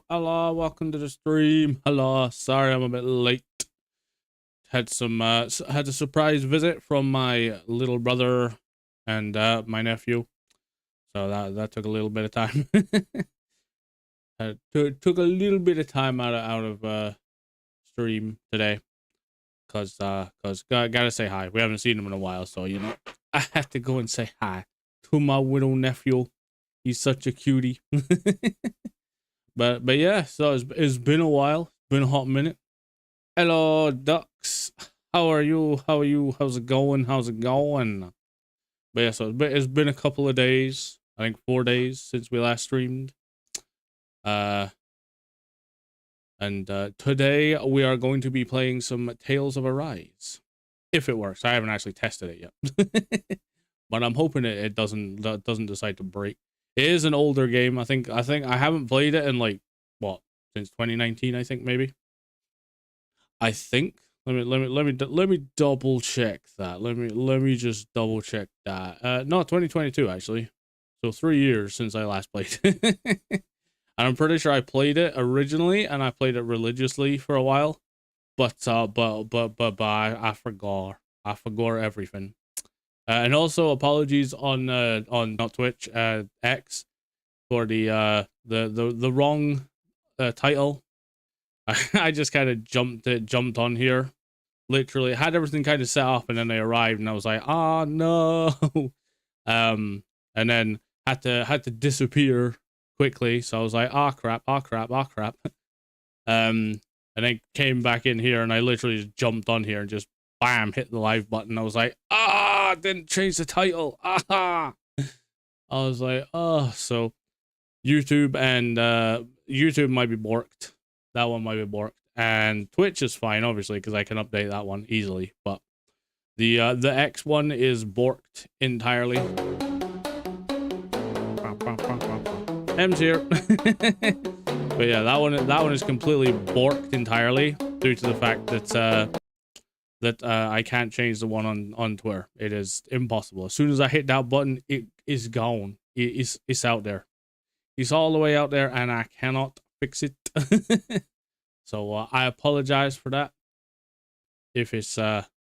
Hello, welcome to the stream. Hello, sorry I'm a bit late. Had a surprise visit from my little brother and my nephew, so that took a little bit of time. Took a little bit of time out of stream today, cause gotta say hi. We haven't seen him in a while, so you know I have to go and say hi to my little nephew. He's such a cutie. But yeah, so it's been a while, been a hot minute. Hello, ducks. How are you? How's it going? But yeah, so it's been a couple of days. I think 4 days since we last streamed. And today we are going to be playing some Tales of Arise, if it works. I haven't actually tested it yet, but I'm hoping it doesn't decide to break. It is an older game. I think I haven't played it in like what, since 2019. I think maybe. I think. Let me double check that. Let me just double check that. No, 2022 actually. So 3 years since I last played. And I'm pretty sure I played it originally and I played it religiously for a while. But I forgot. I forgot everything. And also apologies on not Twitch, X, for the wrong title. I just kind of jumped on here, literally had everything kind of set up, and then they arrived, and I was like, oh no, and then had to disappear quickly. So I was like, oh crap, and then came back in here, and I literally just jumped on here and just bam, hit the live button. I was like, didn't change the title. I was like, oh, so YouTube and YouTube might be borked. That one might be borked, and Twitch is fine, obviously, because I can update that one easily. But the X one is borked entirely. M's here. But yeah, that one is completely borked entirely due to the fact that I can't change the one on Twitter. It is impossible. As soon as I hit that button, it is gone. It's out there. It's all the way out there, and I cannot fix it. So I apologize for that if it's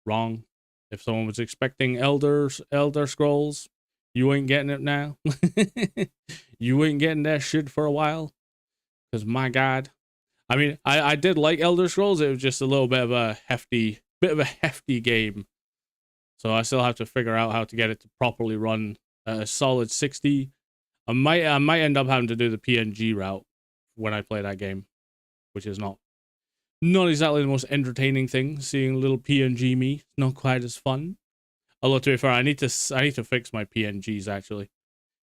wrong. If someone was expecting Elder Scrolls, you ain't getting it now. You ain't getting that shit for a while. Because my God, I mean, I did like Elder Scrolls. It was just a little bit of a hefty game. So I still have to figure out how to get it to properly run a solid 60. I might end up having to do the PNG route when I play that game, which is not exactly the most entertaining thing. Seeing little PNG me, not quite as fun. Although to be fair, I need to fix my PNGs actually.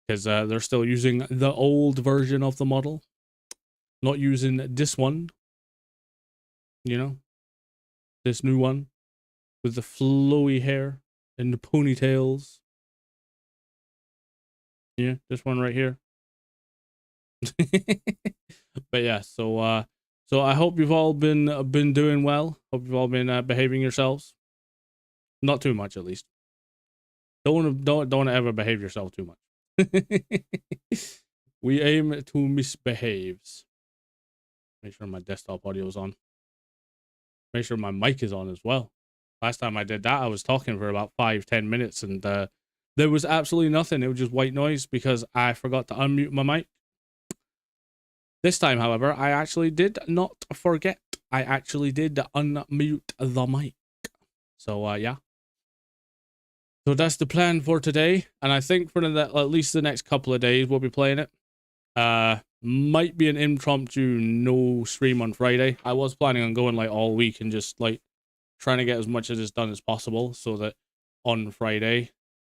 because they're still using the old version of the model, not using this one. You know, this new one with the flowy hair and the ponytails. Yeah, this one right here. But yeah, so I hope you've all been doing well. Hope you've all been behaving yourselves. Not too much, at least. Don't ever behave yourself too much. We aim to misbehaves. Make sure my desktop audio is on. Make sure my mic is on as well. Last time I did that, I was talking for about 5-10 minutes, and there was absolutely nothing. It was just white noise because I forgot to unmute my mic. This time, however, I actually did not forget. I actually did unmute the mic. So, yeah. So that's the plan for today. And I think for at least the next couple of days, we'll be playing it. Might be an impromptu no stream on Friday. I was planning on going like all week and just like trying to get as much of this done as possible so that on Friday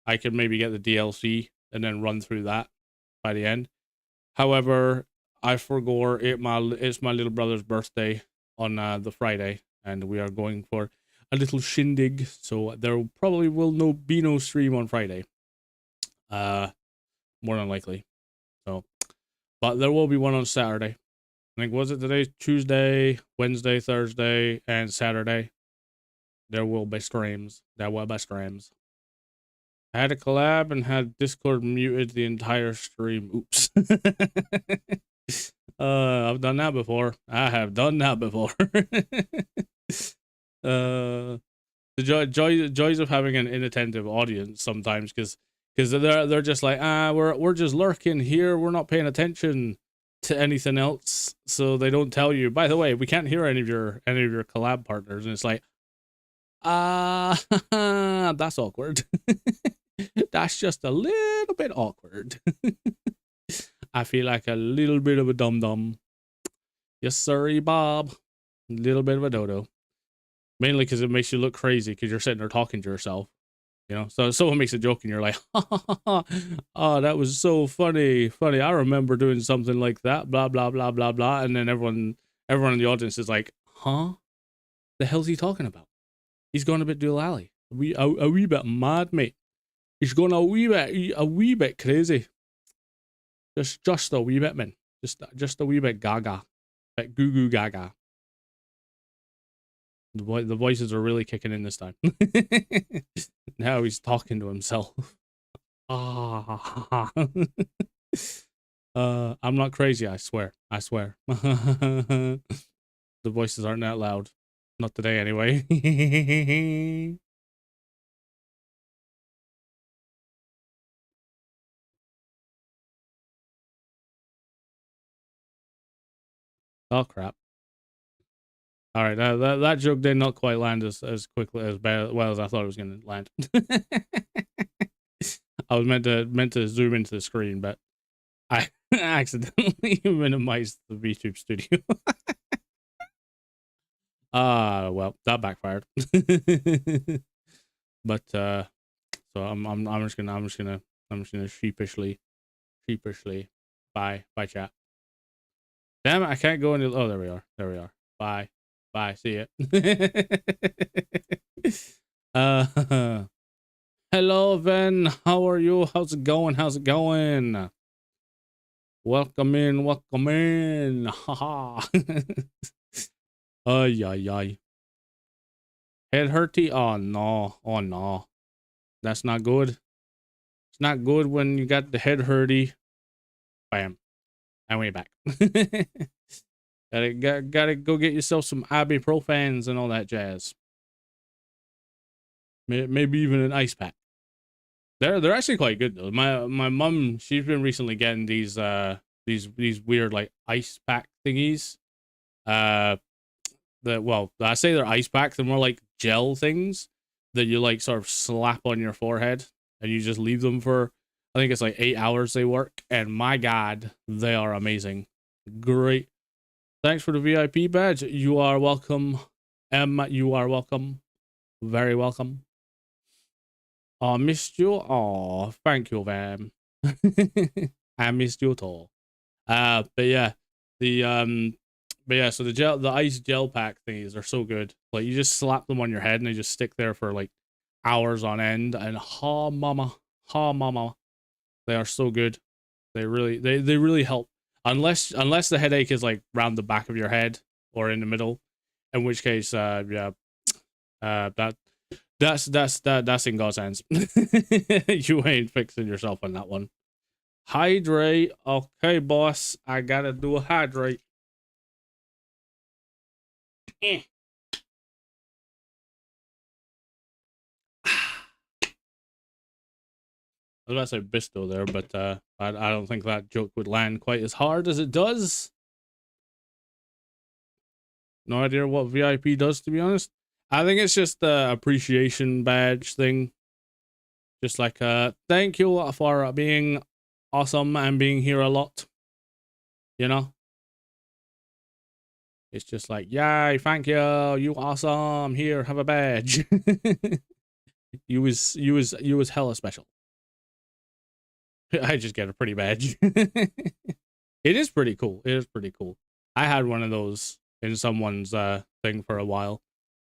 I could maybe get the DLC and then run through that by the end. However, I forgot it's my little brother's birthday on the Friday, and we are going for a little shindig, so there probably will be no stream on Friday. More than likely. So, but there will be one on Saturday. I think, was it today? Tuesday, Wednesday, Thursday, and Saturday. There will be streams. There will be streams. I had a collab and had Discord muted the entire stream. Oops. I've done that before. I have done that before. The joys of having an inattentive audience sometimes, because they're just like, we're just lurking here. We're not paying attention to anything else, so they don't tell you. By the way, we can't hear any of your collab partners, and it's like, that's awkward. That's just a little bit awkward. I feel like a little bit of a dum-dum. Yes, sirree, Bob. A little bit of a dodo. Mainly because it makes you look crazy because you're sitting there talking to yourself. You know, so someone makes a joke and you're like, oh, that was so funny. I remember doing something like that, blah, blah, blah, blah, blah. And then everyone in the audience is like, huh? The hell's he talking about? He's going a bit dual alley. A wee bit mad, mate. He's going a wee bit crazy. Just a wee bit, man. Just a wee bit gaga. Like goo goo gaga. The voices are really kicking in this time. Now he's talking to himself. I'm not crazy, I swear. The voices aren't that loud. Not today, anyway. Oh, crap. All right, that joke did not quite land as quickly as well as I thought it was going to land. I was meant to zoom into the screen, but I accidentally minimized the VTube Studio. Well, that backfired. But so I'm just gonna sheepishly bye chat. Damn it, I can't go into. Oh, there we are. Bye. See ya. Hello, Ven. How are you? How's it going? Welcome in. Haha. Ay. Head hurty? Oh no. That's not good. It's not good when you got the head hurty. Bam. And we're back. Gotta go get yourself some ibuprofens and all that jazz. Maybe even an ice pack. They're actually quite good though. My mom, she's been recently getting these weird like ice pack thingies. I say they're ice packs. They're more like gel things that you like sort of slap on your forehead and you just leave them for, I think it's like 8 hours they work. And my God, they are amazing. Great. Thanks for the VIP badge. You are welcome. You are welcome. Very welcome. I missed you. Oh, thank you, Vam. I missed you too. But yeah, the but yeah, so the ice gel pack thingies are so good. Like you just slap them on your head and they just stick there for like hours on end. And ha mama, they are so good. They really help. Unless the headache is like round the back of your head or in the middle, in which case, yeah, that's in God's hands. You ain't fixing yourself on that one. Hydrate. Okay, boss. I gotta do a hydrate. Eh. I was about to say Bisto there, but I don't think that joke would land quite as hard as it does. No idea what VIP does, to be honest. I think it's just the appreciation badge thing. Just like, thank you for being awesome and being here a lot. You know? It's just like, yay, thank you, you awesome. Here, have a badge. you was hella special. I just get a pretty badge. It is pretty cool. It is pretty cool. I had one of those in someone's thing for a while.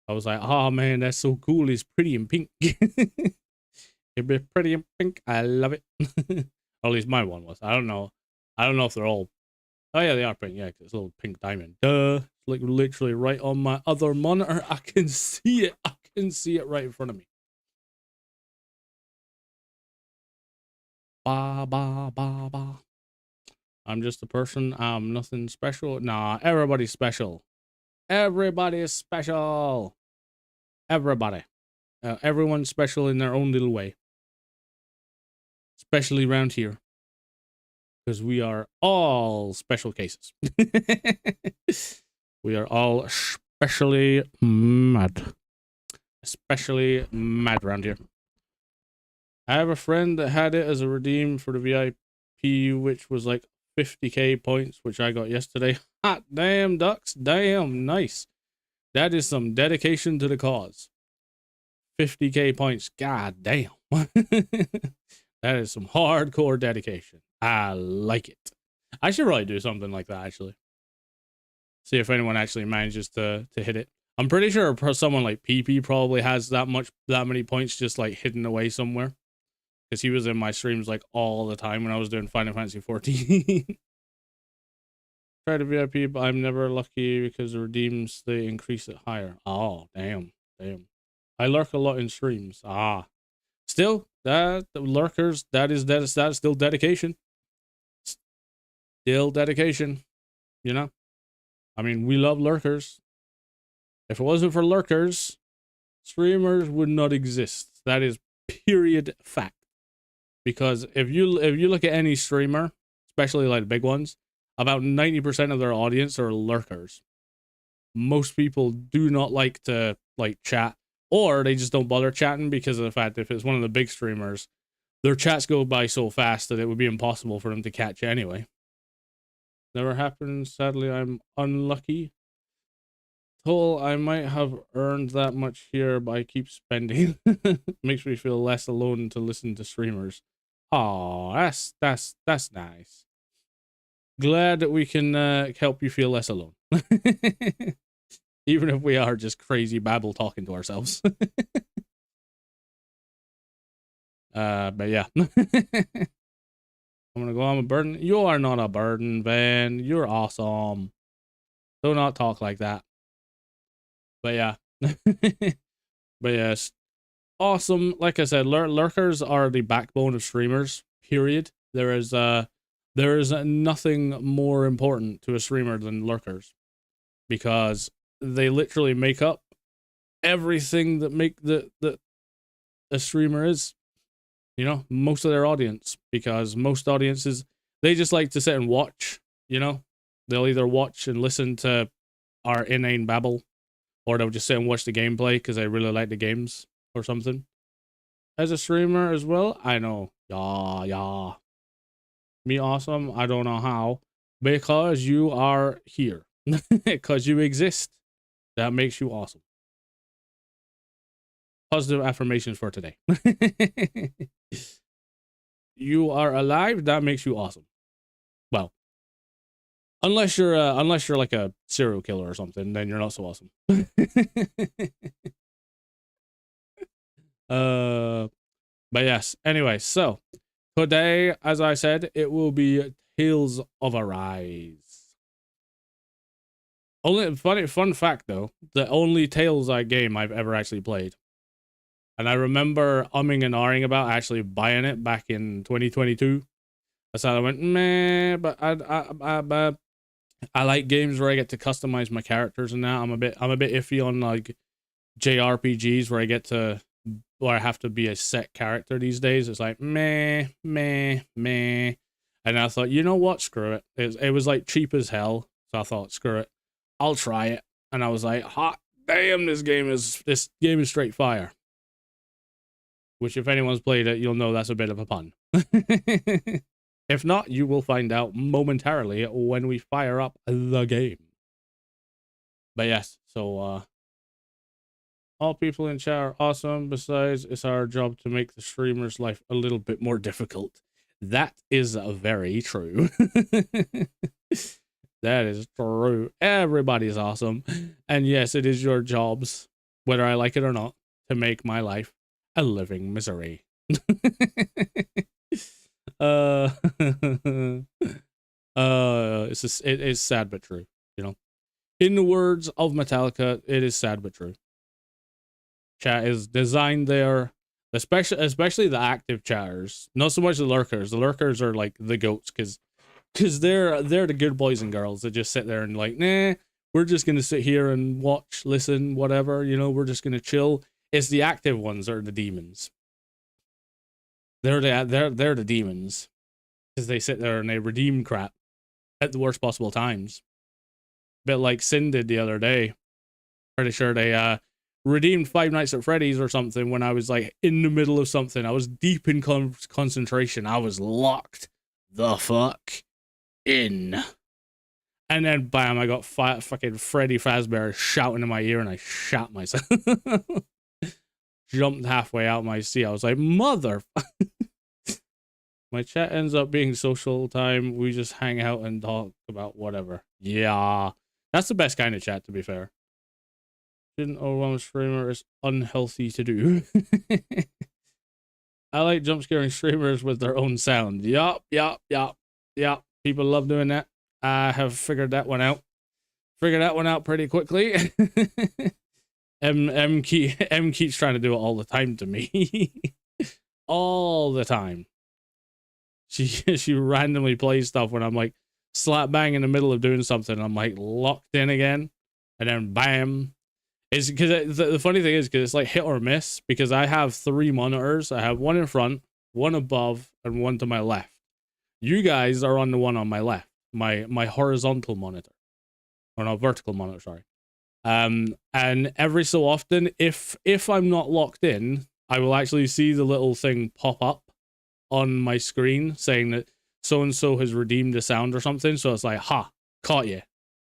I was like, oh man, that's so cool. It's pretty in pink. It'd be pretty in pink. I love it. Or at least my one was. I don't know. I don't know if they're all. Oh yeah, they are pink. Yeah, it's a little pink diamond. Duh. It's like literally right on my other monitor. I can see it. I can see it right in front of me. Ba ba ba ba. I'm just a person. I'm nothing special. Nah, everybody's special. Everybody is special. Everybody. Everyone's special in their own little way. Especially around here. Because we are all special cases. We are all especially mad. Especially mad around here. I have a friend that had it as a redeem for the VIP, which was like 50k points, which I got yesterday. Hot damn, ducks. Damn, nice. That is some dedication to the cause. 50k points. God damn. That is some hardcore dedication. I like it. I should probably do something like that, actually. See if anyone actually manages to hit it. I'm pretty sure someone like PP probably has that many points just like hidden away somewhere. Because he was in my streams like all the time when I was doing Final Fantasy 14. Try to VIP, but I'm never lucky because the redeems, they increase it higher. Oh, damn. Damn. I lurk a lot in streams. Ah. Still, that the lurkers, that is still dedication. Still dedication. You know? I mean, we love lurkers. If it wasn't for lurkers, streamers would not exist. That is period fact. Because if you look at any streamer, especially like big ones, about 90% of their audience are lurkers. Most people do not like to like chat, or they just don't bother chatting because of the fact that if it's one of the big streamers, their chats go by so fast that it would be impossible for them to catch anyway. Never happened. Sadly, I'm unlucky. Total, I might have earned that much here, but I keep spending. Makes me feel less alone to listen to streamers. Oh, that's nice. Glad that we can help you feel less alone. Even if we are just crazy babble talking to ourselves. But yeah. I'm gonna go, I'm a burden. You are not a burden, Van. You're awesome. Do not talk like that. But yeah. But yes. Awesome. Like I said, lurkers are the backbone of streamers, period. There is nothing more important to a streamer than lurkers, because they literally make up everything that make the a streamer is, you know, most of their audience. Because most audiences, they just like to sit and watch, you know. They'll either watch and listen to our inane babble, or they'll just sit and watch the gameplay because they really like the games or something. As a streamer as well, I know. Yeah. Me awesome? I don't know how. Because you are here. Because you exist. That makes you awesome. Positive affirmations for today. you are alive, that makes you awesome. Well, unless you're like a serial killer or something, then you're not so awesome. But yes. Anyway, so today, as I said, it will be Tales of Arise. Only fun fact though, the only Tales game I've ever actually played. And I remember umming and ahhing about actually buying it back in 2022. So I went, meh, but I like games where I get to customize my characters and that. I'm a bit iffy on like JRPGs where I have to be a set character these days. It's like meh. And I thought, you know what? Screw it. It was like cheap as hell. So I thought, screw it. I'll try it. And I was like, hot damn, this game is straight fire. Which if anyone's played it, you'll know that's a bit of a pun. If not, you will find out momentarily when we fire up the game. But yes, so all people in chat are awesome. Besides, it's our job to make the streamer's life a little bit more difficult. That is very true. That is true. Everybody's awesome. And yes, it is your jobs, whether I like it or not, to make my life a living misery. It's sad but true, you know. In the words of Metallica, it is sad but true. Chat is designed there, especially the active chatters. Not so much the lurkers. The lurkers are like the goats because they're the good boys and girls that just sit there and like, nah, we're just gonna sit here and watch, listen, whatever, you know, we're just gonna chill. It's the active ones that are the demons. They're the demons because they sit there and they redeem crap at the worst possible times. A bit like Sin did the other day. Pretty sure they redeemed Five Nights at Freddy's or something when I was like in the middle of something. I was deep in concentration. I was locked the fuck in. And then bam, I got fucking Freddy Fazbear shouting in my ear and I shot myself. Jumped halfway out my seat. I was like, mother. My chat ends up being social time. We just hang out and talk about whatever. Yeah. That's the best kind of chat, to be fair. Shouldn't overwhelm a streamer is unhealthy to do. I like jump scaring streamers with their own sound. Yup. People love doing that. I have figured that one out. Figured that one out pretty quickly. M keeps trying to do it all the time to me. All the time. She randomly plays stuff when I'm like slap bang in the middle of doing something. I'm like locked in again, and then bam. It's because the funny thing is because it's like hit or miss because I have 3 monitors. I have one in front, one above, and one to my left. You guys are on the one on my left, my horizontal monitor, or not vertical monitor. Sorry. And every so often, if I'm not locked in, I will actually see the little thing pop up on my screen saying that so and so has redeemed the sound or something. So it's like, ha, caught you.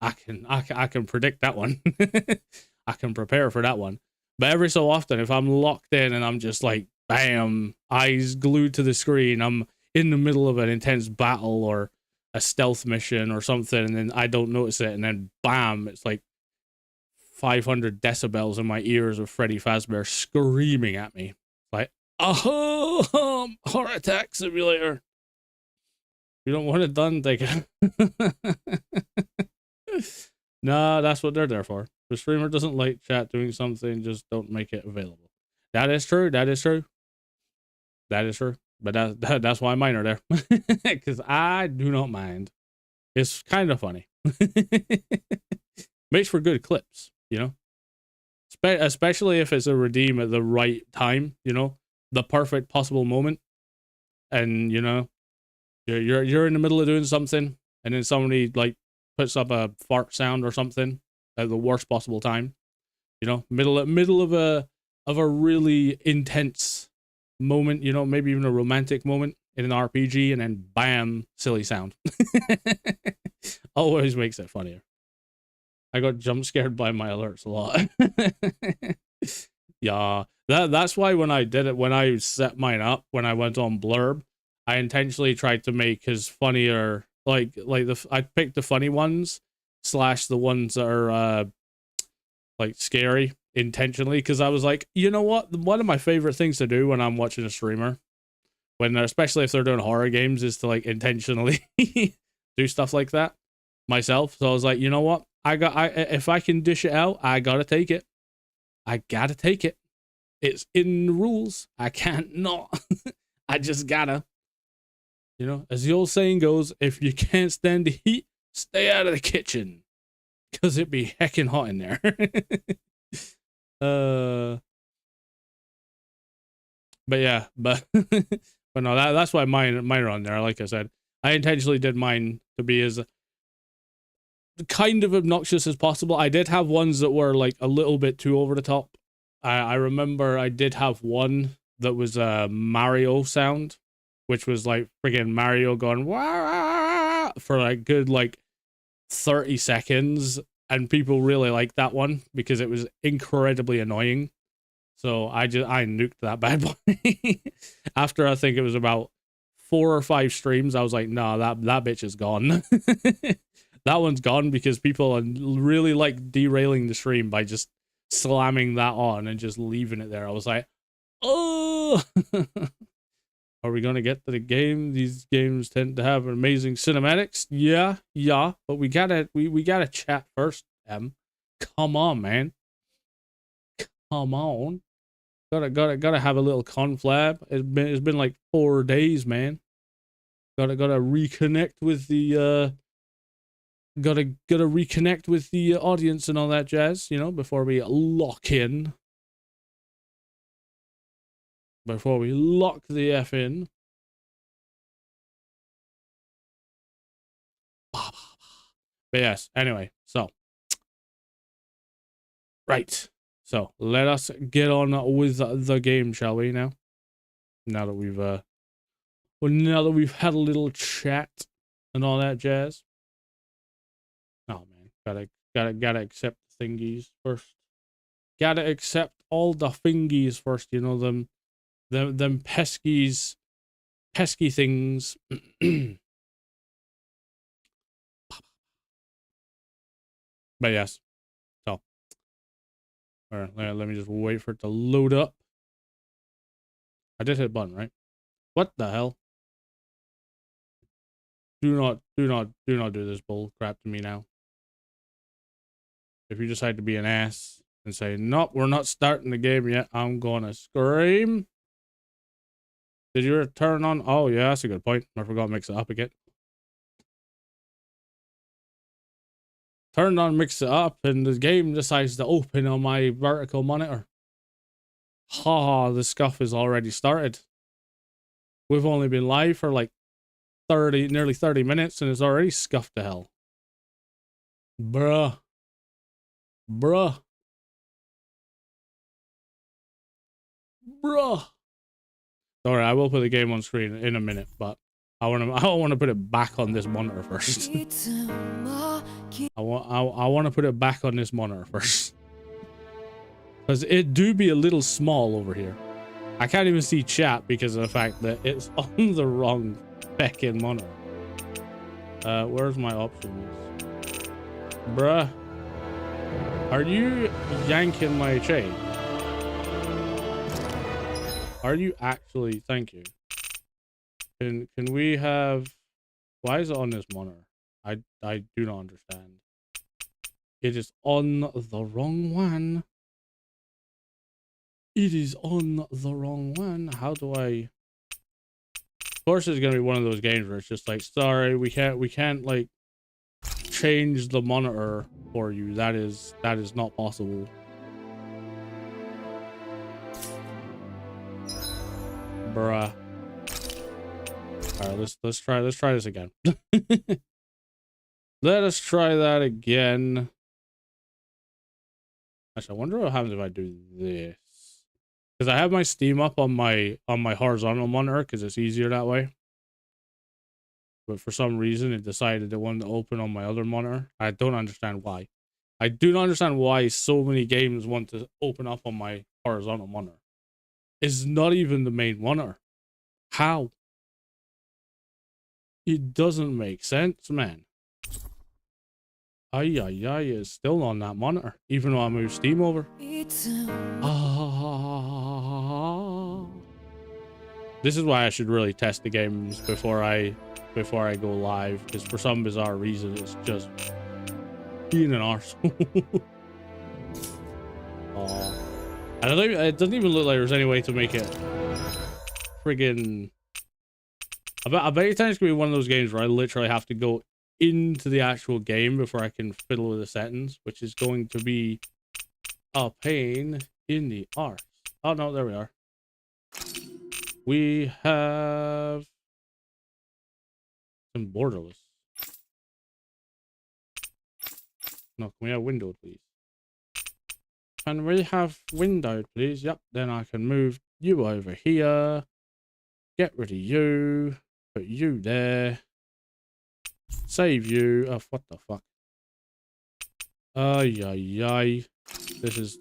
I can predict that one. I can prepare for that one. But every so often, if I'm locked in and I'm just like, bam, eyes glued to the screen, I'm in the middle of an intense battle or a stealth mission or something, and then I don't notice it, and then bam, it's like 500 decibels in my ears of Freddy Fazbear screaming at me. Like, oh, heart attack simulator. You don't want it done, take it. Nah, that's what they're there for. The streamer doesn't like chat doing something, just don't make it available. That is true. That is true. That is true. But that's why mine are there. Because I do not mind. It's kind of funny. Makes for good clips, you know? Especially if it's a redeem at the right time, you know? The perfect possible moment. And, you know, you're in the middle of doing something, and then somebody, like, puts up a fart sound or something at the worst possible time. You know, middle of a really intense moment, you know, maybe even a romantic moment in an RPG, and then bam, silly sound. Always makes it funnier. I got jump scared by my alerts a lot. Yeah, that's why when I did it, when I set mine up, when I went on Blurb, I intentionally tried to make his funnier, I picked the funny ones slash the ones that are like scary intentionally, because I was like, you know what? One of my favorite things to do when I'm watching a streamer, especially if they're doing horror games, is to like intentionally do stuff like that myself. So I was like, you know what? If I can dish it out, I gotta take it. I gotta take it. It's in the rules. I can't not. I just gotta. You know, as the old saying goes, if you can't stand the heat, stay out of the kitchen, because it'd be heckin' hot in there. But yeah, but but no, that's why mine are on there. Like I said, I intentionally did mine to be as kind of obnoxious as possible. I did have ones that were like a little bit too over the top. I remember I did have one that was a Mario sound, which was like friggin' Mario going wah for like good like 30 seconds, and people really liked that one because it was incredibly annoying. So I nuked that bad boy. After I think it was about 4 or 5 streams, I was like, no, that bitch is gone. That one's gone because people are really like derailing the stream by just slamming that on and just leaving it there. I was like, oh, are we gonna get to the game? These games tend to have amazing cinematics. Yeah, but we gotta chat first. Come on, man. Come on. Gotta have a little conflab. It's been like 4 days, man. Gotta reconnect with the gotta reconnect with the audience and all that jazz, you know, before we lock in. Before we lock the F in. But yes, anyway, so right. So let us get on with the game, shall we now? Now that we've had a little chat and all that jazz. Oh man, gotta accept thingies first. Gotta accept all the thingies first. You know them pesky things. But yes, so all right, let me just wait for it to load up. I did hit a button, right? What the hell? Do not do this bull crap to me now. If you decide to be an ass and say, nope, we're not starting the game yet, I'm gonna scream. Did you turn on? Oh yeah, that's a good point. I forgot to mix it up again. Turned on mix it up and the game decides to open on my vertical monitor. Haha, the scuff is already started. We've only been live for like nearly 30 minutes and it's already scuffed to hell. Bruh. Alright, I will put the game on screen in a minute, but I want to put it back on this monitor first. I want to put it back on this monitor first. Because it do be a little small over here. I can't even see chat because of the fact that it's on the wrong feckin' monitor. Where's my options? Bruh. Are you yanking my chain? Are you actually? Thank you. Can we have? Why is it on this monitor? I do not understand. It is on the wrong one. It is on the wrong one. How do I? Of course, it's gonna be one of those games where it's just like, sorry, we can't like change the monitor for you. That is not possible. Bruh. All right, let's try this again. Let us try that again. Actually, I wonder what happens if I do this. Because I have my Steam up on my horizontal monitor because it's easier that way. But for some reason, it decided it wanted to open on my other monitor. I don't understand why. I do not understand why so many games want to open up on my horizontal monitor. It's not even the main monitor. How? It doesn't make sense, man. Ay, it's still on that monitor, even though I moved Steam over. Ah. This is why I should really test the games before I go live, because for some bizarre reason, it's just being an arsehole. Oh. And it doesn't even look like there's any way to make it friggin'... I bet it's going to be one of those games where I literally have to go into the actual game before I can fiddle with the settings, which is going to be a pain in the arse. Oh no, there we are. We have some borderless. No, can we have windowed, please? Can we have windowed, please? Yep, then I can move you over here. Get rid of you. Put you there. Save you. Oh, what the fuck? Ay, ay, ay. This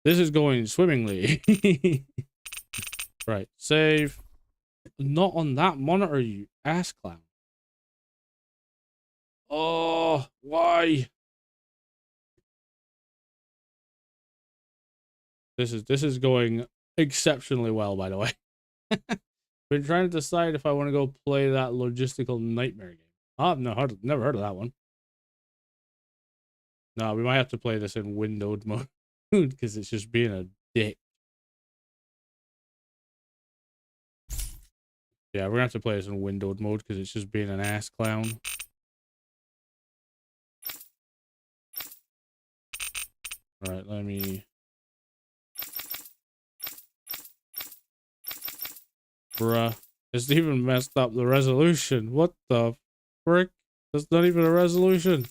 is going swimmingly. Right, save. Not on that monitor, you ass clown. Oh, why? This is going exceptionally well, by the way. Been trying to decide if I want to go play that logistical nightmare game. I've never heard of that one. No, we might have to play this in windowed mode because it's just being a dick. Yeah, we're gonna have to play this in windowed mode because it's just being an ass clown. Right, let me... Bruh. It's even messed up the resolution. What the frick? That's not even a resolution.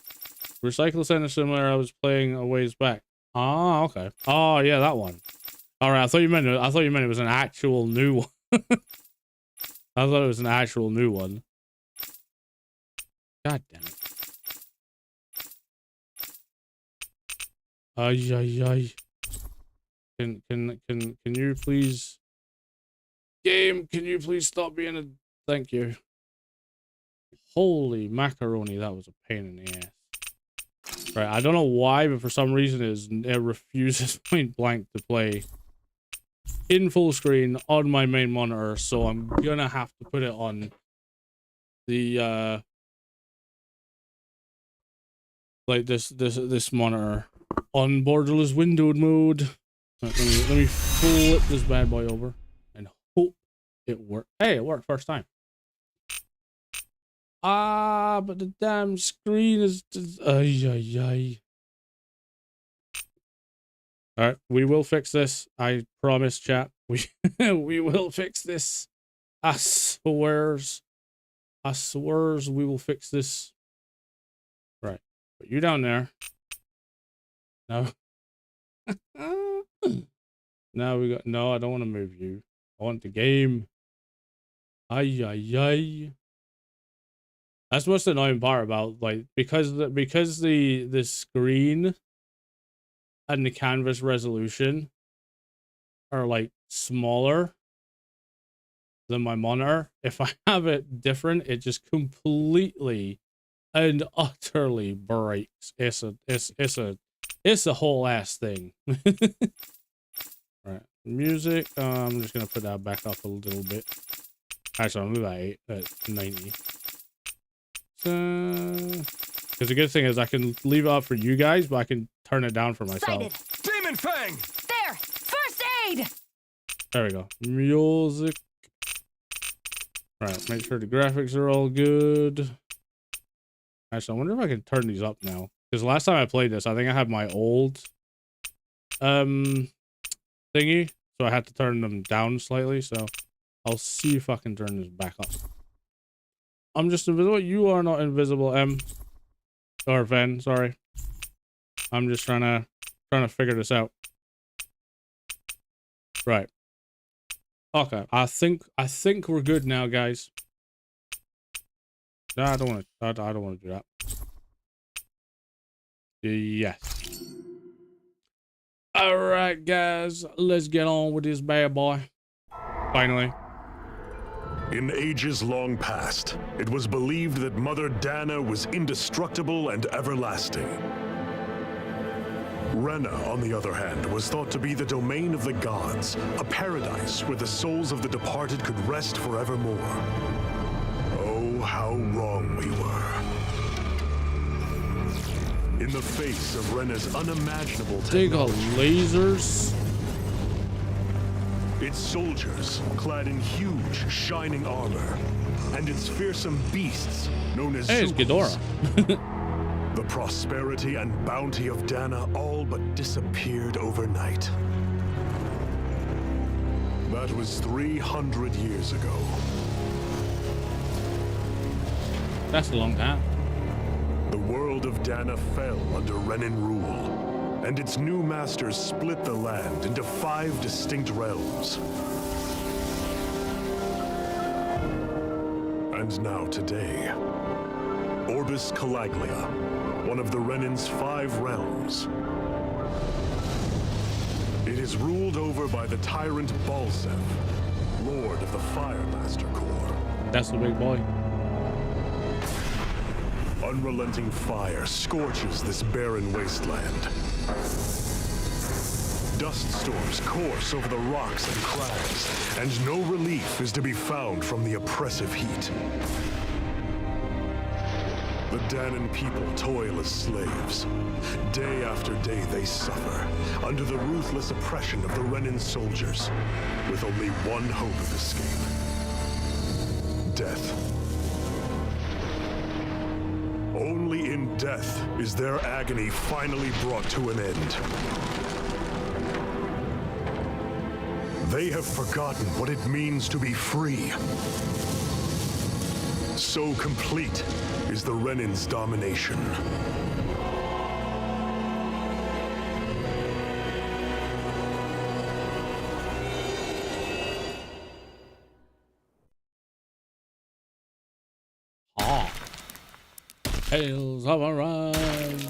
Recycle Center Simulator I was playing a ways back. Ah, okay. Oh, yeah, that one. Alright, I thought you meant it was an actual new one. I thought it was an actual new one. God damn it. Ay, ay, ay. Can you please... Game, can you please stop being a... Thank you. Holy macaroni, that was a pain in the ass. Right, I don't know why, but for some reason it refuses point blank to play in full screen on my main monitor, so I'm gonna have to put it on the like this monitor on borderless windowed mode. Right, let me flip this bad boy over and hope it worked. Hey, it worked first time. Ah, but the damn screen is just... Ay, ay, ay. Alright, we will fix this. I promise, chat. We will fix this. I swears we will fix this. Right. Put you down there. No. Now we got... No, I don't want to move you. I want the game. Ay, ay, ay. That's what's the annoying part about, like, because the screen and the canvas resolution are like smaller than my monitor. If I have it different, it just completely and utterly breaks. It's a whole ass thing. Right, music. I'm just gonna put that back up a little bit. Actually, I'll move that at 90. Because the good thing is I can leave it up for you guys, but I can turn it down for myself. Demon Fang! There! First aid! There we go. Music. Right, make sure the graphics are all good. Actually, I wonder if I can turn these up now. Because last time I played this, I think I had my old thingy. So I had to turn them down slightly. So I'll see if I can turn this back up. I'm just invisible. You are not invisible, M. Or Ven, sorry. I'm just trying to figure this out. Right. Okay. I think we're good now, guys. No, I don't want to do that. Yes. All right, guys. Let's get on with this bad boy. Finally. In ages long past, it was believed that Mother Dana was indestructible and everlasting. Rena, on the other hand, was thought to be the domain of the gods, a paradise where the souls of the departed could rest forevermore. Oh, how wrong we were. In the face of Rena's unimaginable They got technology, lasers. its soldiers clad in huge, shining armor, and its fearsome beasts known as Hey, it's Zubas. Ghidorah. The prosperity and bounty of Dana all but disappeared overnight. That was 300 years ago. That's a long time. The world of Dana fell under Renan rule, and its new masters split the land into 5 distinct realms. And now today, Orbis Calaglia, one of the Renan's 5 realms. It is ruled over by the tyrant Balsef, Lord of the Firemaster Corps. That's the big boy. Unrelenting fire scorches this barren wasteland. Dust storms course over the rocks and crags, and no relief is to be found from the oppressive heat. The Danan people toil as slaves. Day after day they suffer, under the ruthless oppression of the Renan soldiers, with only one hope of escape: death. Only in death is their agony finally brought to an end. They have forgotten what it means to be free. So complete is the Renan's domination. Ah. Tales of Arise.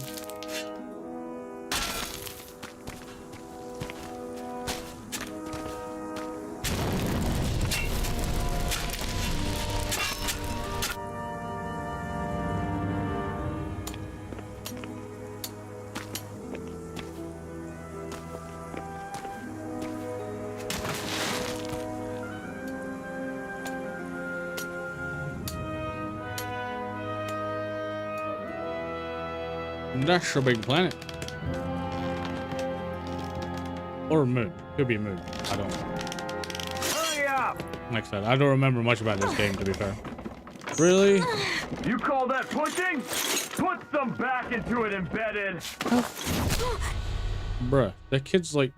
That's a big planet. Or moon. Could be a moon. I don't know. Hurry up! Like I said, I don't remember much about this game, to be fair. Really? You call that pushing? Put some back into it, embedded. Bruh, that kid's like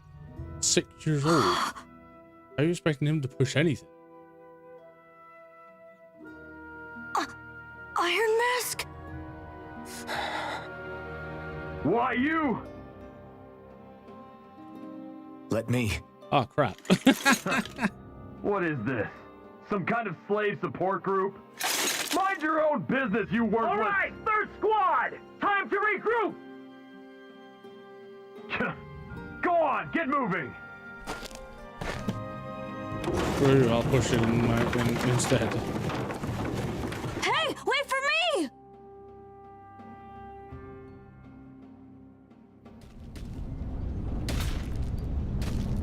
6 years old. How are you expecting him to push anything? Iron Mask? Why you? Let me. Oh, crap. What is this? Some kind of slave support group? Mind your own business, you worthless. All right, third squad, time to regroup. Go on, get moving. Screw you, I'll push it instead. Hey, wait for me!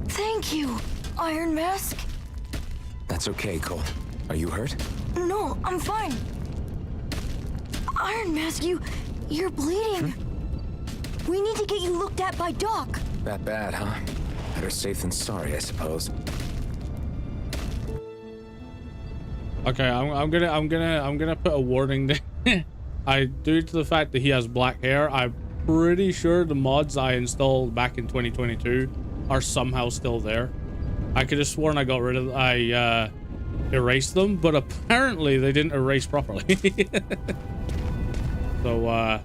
Thank you, Iron Mask. That's okay, Colt. Are you hurt? No, I'm fine. Iron Mask, you're bleeding. We need to get you looked at by Doc. That bad, huh? Better safe than sorry, I suppose. Okay, I'm gonna put a warning there. Due to the fact that he has black hair, I'm pretty sure the mods I installed back in 2022 are somehow still there. I could have sworn I erased them, but apparently they didn't erase properly. So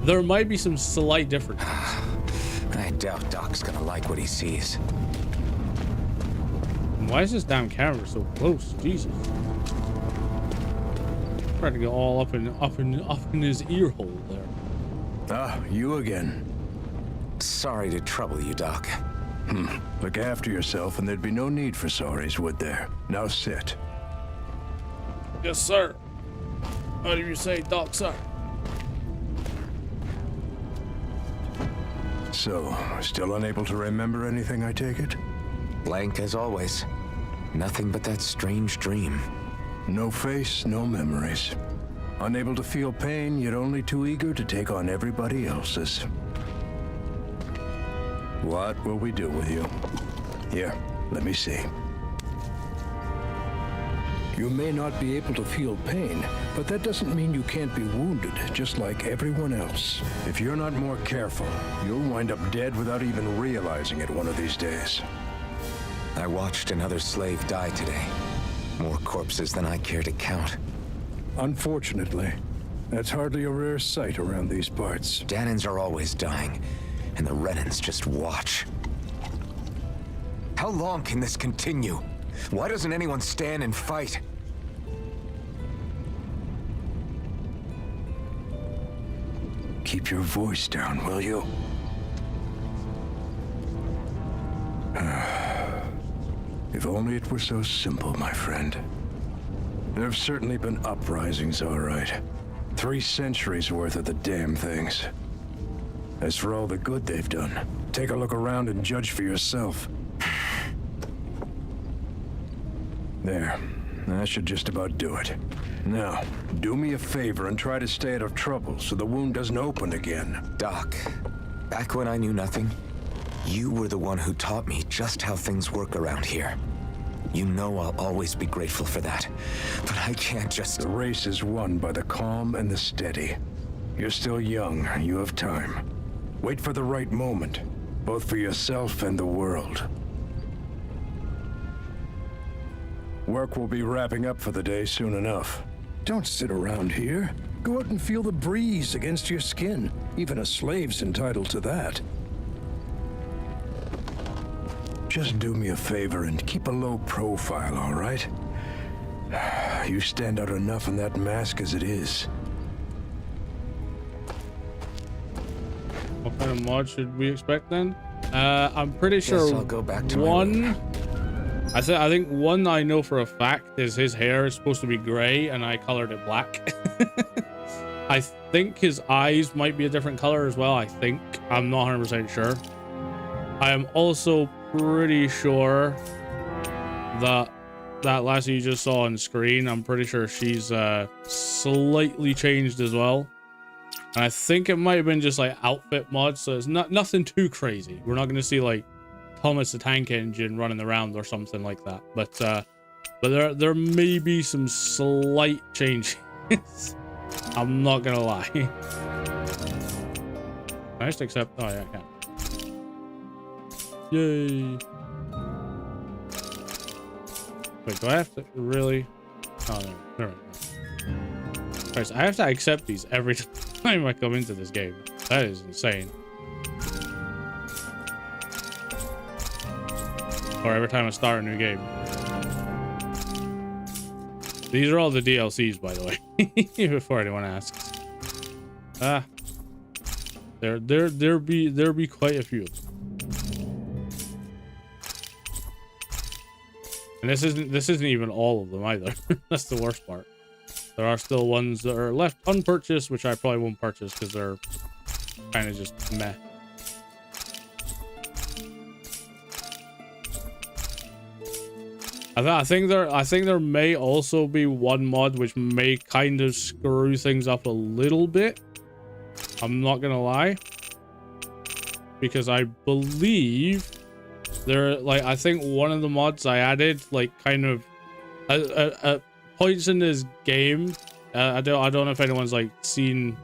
there might be some slight differences. I doubt Doc's gonna like what he sees. Why is this damn camera so close? Jesus. Trying to get all up in his ear hole there. Ah, you again. Sorry to trouble you, Doc. Look after yourself and there'd be no need for sorries, would there? Now sit. Yes, sir. What do you say, Doc, sir? So, still unable to remember anything, I take it? Blank as always. Nothing but that strange dream. No face, no memories. Unable to feel pain, yet only too eager to take on everybody else's. What will we do with you? Here, let me see. You may not be able to feel pain, but that doesn't mean you can't be wounded, just like everyone else. If you're not more careful, you'll wind up dead without even realizing it one of these days. I watched another slave die today. More corpses than I care to count. Unfortunately, that's hardly a rare sight around these parts. Danans are always dying, and the Renans just watch. How long can this continue? Why doesn't anyone stand and fight? Keep your voice down, will you? If only it were so simple, my friend. There have certainly been uprisings, all right. 3 centuries worth of the damn things. As for all the good they've done, take a look around and judge for yourself. There. That should just about do it. Now, do me a favor and try to stay out of trouble so the wound doesn't open again. Doc, back when I knew nothing, you were the one who taught me just how things work around here. You know I'll always be grateful for that, but I can't just... The race is won by the calm and the steady. You're still young, you have time. Wait for the right moment, both for yourself and the world. Work will be wrapping up for the day soon enough. Don't sit around here. Go out and feel the breeze against your skin. Even a slave's entitled to that. Just do me a favor and keep a low profile, all right? You stand out enough in that mask as it is. What kind of mod should we expect then? I'm pretty sure Guess I'll go back to one. I think one I know for a fact is his hair is supposed to be gray, and I colored it black. I think his eyes might be a different color as well. I think I'm not 100% sure. I am also pretty sure that lassie you just saw on screen, I'm pretty sure she's slightly changed as well. And I think it might have been just like outfit mods, so it's nothing too crazy. We're not going to see like Thomas the Tank Engine running around or something like that. But there may be some slight changes. I'm not gonna lie. Can I just accept? Oh yeah, I can. Yay! Wait, do I have to really? Oh no, never mind. Right, so I have to accept these every time I come into this game. That is insane. Or every time I start a new game. These are all the DLCs, by the way. Before anyone asks. There be quite a few. And this isn't even all of them either. That's the worst part. There are still ones that are left unpurchased, which I probably won't purchase because they're kind of just meh. I think there may also be one mod which may kind of screw things up a little bit. I'm not gonna lie, because I believe I think one of the mods I added kind of points in this game. I don't know if anyone's seen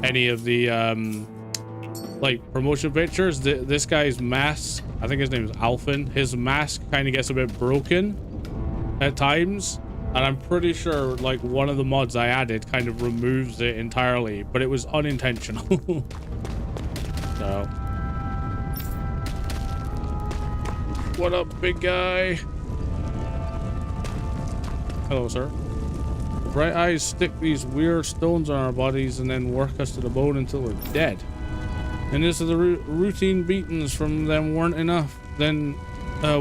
any of the promotion pictures. This guy's mask, I think his name is Alphin, his mask kind of gets a bit broken at times, and I'm pretty sure one of the mods I added kind of removes it entirely, but it was unintentional. So what up, big guy? Hello, sir. Bright eyes stick these weird stones on our bodies and then work us to the bone until we're dead. And this is the routine beatings from them weren't enough. Then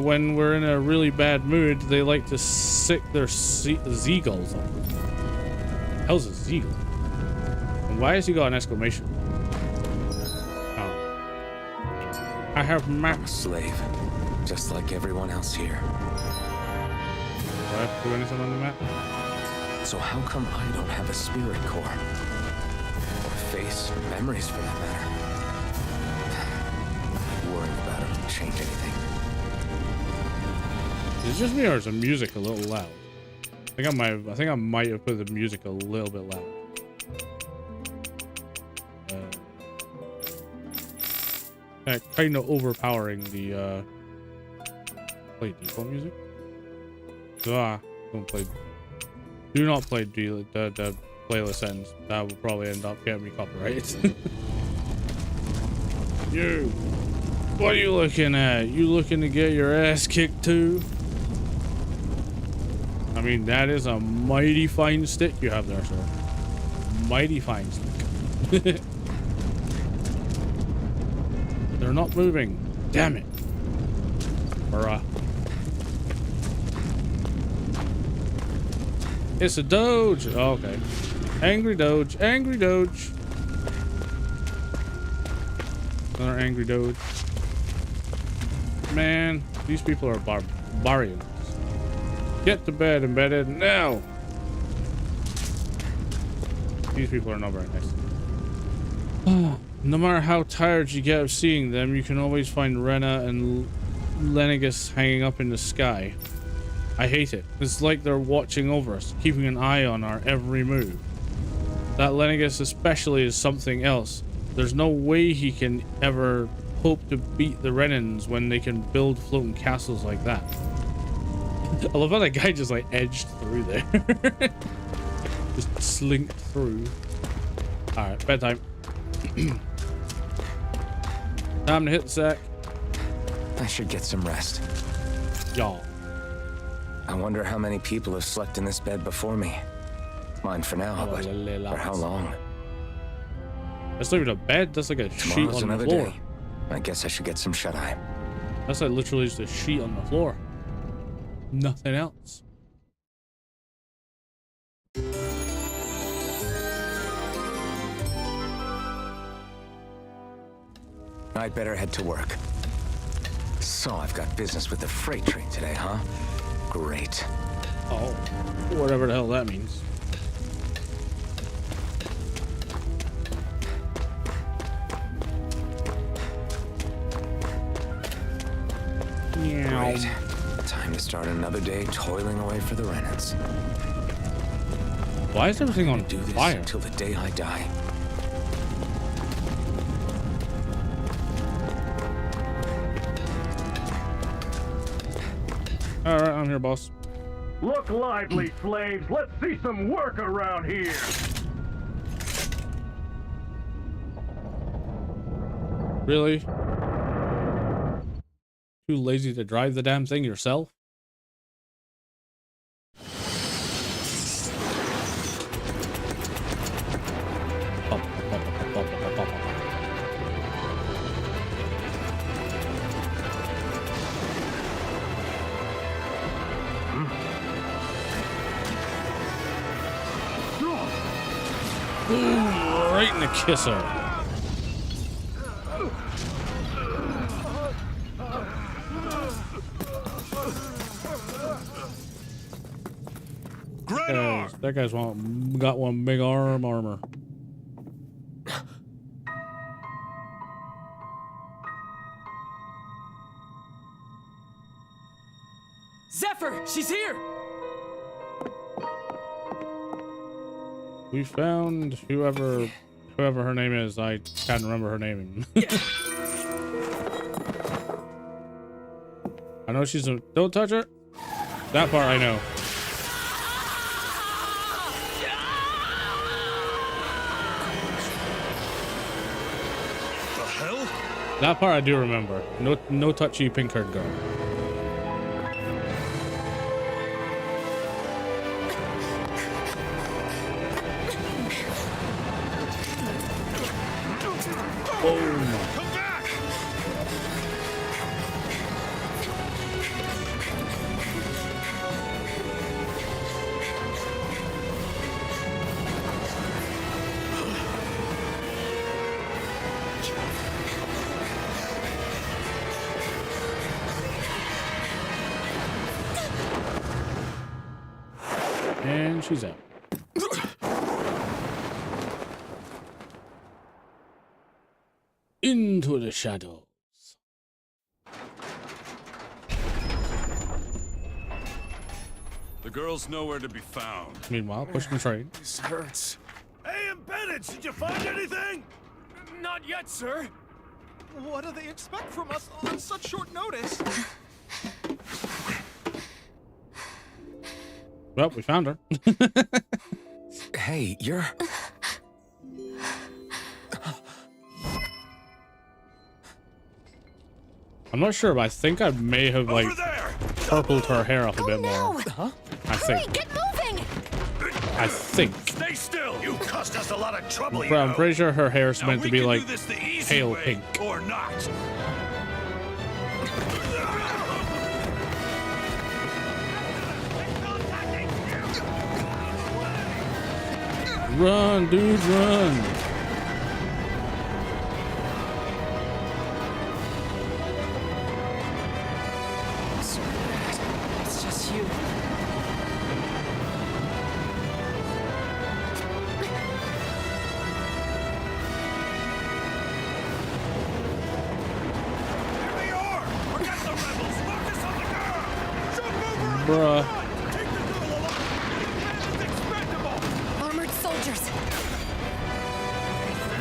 when we're in a really bad mood, they like to sick their seagulls up. Hell's a seagull? And why has he got an exclamation? Oh. I have I'm a slave, just like everyone else here. Do I have to do anything on the map? So how come I don't have a spirit core? Or face, or memories for that matter? Worrying about it won't change anything. Is it just me, or is the music a little loud? I think I might have put the music a little bit loud. Kind of overpowering the play default music. Don't play. Do not play the playlist sentence. That will probably end up getting me copyrighted. You, what are you looking at? You looking to get your ass kicked too? I mean, that is a mighty fine stick you have there, sir. Mighty fine stick. They're not moving. Damn it. Bruh. It's a Doge. Oh, okay. Angry Doge. Angry Doge. Another angry Doge. Man, these people are barbarians. Get to bed, embedded, now! These people are not very nice. No matter how tired you get of seeing them, you can always find Rena and Lenegus hanging up in the sky. I hate it. It's like they're watching over us, keeping an eye on our every move. That Lenegus especially is something else. There's no way he can ever hope to beat the Renans when they can build floating castles like that. I love how that guy just like edged through there. Just slinked through. Alright, bedtime. Time to hit the sack. I should get some rest. Y'all. I wonder how many people have slept in this bed before me. Mine for now, but for how long? That's not even a bed, that's like a sheet Tomorrow's on the another floor. day. I guess I should get some shut-eye. That's like literally just a sheet on the floor. Nothing else. I'd better head to work. So I've got business with the freight train today, huh? Great. Oh, whatever the hell that means. Meow. Great. Time to start another day toiling away for the Renans. Why is everything on Do this fire? until the day I die. All right, I'm here, boss. Look lively, slaves. Let's see some work around here. Really? Too lazy to drive the damn thing yourself? Boom, right in the kisser. That guy's got one big armor. Zephyr, she's here. We found whoever her name is. I can't remember her name. I know she's a. Don't touch her. That part I know. The hell? That part I do remember. No touchy pink-haired girl. Oh my. Come back! she's out. Into the shadows. The girl's nowhere to be found. Meanwhile, pushing the train. This hurts. Hey, embedded, did you find anything? Not yet, sir. What do they expect from us on such short notice? Well, we found her. Hey, you're... I'm not sure, but I think I may have like purpled her hair up a bit more. Huh? I think. Hurry, get moving! I think. Stay still! You caused us a lot of trouble, But I'm pretty sure her hair's meant to be like pale pink. Or not. Run, dude, run! It's just you. Bruh. Armored soldiers.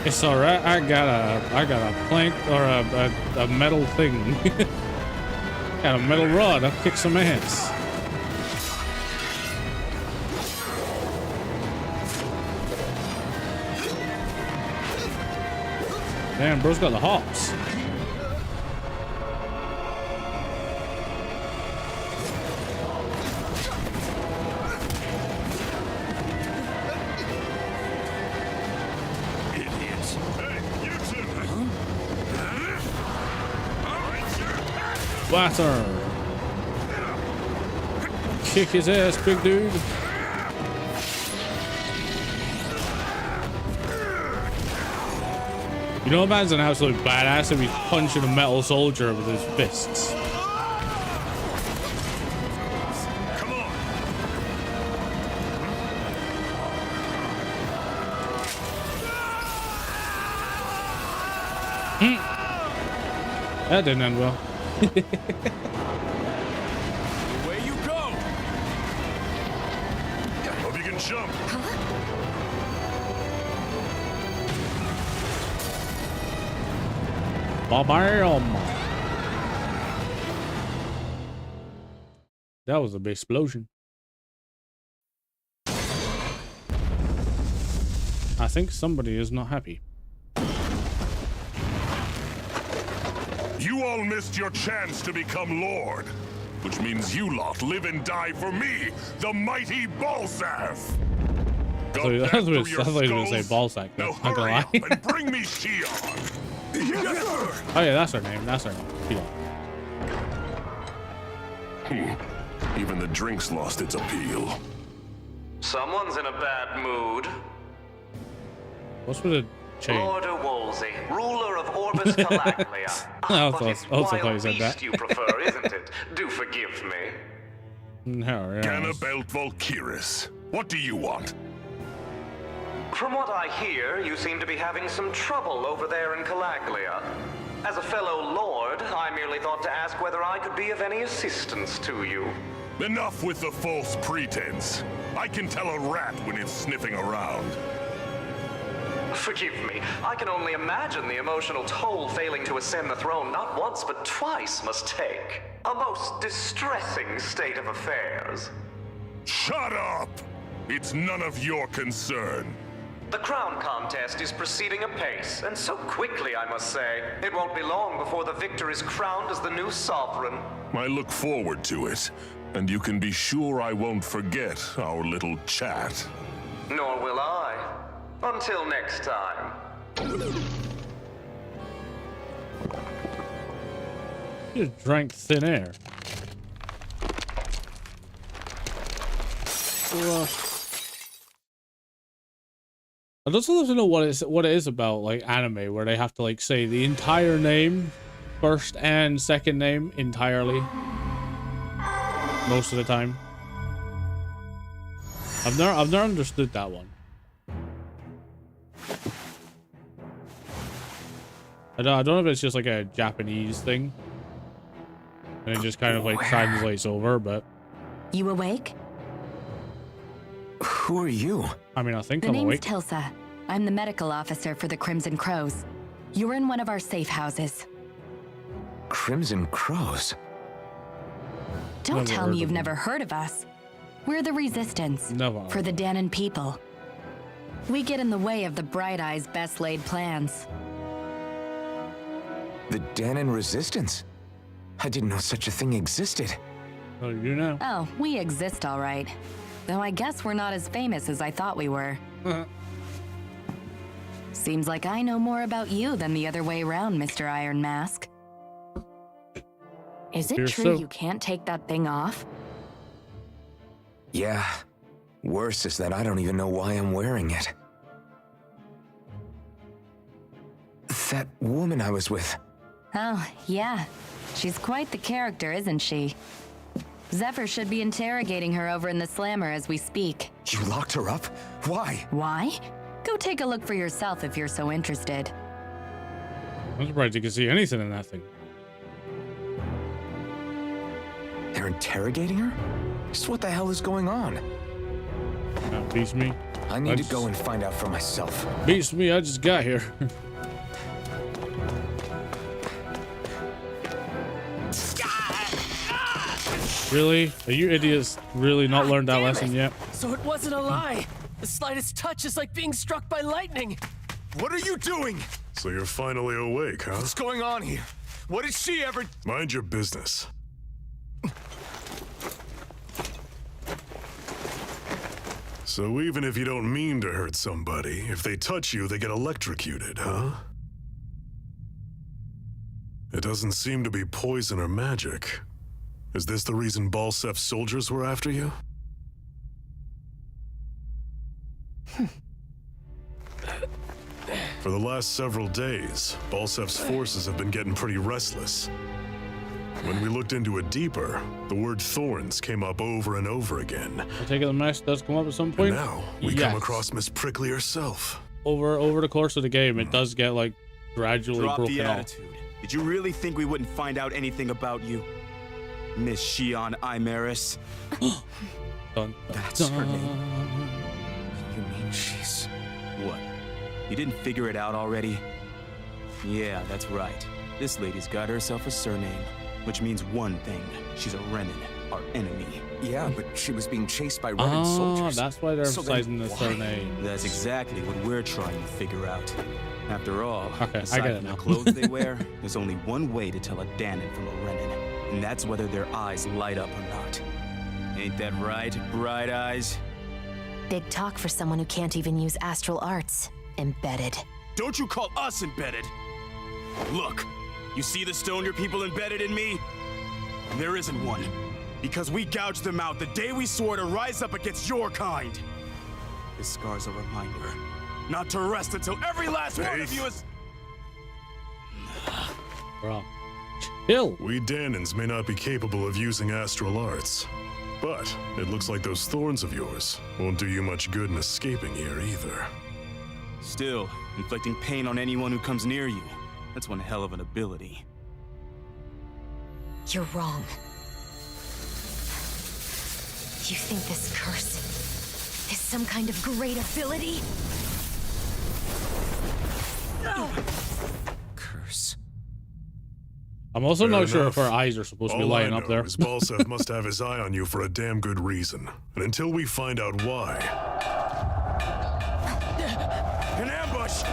It's alright, I got a plank or a metal thing. Got a metal rod, I'll kick some ass. Damn, bro's got the hops. Idiots. Hey, you two. Batter. Kick his ass, big dude. You know, man's an absolute badass if he's punching a metal soldier with his fists. Come on. That didn't end well. Away you go! Hope you can jump. Bam! That was a big explosion. I think somebody is not happy. You all missed your chance to become Lord, which means you lot live and die for me, the mighty Balsath. So I thought you were gonna say Ballsack. Now Not gonna hurry lie. up and bring me Shion. Oh yeah, that's her name. That's her name. Yeah. Even the drink's lost its appeal. Someone's in a bad mood. What's with the chain? Lord Wolsey, ruler of Orbis Calaglia. I also- But it's also thought you wild said that. beast you prefer, isn't it? Do forgive me. No, yeah. Ganabelt Valkyris. What do you want? From what I hear, you seem to be having some trouble over there in Calaglia. As a fellow lord, I merely thought to ask whether I could be of any assistance to you. Enough with the false pretense. I can tell a rat when it's sniffing around. Forgive me, I can only imagine the emotional toll failing to ascend the throne not once but twice must take. A most distressing state of affairs. Shut up! It's none of your concern. The crown contest is proceeding apace, and so quickly, I must say. It won't be long before the victor is crowned as the new sovereign. I look forward to it, and you can be sure I won't forget our little chat. Nor will I. Until next time. You just drank thin air. Well, I'd also love to know what it is about like anime where they have to like say the entire name, first and second name entirely, most of the time. I've never understood that one. I don't know if it's just like a Japanese thing, and it just kind of like translates over. But You awake? Who are you? I mean, I think The I'm name's awake. Tilsa. I'm the medical officer for the Crimson Crows. You're in one of our safe houses. Crimson Crows. Don't Never tell heard me you've of them. never heard of us. We're the Resistance. Never. For the Danon people. We get in the way of the Bright Eyes' best laid plans. The Danon Resistance. I didn't know such a thing existed. Oh, you know. Oh, we exist all right. Though I guess we're not as famous as I thought we were. Seems like I know more about you than the other way around, Mr. Iron Mask. Is it Fear true so. you can't take that thing off? Yeah. Worse is that I don't even know why I'm wearing it. That woman I was with. Oh, yeah. She's quite the character, isn't she? Zephyr should be interrogating her over in the Slammer as we speak. You locked her up? Why? Why? Go take a look for yourself if you're so interested. I'm surprised you can see anything in that thing. They're interrogating her? Just what the hell is going on? Beats me. I need to go and find out for myself. Beats me. I just got here. Really? Are you idiots really not learned that lesson yet? So it wasn't a lie. The slightest touch is like being struck by lightning. What are you doing? So you're finally awake, huh? What's going on here? What did she ever... Mind your business. So even if you don't mean to hurt somebody, if they touch you, they get electrocuted, huh? It doesn't seem to be poison or magic. Is this the reason Balsef's soldiers were after you? For the last several days, Balsef's forces have been getting pretty restless. When we looked into it deeper, the word thorns came up over and over again. I take it the mess does come up at some point. And now we Yes. come across Miss Prickly herself. Over the course of the game, it does get like gradually Drop broken the off. attitude. Did you really think we wouldn't find out anything about you? Miss Shion Imaris? Dun, That's her name. You mean she's... What? You didn't figure it out already? Yeah, that's right. This lady's got herself a surname, which means one thing. She's a Renin, our enemy. Yeah, but she was being chased by Renin soldiers. That's why they're So then emphasizing the why? surname. That's exactly what we're trying to figure out. After all, Okay, I aside get it from now. the clothes they wear, there's only one way to tell a Danon from a Renin, and that's whether their eyes light up or not. Ain't that right, Bright Eyes? Big talk for someone who can't even use astral arts. Embedded. Don't you call us embedded! Look, you see the stone your people embedded in me? There isn't one. Because we gouged them out the day we swore to rise up against your kind. This scar's a reminder. Not to rest until every last one of you is... Bro. Chill. We Danons may not be capable of using astral arts, but it looks like those thorns of yours won't do you much good in escaping here either. Still, inflicting pain on anyone who comes near you. That's one hell of an ability. You're wrong. You think this curse is some kind of great ability? Curse. I'm also Fair not sure if enough. her eyes are supposed to be All I lighting up know there. is Balsef must have his eye on you for a damn good reason. And until we find out why, An ambush!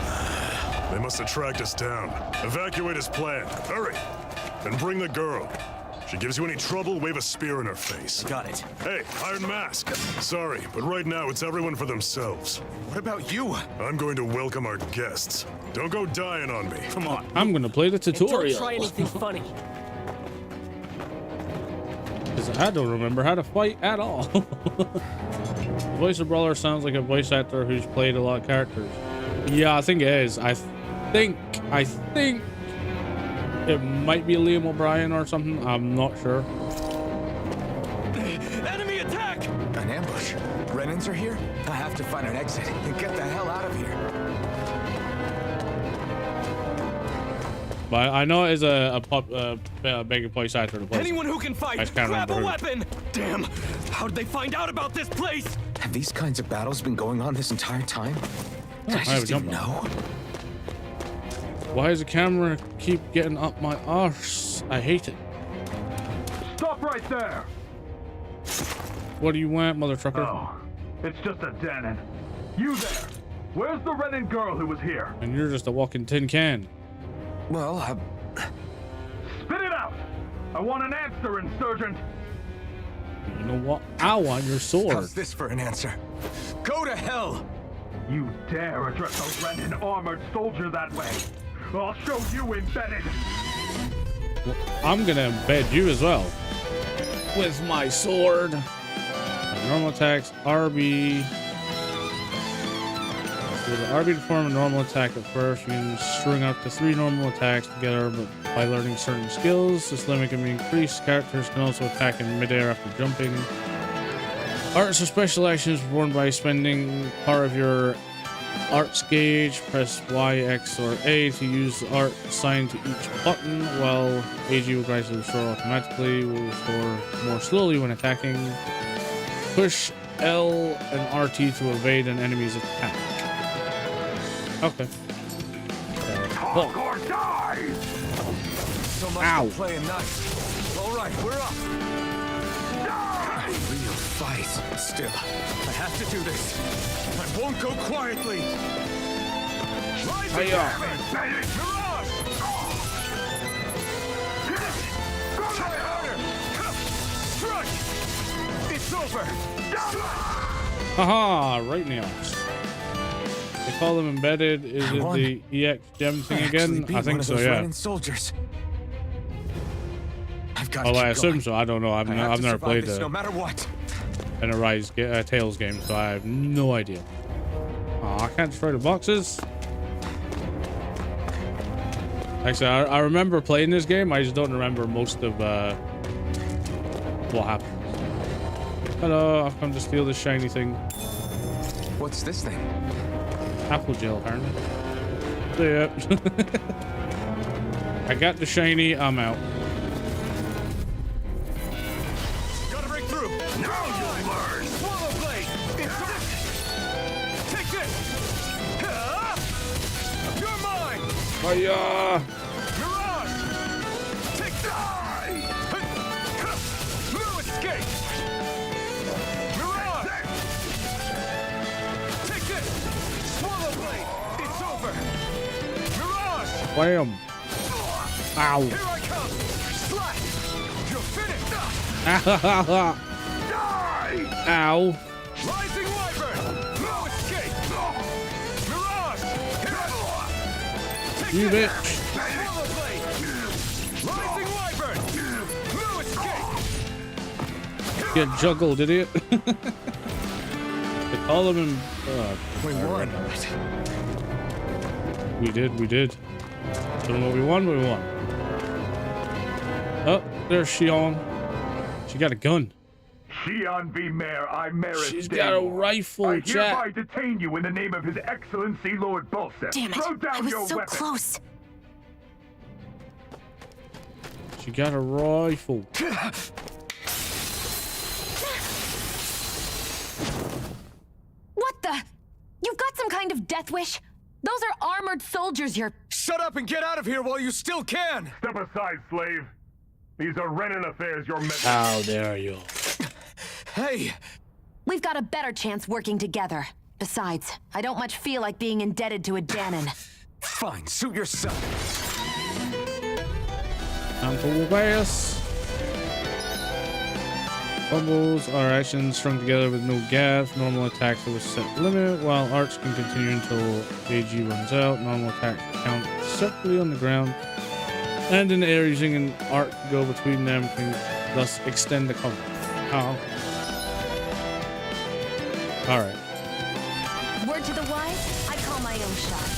they must have tracked us down. Evacuate as planned. Hurry! And bring the girl. If she gives you any trouble, wave a spear in her face. Got it. Hey, Iron Mask. Sorry, but right now it's everyone for themselves. What about you? I'm going to welcome our guests. Don't go dying on me. Come on. I'm gonna play the And don't tutorial. try anything funny. Because I don't remember how to fight at all. The voice of Brawler sounds like a voice actor who's played a lot of characters. Yeah, I think it is. I think it might be Liam O'Brien or something. I'm not sure. Enemy attack! An ambush. Renin drones are here? I have to find an exit and get the hell out of here. But I know it's a big place after the place. Anyone who can fight, grab a weapon! Damn, how did they find out about this place? Have these kinds of battles been going on this entire time? Oh, I just didn't know. Why does the camera keep getting up my arse? I hate it. Stop right there! What do you want, mother trucker? Oh, it's just a den. You there! Where's the Renin girl who was here? And you're just a walking tin can. Well, Spit it out! I want an answer, insurgent! You know what? I want your sword. How's this for an answer? Go to hell! You dare address a Renin armored soldier that way? I'll show you embedded! Well, I'm gonna embed you as well. With my sword. Normal attacks, RB. So the RB to perform a normal attack at first. You can string up to 3 normal attacks together, but by learning certain skills, this limit can be increased. Characters can also attack in midair after jumping. Arts or special actions performed by spending part of your arts gauge. Press Y, X, or A to use the art assigned to each button, while AG will gradually restore automatically. Will restore more slowly when attacking. Push L and RT to evade an enemy's attack. Okay. Forgor dies! So much Ow. for playing nice. All right, we're up. Die! Real fight. Still, I have to do this. I won't go quietly. Rising embedded! Mirage! Try harder. Strike. It's over. Haha, right in the arse. They call them embedded. Is it the EX gem thing again? I think so, yeah. Soldiers. I've got Oh, I assume so. I don't know. I've never played no matter what. an Arise Tales game, so I have no idea. Oh, I can't destroy the boxes. Actually, I remember playing this game. I just don't remember most of what happened. Hello, I've come to steal this shiny thing. What's this thing? Apple gel, apparently. Yep. I got the shiny. I'm out. Gotta break through. Now you'll learn. Swallow blade. Take this. You're mine. Hiya! Mirage. Take die. No escape. Mirage. Take this. Swallow blade. It's over. Mirage. Wham! Ow! Here I come. Slash. You're finished. Die. Ow! Rising Wyvern! No escape! Mirage! Take You this. bitch! Swallow blade! Rising Wyvern! No escape! Get juggled, idiot. They call them in. We won. We did. Don't know what we won, but we won. Oh, there's Xion. She got a gun. Xion V. Mayor, I merit. She's got a rifle, I chat. hereby detain you in the name of His Excellency Lord Bulseth. Damn it, Throw down I was your so weapon. close. She got a rifle. What the? You've got some kind of death wish? Those are armored soldiers you're... Shut up and get out of here while you still can! Step aside, slave. These are Renin affairs you're meant. How dare you? Hey! We've got a better chance working together. Besides, I don't much feel like being indebted to a Danon. Fine, suit yourself. Time to whoop ass. Bubbles are actions strung together with no gaps. Normal attacks have a set limit, while arts can continue until AG runs out. Normal attacks count separately on the ground, and in the air using an art to go between them can thus extend the cover. Oh. Alright. Word to the wise, I call my own shot.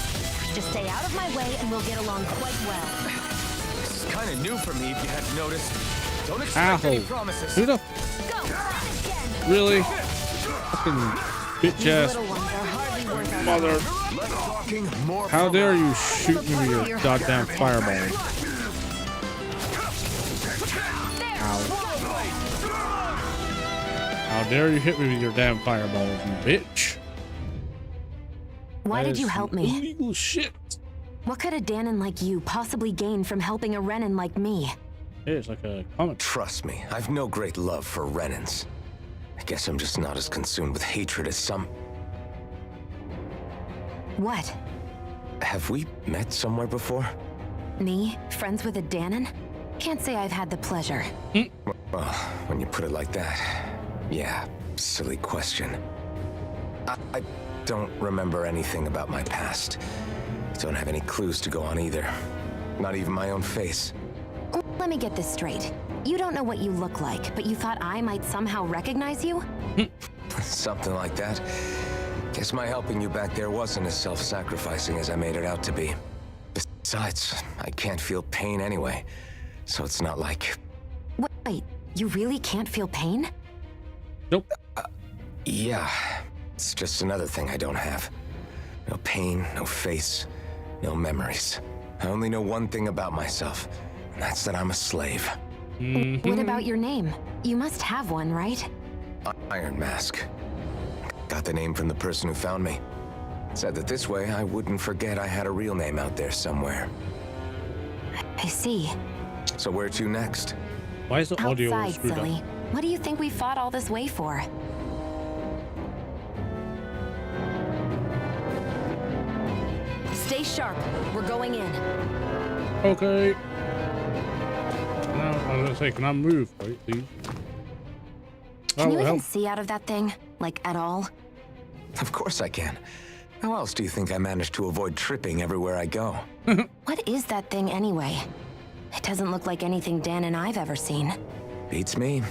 Just stay out of my way and we'll get along quite well. This is kind of new for me, if you hadn't noticed. Don't expect any promises. Who the Go! Again! really? Fucking bitch ass Little ones are hardly worth our mother. How dare you shoot me with your goddamn fireball? Ow. How dare you hit me with your damn fireballs, you bitch? Why did you help me? Illegal shit. What could a Danon like you possibly gain from helping a Renan like me? It's like a comic. Trust me, I've no great love for Renans. I guess I'm just not as consumed with hatred as some. What? Have we met somewhere before? Me? Friends with a Danon? Can't say I've had the pleasure. Well, when you put it like that, yeah, silly question. I don't remember anything about my past. Don't have any clues to go on either. Not even my own face. Let me get this straight. You don't know what you look like, but you thought I might somehow recognize you? Something like that. Guess my helping you back there wasn't as self-sacrificing as I made it out to be. Besides, I can't feel pain anyway, so it's not like... Wait, you really can't feel pain? Nope. Yeah, it's just another thing I don't have. No pain, no face, no memories. I only know one thing about myself, and that's that I'm a slave. What about your name? You must have one, right? Iron Mask. Got the name from the person who found me. Said that this way I wouldn't forget I had a real name out there somewhere. I see. So where to next? Why is the audio Outside, screwed silly. up? What do you think we fought all this way for? Stay sharp. We're going in. Okay. Now, I was gonna say, can I move, right, please? Can you even help. see out of that thing? Like, at all? Of course I can. How else do you think I managed to avoid tripping everywhere I go? What is that thing anyway? It doesn't look like anything Dan and I've ever seen. Beats me.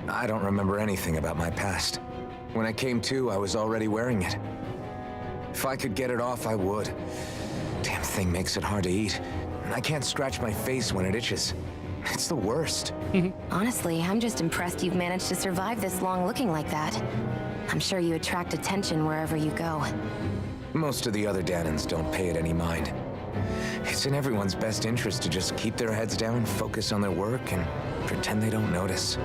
I don't remember anything about my past. When I came to, I was already wearing it. If I could get it off, I would. Damn thing makes it hard to eat. And I can't scratch my face when it itches. It's the worst. Honestly, I'm just impressed you've managed to survive this long looking like that. I'm sure you attract attention wherever you go. Most of the other Danons don't pay it any mind. It's in everyone's best interest to just keep their heads down, focus on their work, and pretend they don't notice.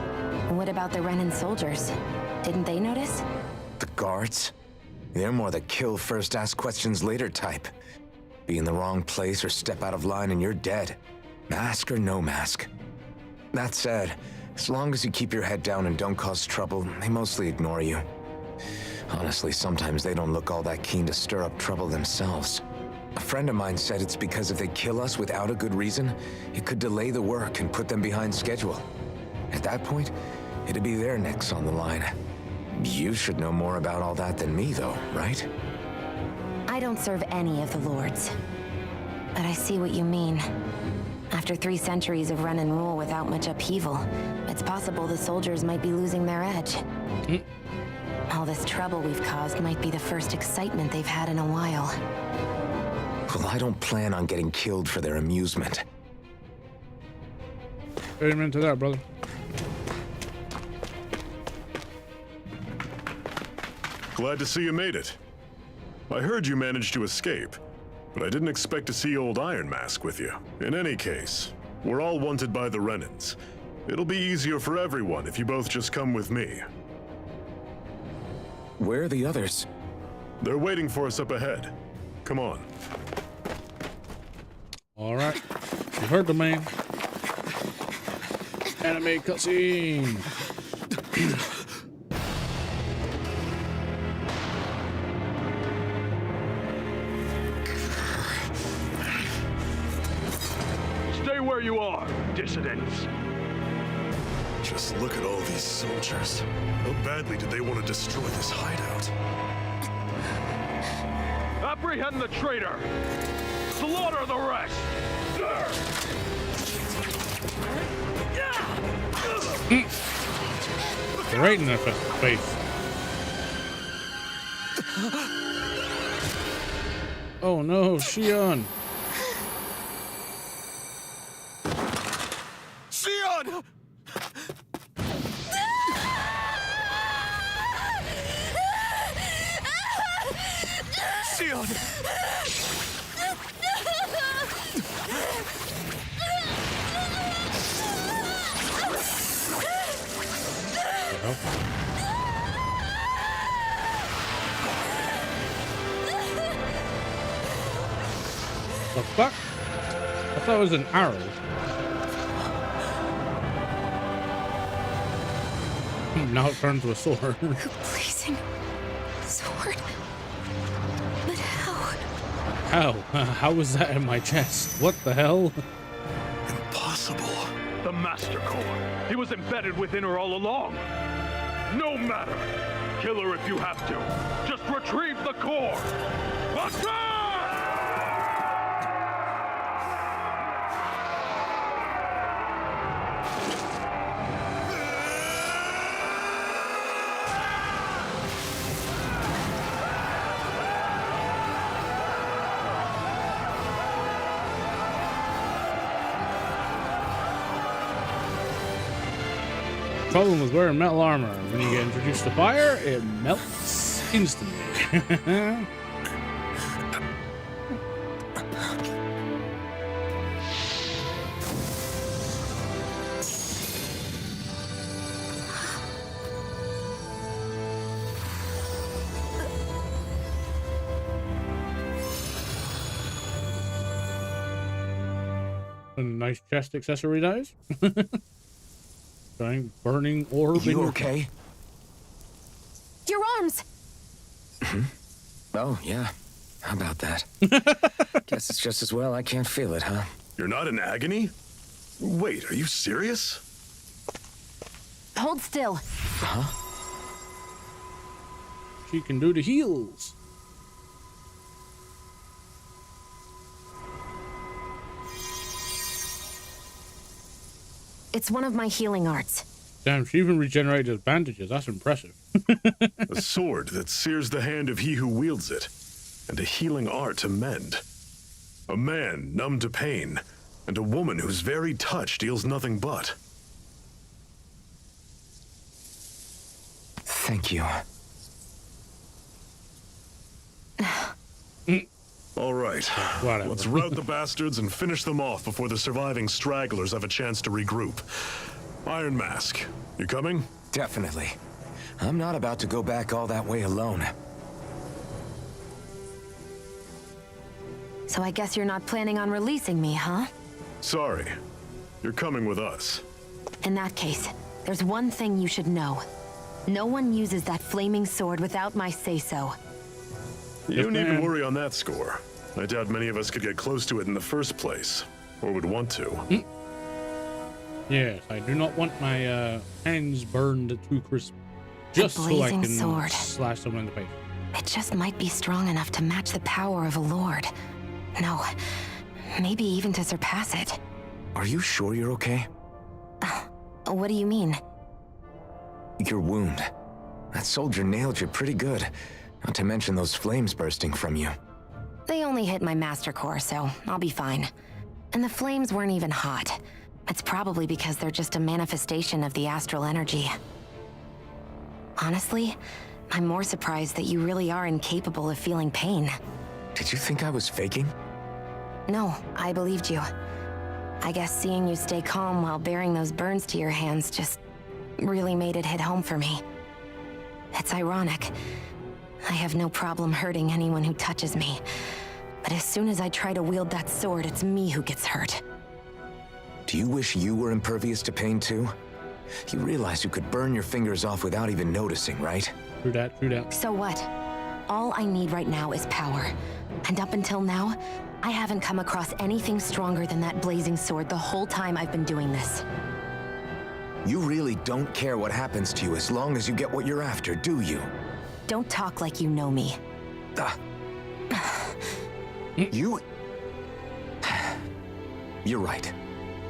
What about the Renan soldiers? Didn't they notice? The guards? They're more the kill first, ask questions later type. Be in the wrong place or step out of line and you're dead. Mask or no mask. That said, as long as you keep your head down and don't cause trouble, they mostly ignore you. Honestly, sometimes they don't look all that keen to stir up trouble themselves. A friend of mine said it's because if they kill us without a good reason, it could delay the work and put them behind schedule. At that point, it'd be their necks on the line. You should know more about all that than me, though, right? I don't serve any of the lords. But I see what you mean. After 3 centuries of Renan rule without much upheaval, it's possible the soldiers might be losing their edge. All this trouble we've caused might be the first excitement they've had in a while. Well, I don't plan on getting killed for their amusement. Amen to that, brother. Glad to see you made it. I heard you managed to escape, but I didn't expect to see old Iron Mask with you. In any case, we're all wanted by the Renans. It'll be easier for everyone if you both just come with me. Where are the others? They're waiting for us up ahead. Come on. All right. You heard the man. Anime cutscene. Stay where you are, dissidents. Just look at all these soldiers. How badly did they want to destroy this hideout? Apprehend the traitor. Slaughter the rest. Right in the face. Oh no, Shion. Shion! down! The fuck? I thought it was an arrow. Now it turned to a sword. A blazing sword? But how? How was that in my chest? What the hell? Impossible. The Master Core. He was embedded within her all along. No matter. Kill her if you have to. Just retrieve the core. Attack! Problem with wearing metal armor. When you get introduced to fire, it melts instantly. A nice chest accessory, guys. Giant burning orb. You okay? Your arms! Oh, yeah. How about that? Guess it's just as well I can't feel it, huh? You're not in agony? Wait, are you serious? Hold still. Huh? She can do the heals. It's one of my healing arts. Damn, she even regenerated his bandages. That's impressive. A sword that sears the hand of he who wields it, and a healing art to mend. A man numb to pain, and a woman whose very touch deals nothing but. Thank you. All right, Whatever. let's rout the bastards and finish them off before the surviving stragglers have a chance to regroup. Iron Mask, you coming? Definitely. I'm not about to go back all that way alone. So I guess you're not planning on releasing me, huh? Sorry, you're coming with us. In that case, there's one thing you should know. No one uses that flaming sword without my say-so. You needn't worry on that score. I doubt many of us could get close to it in the first place, or would want to. Yes, I do not want my hands burned too crisp. Just so I can sword. slash someone in the face. It just might be strong enough to match the power of a lord. No, maybe even to surpass it. Are you sure you're okay? What do you mean? Your wound. That soldier nailed you pretty good. Not to mention those flames bursting from you. They only hit my master core, so I'll be fine. And the flames weren't even hot. It's probably because they're just a manifestation of the astral energy. Honestly, I'm more surprised that you really are incapable of feeling pain. Did you think I was faking? No, I believed you. I guess seeing you stay calm while bearing those burns to your hands just really made it hit home for me. It's ironic. I have no problem hurting anyone who touches me. But as soon as I try to wield that sword, it's me who gets hurt. Do you wish you were impervious to pain too? You realize you could burn your fingers off without even noticing, right? True that, true that. So what? All I need right now is power. And up until now, I haven't come across anything stronger than that blazing sword the whole time I've been doing this. You really don't care what happens to you as long as you get what you're after, do you? Don't talk like you know me. You... You're right.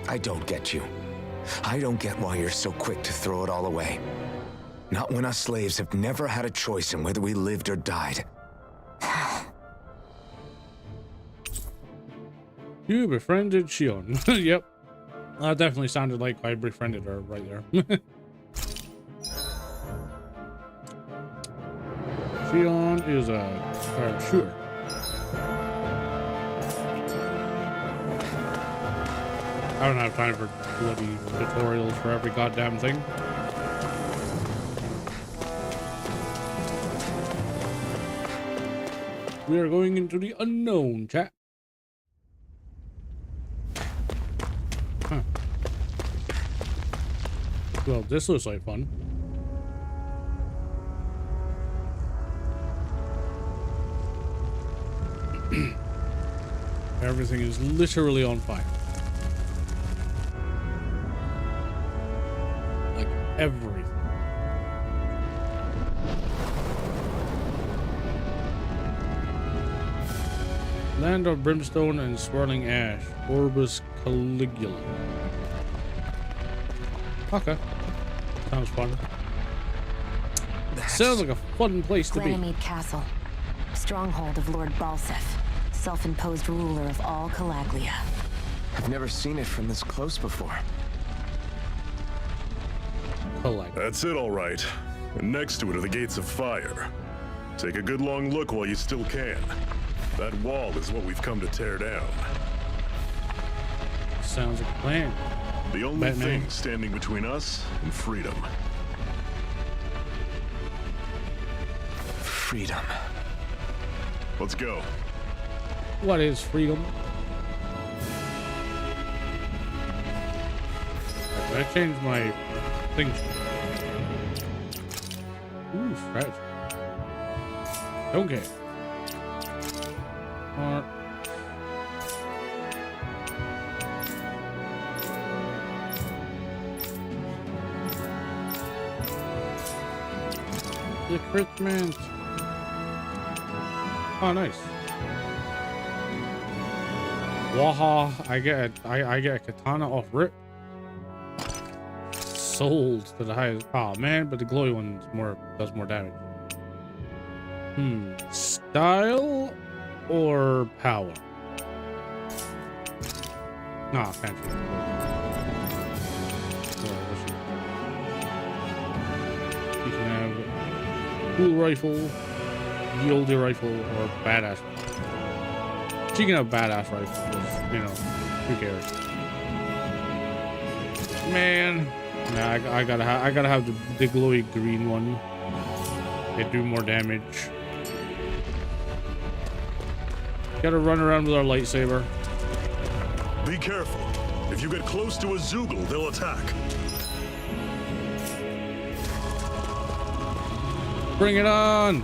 I don't get you. I don't get why you're so quick to throw it all away. Not when us slaves have never had a choice in whether we lived or died. You befriended Shion. Yep. That definitely sounded like I befriended her right there. Shion is a... sure. I don't have time for bloody tutorials for every goddamn thing. We are going into the unknown, chat. Huh. Well, this looks like fun. Everything is literally on fire. Like everything. Land of brimstone and swirling ash. Orbis Caligula. Okay. Sounds fun. Sounds like a fun place to be. Ganymede Castle. Stronghold of Lord Balsef. Self-imposed ruler of all Calaglia. I've never seen it from this close before. That's it, all right. And next to it are the gates of fire. Take a good long look while you still can. That wall is what we've come to tear down. Sounds like a plan. The only thing standing between us and freedom. Freedom. Let's go. What is freedom? I changed my thing. Ooh, stretch. Okay. The equipment. Oh, nice. Waha, I get a katana off rip. Sold to the highest. Oh man, but the glowy one does more damage. Style or power? Nah, fancy. You can have cool rifle, yieldy rifle, or badass. She can have badass rifle, because, you know, who cares? Man, nah, I gotta have the glowy green one. They do more damage. Gotta run around with our lightsaber. Be careful. If you get close to a Zoogle, they'll attack. Bring it on!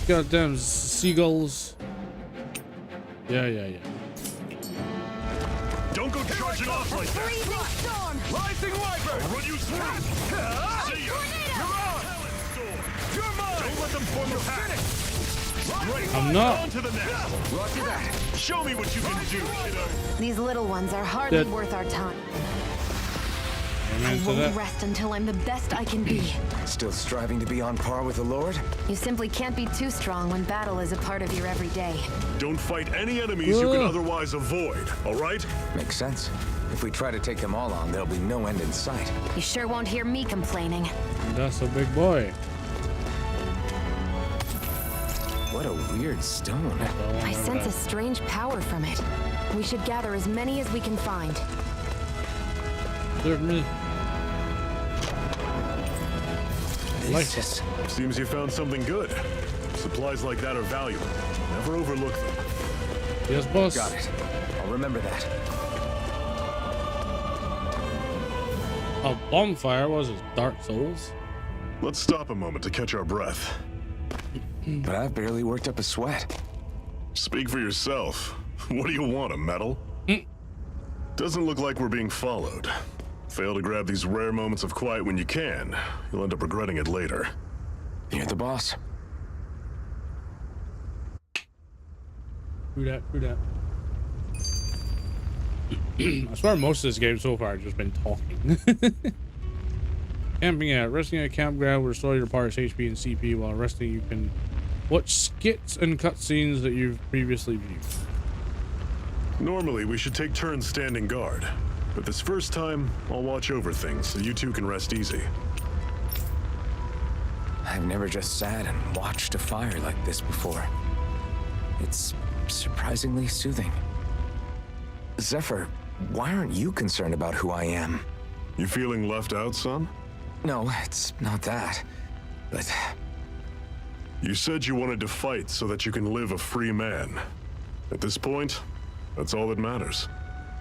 Goddamn seagulls. Yeah. Don't go charging off like that. Rising Wyvern! I'll run you through. See ya. You're on. You're mine. Don't let them form a pack. Right. I'm not. On to the next. Roger that. Show me what you can do, kiddo. These little ones are hardly worth our time. I won't rest until I'm the best I can be. Still striving to be on par with the Lord? You simply can't be too strong when battle is a part of your everyday. Don't fight any enemies you can otherwise avoid, all right? Makes sense. If we try to take them all on, there'll be no end in sight. You sure won't hear me complaining. That's a big boy. What a weird stone. I sense a strange power from it. We should gather as many as we can find. Certainly. Seems you found something good. Supplies like that are valuable. Never overlook them. Yes, boss. Got it. I'll remember that. A bonfire was it? Dark Souls? Let's stop a moment to catch our breath. But I've barely worked up a sweat. Speak for yourself. What do you want, a medal? Doesn't look like we're being followed. Fail to grab these rare moments of quiet when you can, you'll end up regretting it later. You're the boss. Who that? I swear most of this game so far has just been talking. Camping out. Resting at a campground will restore your party's HP and CP. While resting, you can watch skits and cutscenes that you've previously viewed. Normally, we should take turns standing guard. But this first time, I'll watch over things so you two can rest easy. I've never just sat and watched a fire like this before. It's surprisingly soothing. Zephyr, why aren't you concerned about who I am? You feeling left out, son? No, it's not that. But You said you wanted to fight so that you can live a free man. At this point, that's all that matters.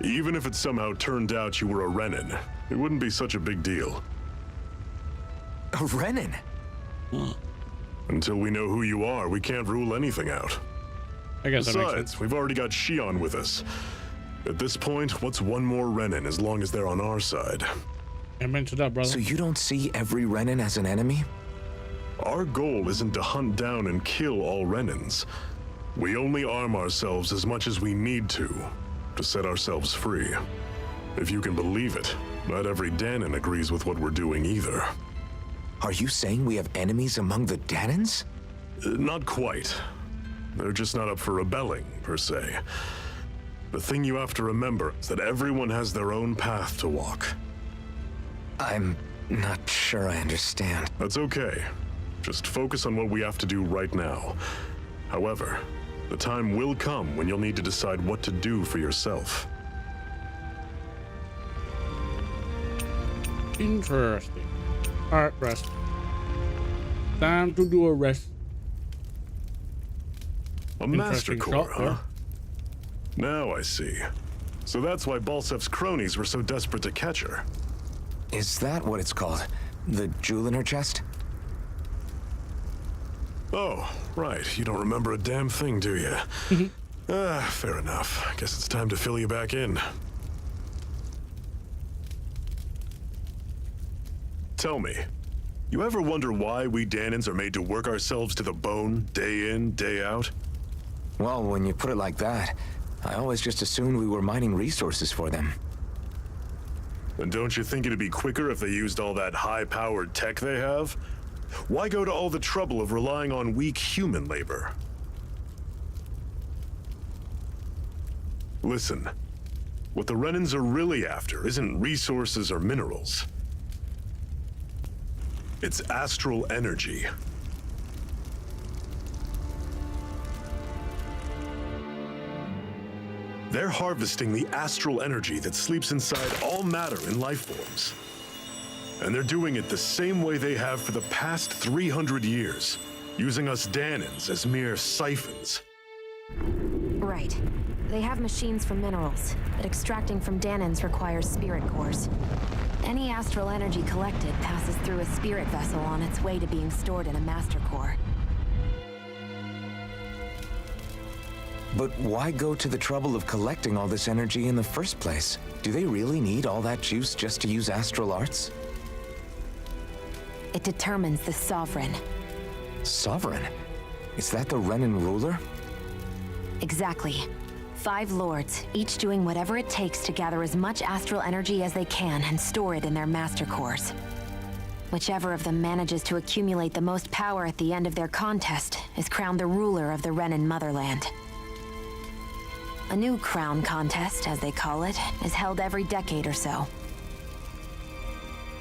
Even if it somehow turned out you were a Renin, it wouldn't be such a big deal. a Renin? Until we know who you are, we can't rule anything out. I guess that makes Besides, sense. we've already got Shion with us. At this point, what's one more Renin as long as they're on our side? I mentioned that, brother. So you don't see every Renin as an enemy? Our goal isn't to hunt down and kill all Renins. We only arm ourselves as much as we need to set ourselves free. If you can believe it, not every Danon agrees with what we're doing either. Are you saying we have enemies among the Danons? Not quite. They're just not up for rebelling, per se. The thing you have to remember is that everyone has their own path to walk. I'm not sure I understand. That's okay. Just focus on what we have to do right now. However, the time will come when you'll need to decide what to do for yourself. Interesting. Alright, rest. Time to do a rest. A Master Interesting Core, shot huh? there. Now I see. So that's why Balsef's cronies were so desperate to catch her. Is that what it's called? The jewel in her chest? Oh, right. You don't remember a damn thing, do you? Fair enough. Guess it's time to fill you back in. Tell me, you ever wonder why we Danons are made to work ourselves to the bone, day in, day out? Well, when you put it like that, I always just assumed we were mining resources for them. And don't you think it'd be quicker if they used all that high-powered tech they have? Why go to all the trouble of relying on weak human labor? Listen, what the Renins are really after isn't resources or minerals. It's astral energy. They're harvesting the astral energy that sleeps inside all matter in life forms. And they're doing it the same way they have for the past 300 years, using us Danons as mere siphons. Right. They have machines for minerals, but extracting from Danons requires spirit cores. Any astral energy collected passes through a spirit vessel on its way to being stored in a master core. But why go to the trouble of collecting all this energy in the first place? Do they really need all that juice just to use astral arts? It determines the Sovereign. Sovereign? Is that the Renin ruler? Exactly. 5 lords, each doing whatever it takes to gather as much astral energy as they can and store it in their master cores. Whichever of them manages to accumulate the most power at the end of their contest is crowned the ruler of the Renin motherland. A new crown contest, as they call it, is held every decade or so.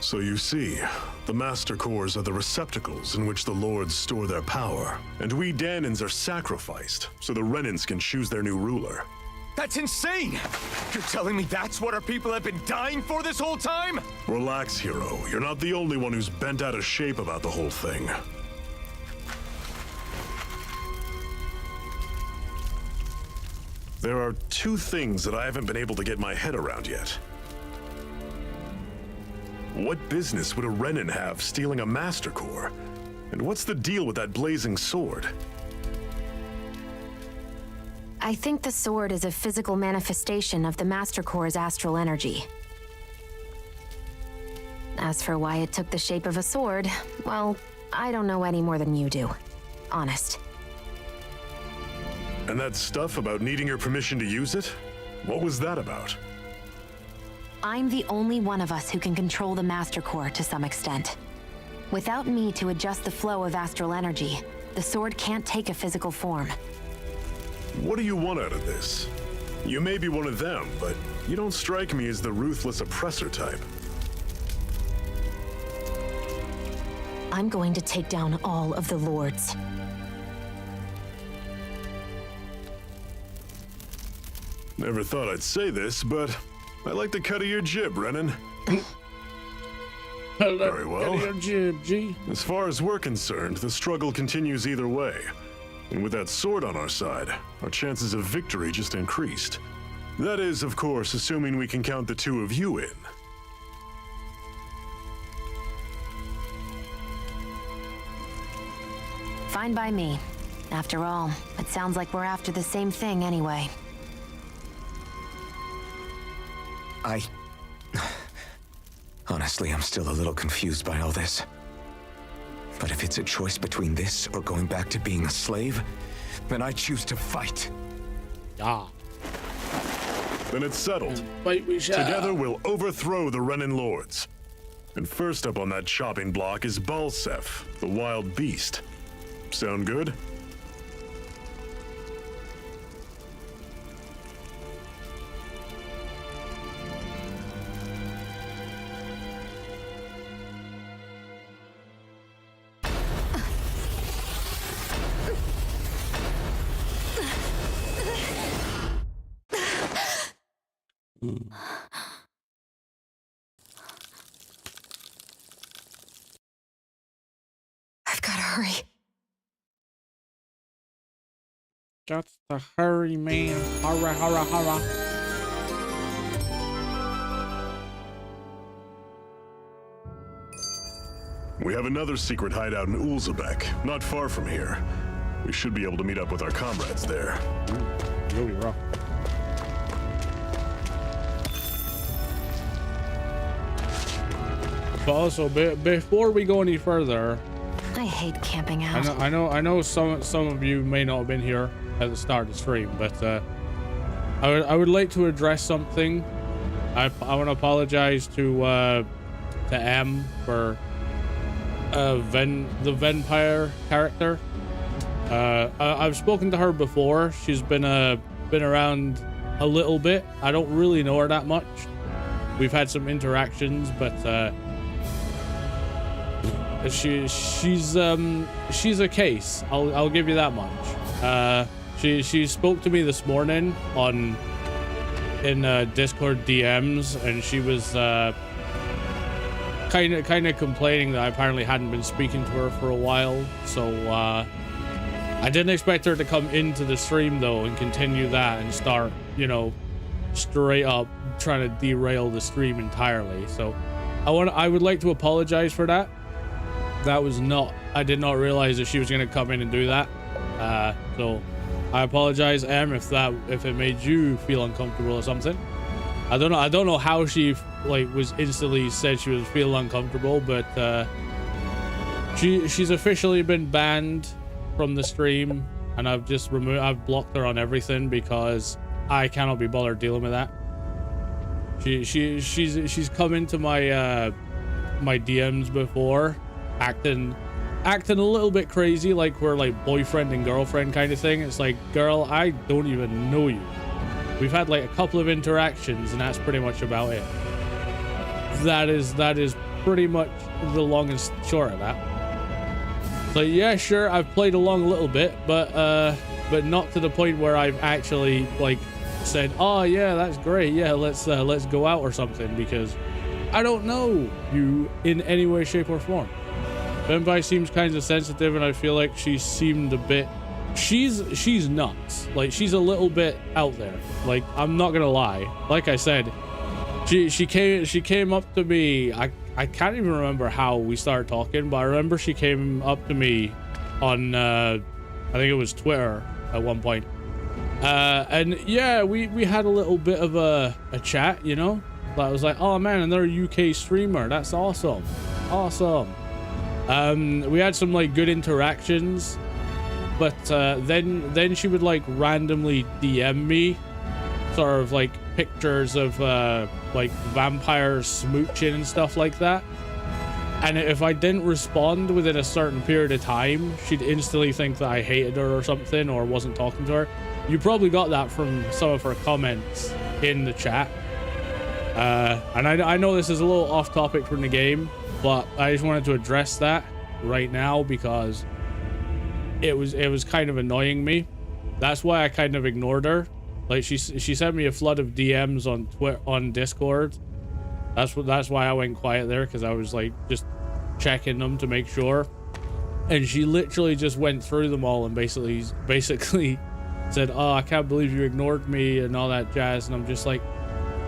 So you see, the Master Cores are the receptacles in which the Lords store their power. And we Danons are sacrificed, so the Renins can choose their new ruler. That's insane! You're telling me that's what our people have been dying for this whole time? Relax, hero. You're not the only one who's bent out of shape about the whole thing. There are 2 things that I haven't been able to get my head around yet. What business would a Renin have stealing a Master Core? And what's the deal with that blazing sword? I think the sword is a physical manifestation of the Master Core's astral energy. As for why it took the shape of a sword, well, I don't know any more than you do. Honest. And that stuff about needing your permission to use it? What was that about? I'm the only one of us who can control the Master Core to some extent. Without me to adjust the flow of astral energy, the sword can't take a physical form. What do you want out of this? You may be one of them, but you don't strike me as the ruthless oppressor type. I'm going to take down all of the lords. Never thought I'd say this, but I like the cut of your jib, Renan. Very well. Your jib, G. As far as we're concerned, the struggle continues either way. And with that sword on our side, our chances of victory just increased. That is, of course, assuming we can count the two of you in. Fine by me. After all, it sounds like we're after the same thing anyway. Honestly, I'm still a little confused by all this. But if it's a choice between this or going back to being a slave, then I choose to fight. Ah. Then it's settled. Fight we shall. Together we'll overthrow the Renan lords. And first up on that chopping block is Balsef, the wild beast. Sound good? I've gotta hurry. Got to hurry, man. Hurrah, hurrah, hurrah. We have another secret hideout in Ulzebek, not far from here. We should be able to meet up with our comrades there. You'll be rough. But also, before we go any further, I hate camping out. I know some of you may not have been here at the start of the stream, but I would like to address something. I want to apologize to M for the vampire character. I've spoken to her before. She's been around a little bit. I don't really know her that much. We've had some interactions, but she's a case. I'll give you that much. She spoke to me this morning in Discord DMs, and she was kind of complaining that I apparently hadn't been speaking to her for a while. So I didn't expect her to come into the stream though and continue that and start, straight up trying to derail the stream entirely. So I would like to apologize for that. I did not realize that she was going to come in and do that. So I apologize, Em, if it made you feel uncomfortable or something. I don't know how she was instantly said she was feeling uncomfortable, but she's officially been banned from the stream, and I've blocked her on everything because I cannot be bothered dealing with that. She's come into my my DMs before, acting a little bit crazy, like we're like boyfriend and girlfriend kind of thing. It's like, girl, I don't even know you. We've had like a couple of interactions, and that's pretty much about it. That is pretty much the long and short of that. So yeah, sure, I've played along a little bit, but not to the point where I've actually said, oh yeah, that's great, yeah, let's go out or something, because I don't know you in any way, shape, or form. Benbai seems kind of sensitive, and I feel like she seemed a bit. She's nuts. She's a little bit out there. I'm not gonna lie. Like I said, she came up to me. I can't even remember how we started talking, but I remember she came up to me on I think it was Twitter at one point. And yeah, we had a little bit of a chat, I was like, oh man, another UK streamer. That's awesome. Awesome. We had some good interactions, but then she would randomly DM me sort of pictures of vampires smooching and stuff like that, and if I didn't respond within a certain period of time, she'd instantly think that I hated her or something, or wasn't talking to her. You probably got that from some of her comments in the chat, and I know this is a little off topic from the game, but I just wanted to address that. right now because it was kind of annoying me. That's why I kind of ignored her. Like she sent me a flood of DMs on Twitter, on Discord. That's why I went quiet there, because I was like just checking them to make sure. And she literally just went through them all and basically said, "Oh, I can't believe you ignored me," and all that jazz. And I'm just like,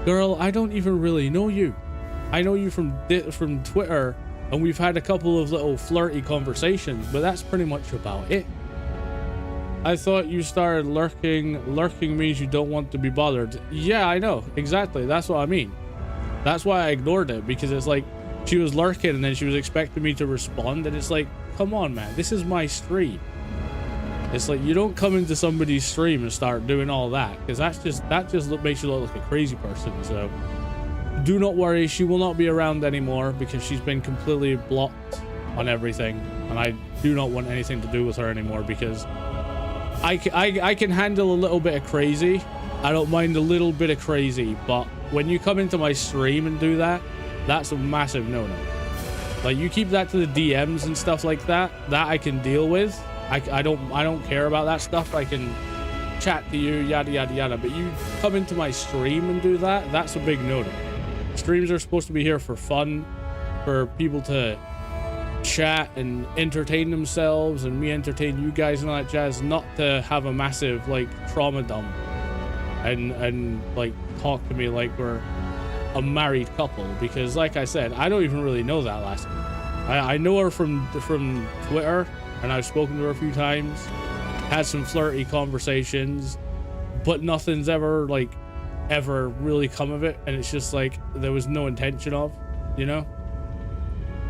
girl, I don't even really know you. I know you from Twitter, and we've had a couple of little flirty conversations, but that's pretty much about it. I thought you started lurking. Lurking means you don't want to be bothered. Yeah, I know. Exactly. That's what I mean. That's why I ignored it, because it's like she was lurking and then she was expecting me to respond, and it's like, come on, man. This is my stream. It's like, you don't come into somebody's stream and start doing all that, because that just makes you look like a crazy person. So do not worry, she will not be around anymore because she's been completely blocked on everything, and I do not want anything to do with her anymore because I can handle a little bit of crazy. I don't mind a little bit of crazy, but when you come into my stream and do that, that's a massive no-no. Like, you keep that to the DMs and stuff like that I can deal with. I don't care about that stuff. I can chat to you, yada yada yada, but you come into my stream and do that, that's a big no-no. Streams are supposed to be here for fun, for people to chat and entertain themselves, and me entertain you guys and all that jazz, not to have a massive like trauma dump and like talk to me like we're a married couple, because like I said, I don't even really know that last one. I know her from Twitter, and I've spoken to her a few times, had some flirty conversations, but nothing's ever really come of it, and it's just like there was no intention of, you know.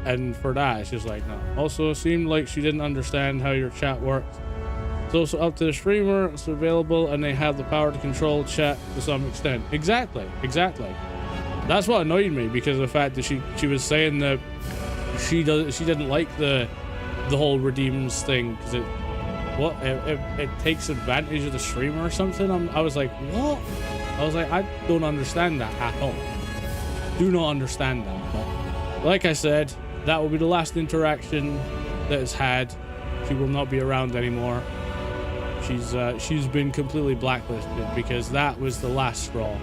And for that, it's just like, no. Also, it seemed like she didn't understand how your chat works. It's also up to the streamer. It's available, and they have the power to control chat to some extent. Exactly. That's what annoyed me, because of the fact that she was saying that she didn't like the whole redeems thing, because it takes advantage of the streamer or something. I was like, what? I was like, I don't understand that at all. Do not understand that. But like I said, that will be the last interaction that is had. She will not be around anymore. She's been completely blacklisted, because that was the last straw.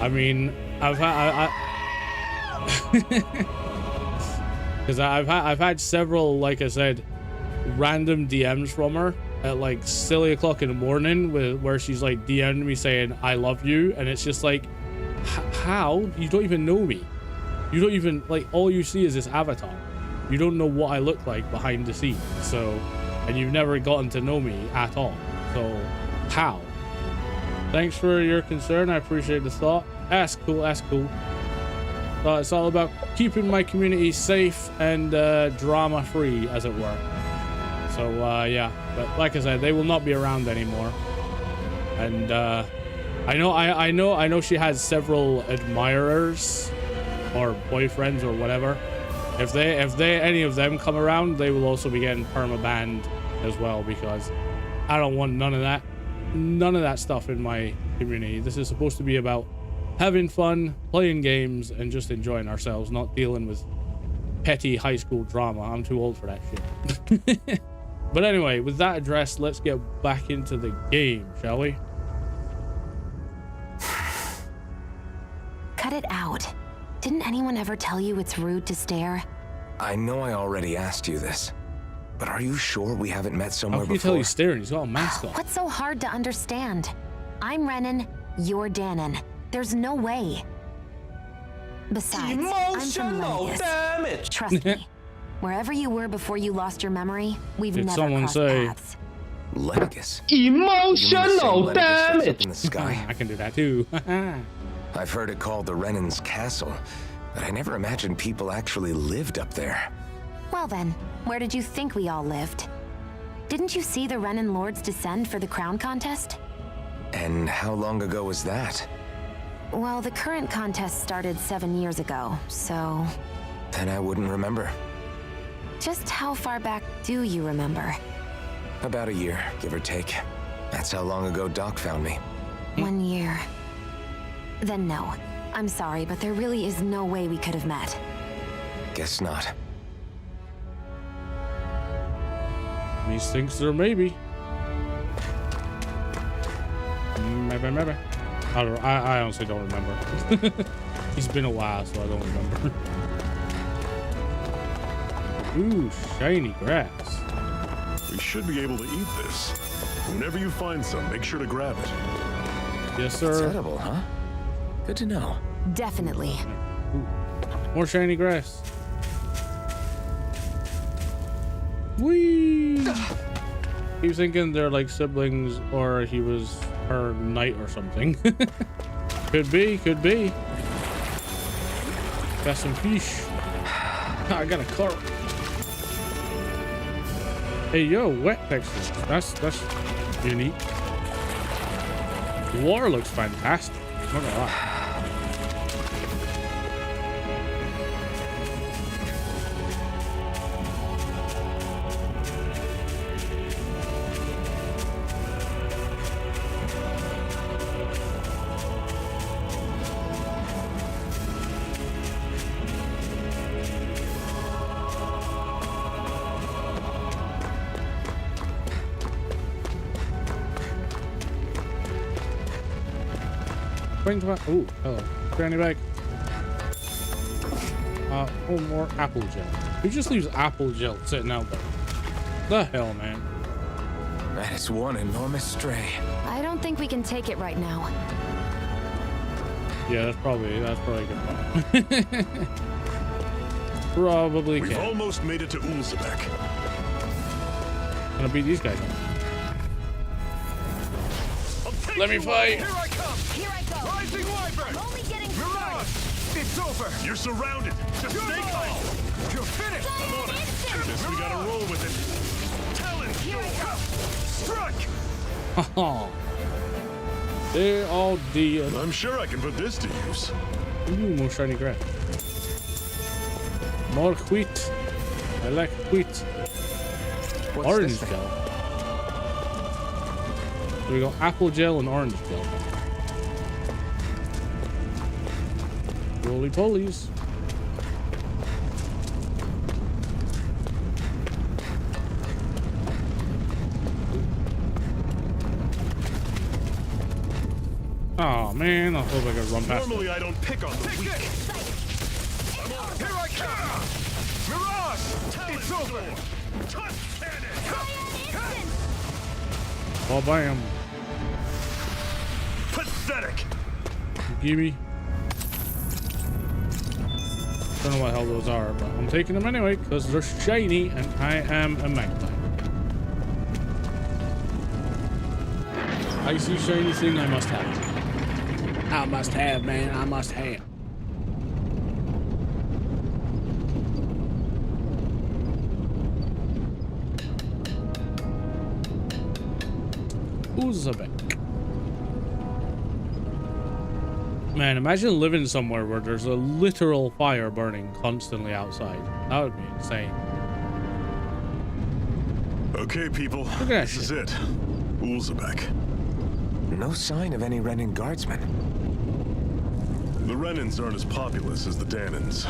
I mean, I've had several, like I said, random DMs from her at like silly o'clock in the morning, where she's like DM'd me saying I love you, and it's just like, how? You don't even know me. You don't even, like, all you see is this avatar. You don't know what I look like behind the scenes. So, and you've never gotten to know me at all. So, how? Thanks for your concern. I appreciate the thought. That's cool. It's all about keeping my community safe and drama-free, as it were. So, yeah. But like I said, they will not be around anymore. And I know she has several admirers or boyfriends or whatever. If any of them come around, they will also be getting perma-banned as well, because I don't want none of that stuff in my community. This is supposed to be about having fun, playing games, and just enjoying ourselves, not dealing with petty high school drama. I'm too old for that shit. But anyway, with that addressed, let's get back into the game, shall we? Cut it out. Didn't anyone ever tell you it's rude to stare? I know I already asked you this, but are you sure we haven't met somewhere before? How can you tell he's staring? He's got a mask on. What's so hard to understand? I'm Renan, you're Danon. There's no way. Besides, I'm from Lenegus. Trust me. Wherever you were before you lost your memory, we've never crossed paths. Lenegus. Emotional damage. In the sky. I can do that too. I've heard it called the Renan's Castle, but I never imagined people actually lived up there. Well then, where did you think we all lived? Didn't you see the Renan Lords descend for the crown contest? And how long ago was that? Well, the current contest started 7 years ago, so... Then I wouldn't remember. Just how far back do you remember? About a year, give or take. That's how long ago Doc found me. 1 year. Then no. I'm sorry, but there really is no way we could have met. Guess not. He thinks there may be. Maybe. I honestly don't remember. It's been a while, so I don't remember. Ooh, shiny grass. We should be able to eat this. Whenever you find some, make sure to grab it. Yes, sir. It's edible, huh? Good to know. Definitely. Ooh. More shiny grass. Whee! He was thinking they're like siblings, or he was her knight or something. Could be. Got some fish. I got a carp. Hey, yo, wet textures. That's unique. The water looks fantastic. I'm not gonna lie. Bring to my. Oh, hello. Granny bag. Oh, more apple gel. Who just leaves apple gel sitting out there? The hell, man. That is one enormous stray. I don't think we can take it right now. Yeah, that's probably a good point. Probably We've can. almost made it to Ulzebek. Gonna beat these guys up. Let me fight. Here I come! Here I go. Rising Wyvern! I'm only getting Mirage! It's over! You're surrounded. Just stay calm. You're finished! I'm on it. Guess we gotta roll with it. Talon. Strike! Oh, they're all dead. I'm sure I can put this to use. Ooh, more shiny grass. More wheat. I like wheat. What's Orange this thing? gel. So we got apple gel and orange gel. Roly polies. Oh man, I hope I could run past. Normally I don't pick on the weak. Here I come! Mirage! It's over! Tusk cannon. Oh bam. Pathetic. Gimme. Don't know what the hell those are, but I'm taking them anyway because they're shiny and I am a magpie. I see shiny thing I must have. I must have, man. I must have. Uzbek. Man, imagine living somewhere where there's a literal fire burning constantly outside. That would be insane. Okay, people. Look at that This is it. Ulzebek. No sign of any Renin guardsmen. The Renins aren't as populous as the Danins.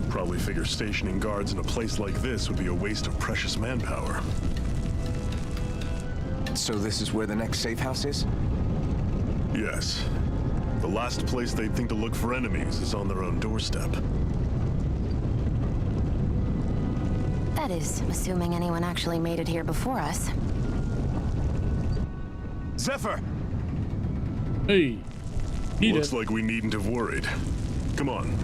Probably figure stationing guards in a place like this would be a waste of precious manpower. So this is where the next safe house is? Yes. The last place they'd think to look for enemies is on their own doorstep. That is, assuming anyone actually made it here before us. Zephyr! Hey, he Looks did. like we needn't have worried. Come on.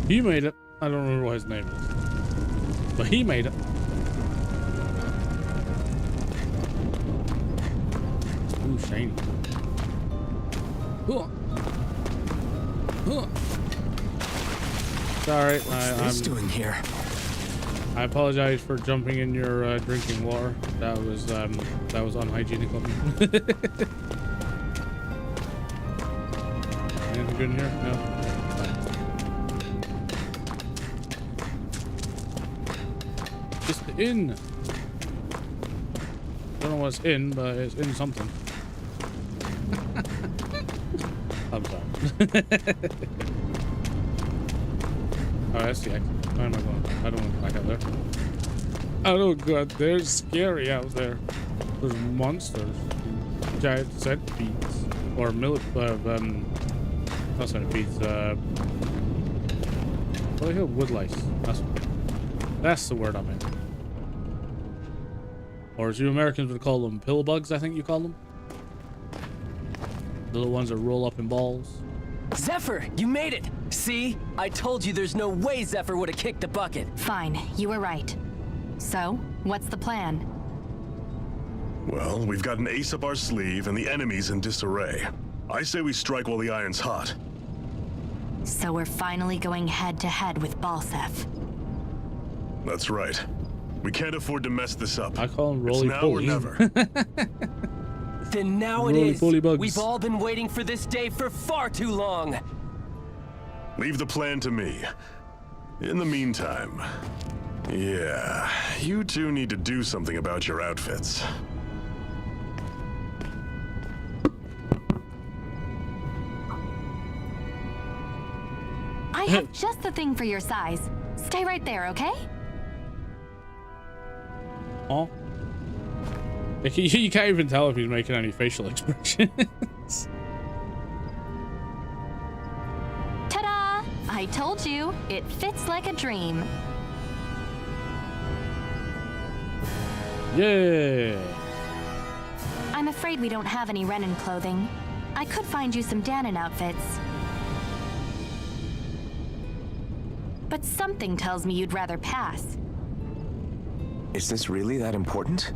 He made it. I don't remember what his name is, but he made it. Ooh, shiny. Huh. Huh. Sorry, What's this doing here? I apologize for jumping in your drinking water. That was unhygienic of me. Anything good in here? No. Just in. Don't know what's in, but it's in something. I'm sorry. Oh, that's the exit. Where am I going? I don't want to go back up there. Oh god, they're scary out there. There's monsters, giant centipedes, or not centipedes. What the hell? Woodlice. That's the word I meant. Or as you Americans would call them, pill bugs. I think you call them. Little ones that roll up in balls. Zephyr, you made it! See? I told you there's no way Zephyr would have kicked the bucket. Fine, you were right. So, what's the plan? Well, we've got an ace up our sleeve and the enemy's in disarray. I say we strike while the iron's hot. So we're finally going head-to-head with Balsef. That's right. We can't afford to mess this up. I call him It's now or never. Then now it is. We've all been waiting for this day for far too long. Leave the plan to me. In the meantime, yeah, you two need to do something about your outfits. I have just the thing for your size. Stay right there, okay? Oh. You can't even tell if he's making any facial expressions. Ta-da! I told you, it fits like a dream. Yeah. I'm afraid we don't have any Renin clothing. I could find you some Danon outfits. But something tells me you'd rather pass. Is this really that important?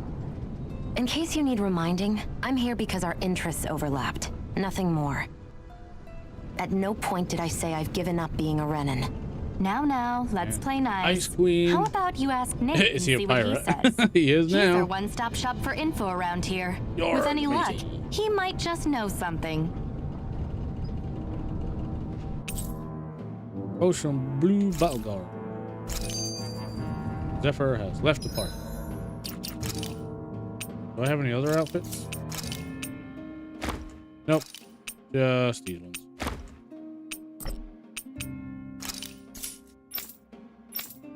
In case you need reminding, I'm here because our interests overlapped. Nothing more. At no point did I say I've given up being a Renin. Now, let's play nice. Ice Queen. How about you ask Nate and Is he a see pirate? what he says? He is He's now. our one-stop shop for info around here. With any luck, he might just know something. Ocean Blue Battle Guard. Zephyr has left the party. Do I have any other outfits? Nope. Just these ones.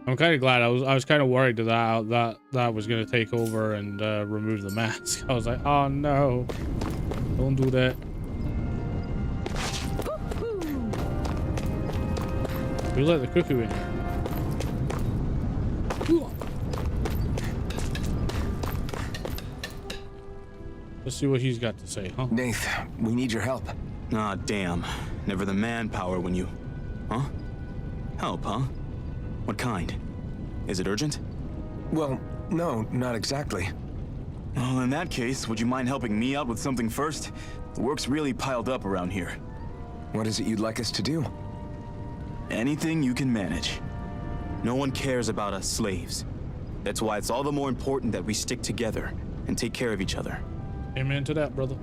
I'm kind of glad. I was kind of worried that was gonna take over and remove the mask. I was like, oh no, don't do that. We let the cuckoo in. Let's see what he's got to say, huh? Nath, we need your help. Ah, damn. Never the manpower when you... Huh? Help, huh? What kind? Is it urgent? Well, no, not exactly. Well, in that case, would you mind helping me out with something first? The work's really piled up around here. What is it you'd like us to do? Anything you can manage. No one cares about us slaves. That's why it's all the more important that we stick together and take care of each other. Amen to that, brother.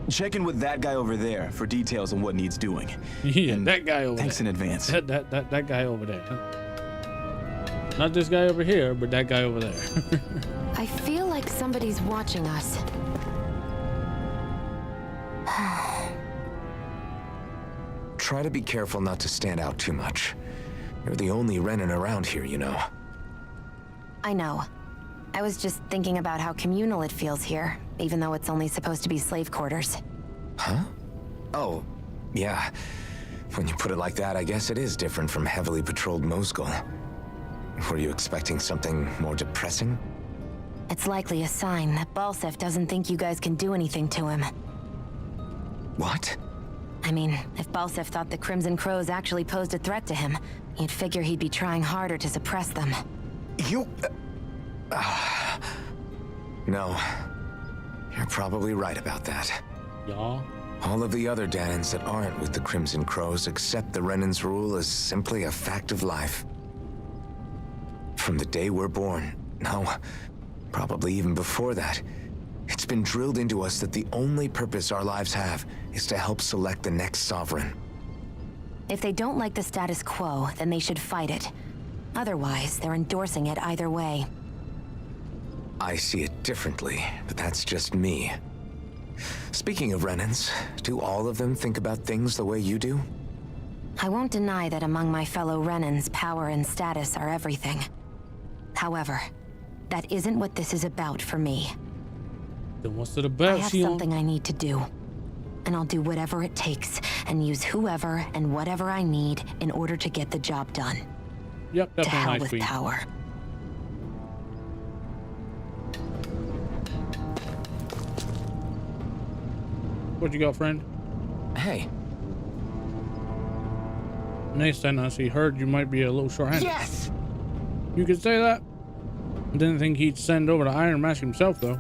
Check in with that guy over there for details on what needs doing. Yeah, and that guy over thanks there. in advance. That guy over there. Not this guy over here, but that guy over there. I feel like somebody's watching us. Try to be careful not to stand out too much. You're the only Renin around here, you know. I know. I was just thinking about how communal it feels here, even though it's only supposed to be slave quarters. Huh? Oh, yeah. When you put it like that, I guess it is different from heavily patrolled Mosgul. Were you expecting something more depressing? It's likely a sign that Balsef doesn't think you guys can do anything to him. What? I mean, if Balsef thought the Crimson Crows actually posed a threat to him, you'd figure he'd be trying harder to suppress them. You... No. You're probably right about that. Yeah. All of the other Danons that aren't with the Crimson Crows accept the Renin's rule as simply a fact of life. From the day we're born, no, probably even before that, it's been drilled into us that the only purpose our lives have is to help select the next sovereign. If they don't like the status quo, then they should fight it. Otherwise, they're endorsing it either way. I see it differently, but that's just me. Speaking of Renins, do all of them think about things the way you do? I won't deny that among my fellow Renins, power and status are everything. However, that isn't what this is about for me. Then what's it about, I have something I need to do. And I'll do whatever it takes and use whoever and whatever I need in order to get the job done. Yep, To definitely hell nice with queen. power. What you got, friend? Hey. Nate sent us. He heard you might be a little short-handed. Yes! You could say that. Didn't think he'd send over the Iron Mask himself, though.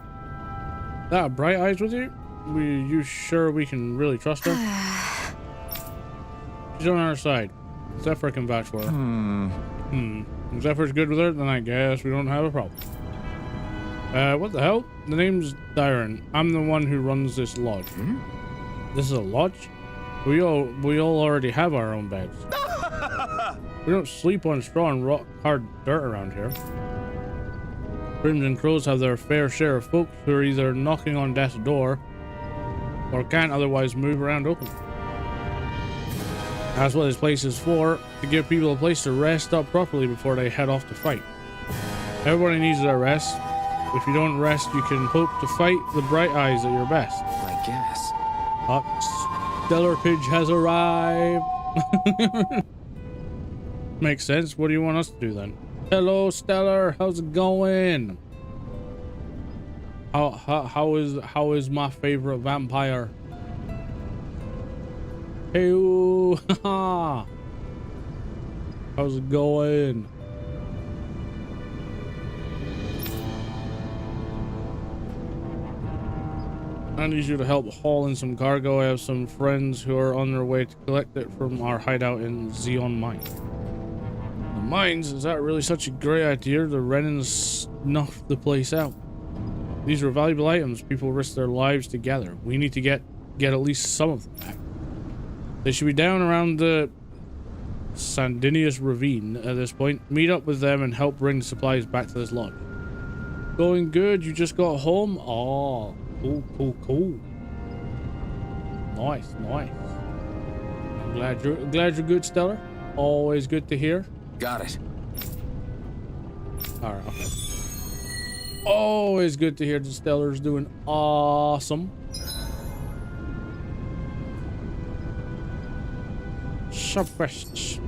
That Bright Eyes with you? You sure we can really trust her? She's on our side. Zephyr can vouch for her. If Zephyr's good with her, then I guess we don't have a problem. What the hell? The name's Dyron. I'm the one who runs this lodge. This is a lodge? We all already have our own beds. We don't sleep on straw and rock hard dirt around here. Crimson Crows have their fair share of folks who are either knocking on death's door or can't otherwise move around openly. That's what this place is for, to give people a place to rest up properly before they head off to fight. Everybody needs their rest. If you don't rest, you can hope to fight the Bright Eyes at your best. I guess. Stellar Pidge has arrived. Makes sense. What do you want us to do then? Hello, Stellar. How's it going? How is my favorite vampire? Hey, how's it going? I need you to help haul in some cargo. I have some friends who are on their way to collect it from our hideout in Zeon Mine. The mines? Is that really such a great idea? The Renans snuffed the place out. These are valuable items. People risk their lives to gather. We need to get at least some of them back. They should be down around the Sandinius Ravine at this point. Meet up with them and help bring the supplies back to this lodge. Going good? You just got home? Oh. Cool. Nice. I'm glad you're good, Stellar. Always good to hear. Got it. All right. Okay. Always good to hear the Stellar's doing awesome. Subquests.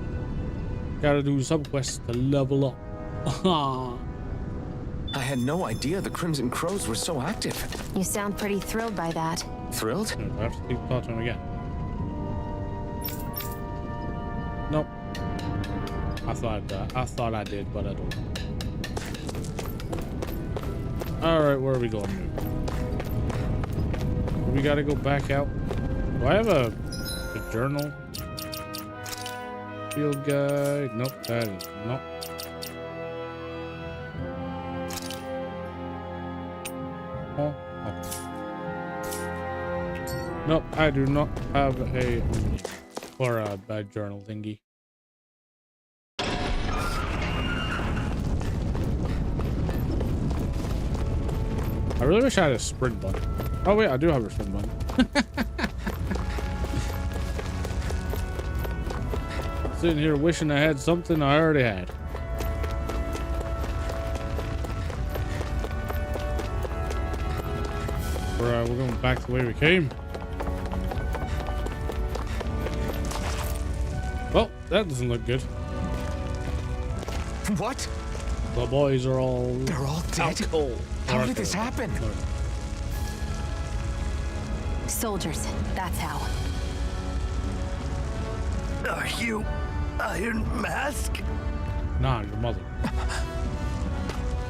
Gotta do subquests to level up. I had no idea the Crimson Crows were so active. You sound pretty thrilled by that. Thrilled? I have to talk to him again. Nope. I thought I did, but I don't. All right, where are we going now? We gotta go back out. Do I have a journal? Field guide? Nope, that is not. Oh, okay. Nope, I do not have a journal thingy. I really wish I had a sprint button. Oh wait, I do have a sprint button. Sitting here wishing I had something I already had. We're going back the way we came. Well, that doesn't look good. What? The boys are all... They're all dead? How did this happen? Soldiers, that's how. Are you Iron Mask? Nah, your mother.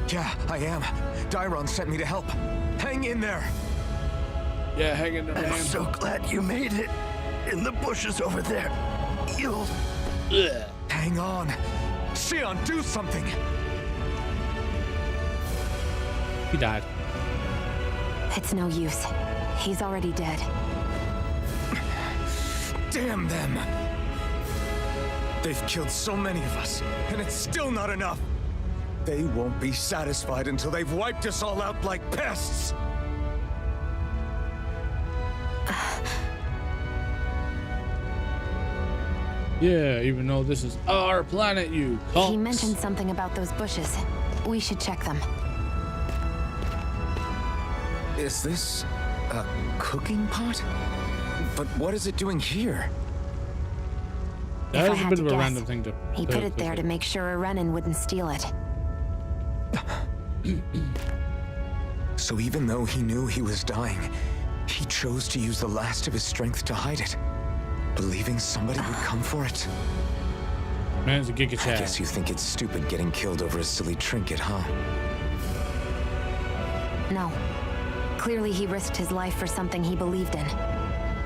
Yeah, I am. Dyron sent me to help. Hang in there. Yeah, hang in there, man. I'm so glad you made it. In the bushes over there. You'll... Ugh. Hang on. Sion, do something. He died. It's no use. He's already dead. Damn them. They've killed so many of us, and it's still not enough. They won't be satisfied until they've wiped us all out like pests. Yeah, even though this is our planet, you cocks. He mentioned something about those bushes. We should check them. Is this a cooking pot? But what is it doing here? That is a bit of a random thing to... He put it there to make sure a Renan wouldn't steal it. So even though he knew he was dying, he chose to use the last of his strength to hide it, believing somebody would come for it. Man, it's a giga chat. I guess you think it's stupid getting killed over a silly trinket, huh? No. Clearly he risked his life for something he believed in.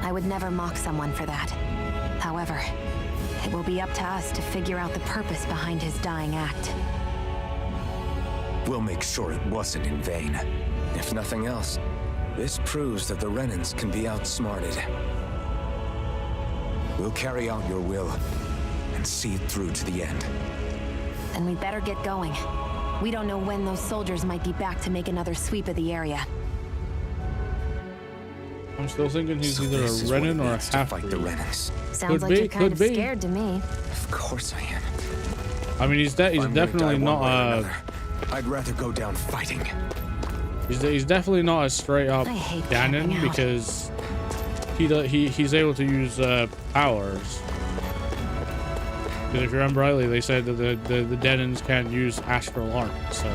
I would never mock someone for that. However, it will be up to us to figure out the purpose behind his dying act. We'll make sure it wasn't in vain. If nothing else, this proves that the Renans can be outsmarted. We'll carry out your will and see it through to the end. Then we better get going. We don't know when those soldiers might be back to make another sweep of the area. I'm still thinking he's either a Renan or a half-breed. Sounds like you're kind of scared to me. Of course I am. I mean, he's definitely not a... I'd rather go down fighting. He's definitely not a straight-up Danon because he's able to use powers. Because if you remember rightly, they said that the Danons can't use astral art, so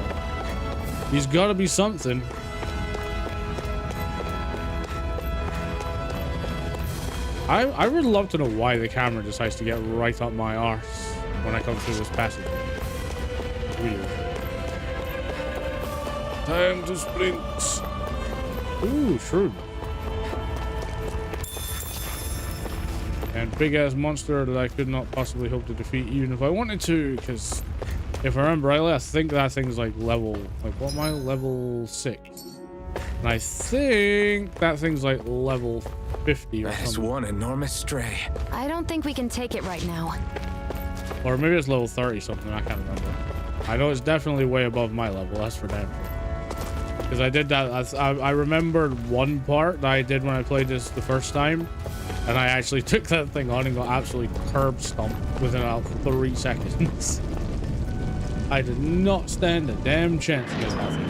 he's got to be something. I would love to know why the camera decides to get right up my arse when I come through this passage. Weird. Time to sprint. Ooh, shrewd. And big ass monster that I could not possibly hope to defeat even if I wanted to, because if I remember rightly, I think that thing's like level, what am I, level 6. And I think that thing's like level 50 or something. That is one enormous stray. I don't think we can take it right now. Or maybe it's level 30 something, I can't remember. I know it's definitely way above my level, that's for damn sure. Because I did that, I remembered one part that I did when I played this the first time. And I actually took that thing on and got absolutely curb stomped within about 3 seconds. I did not stand a damn chance against that thing.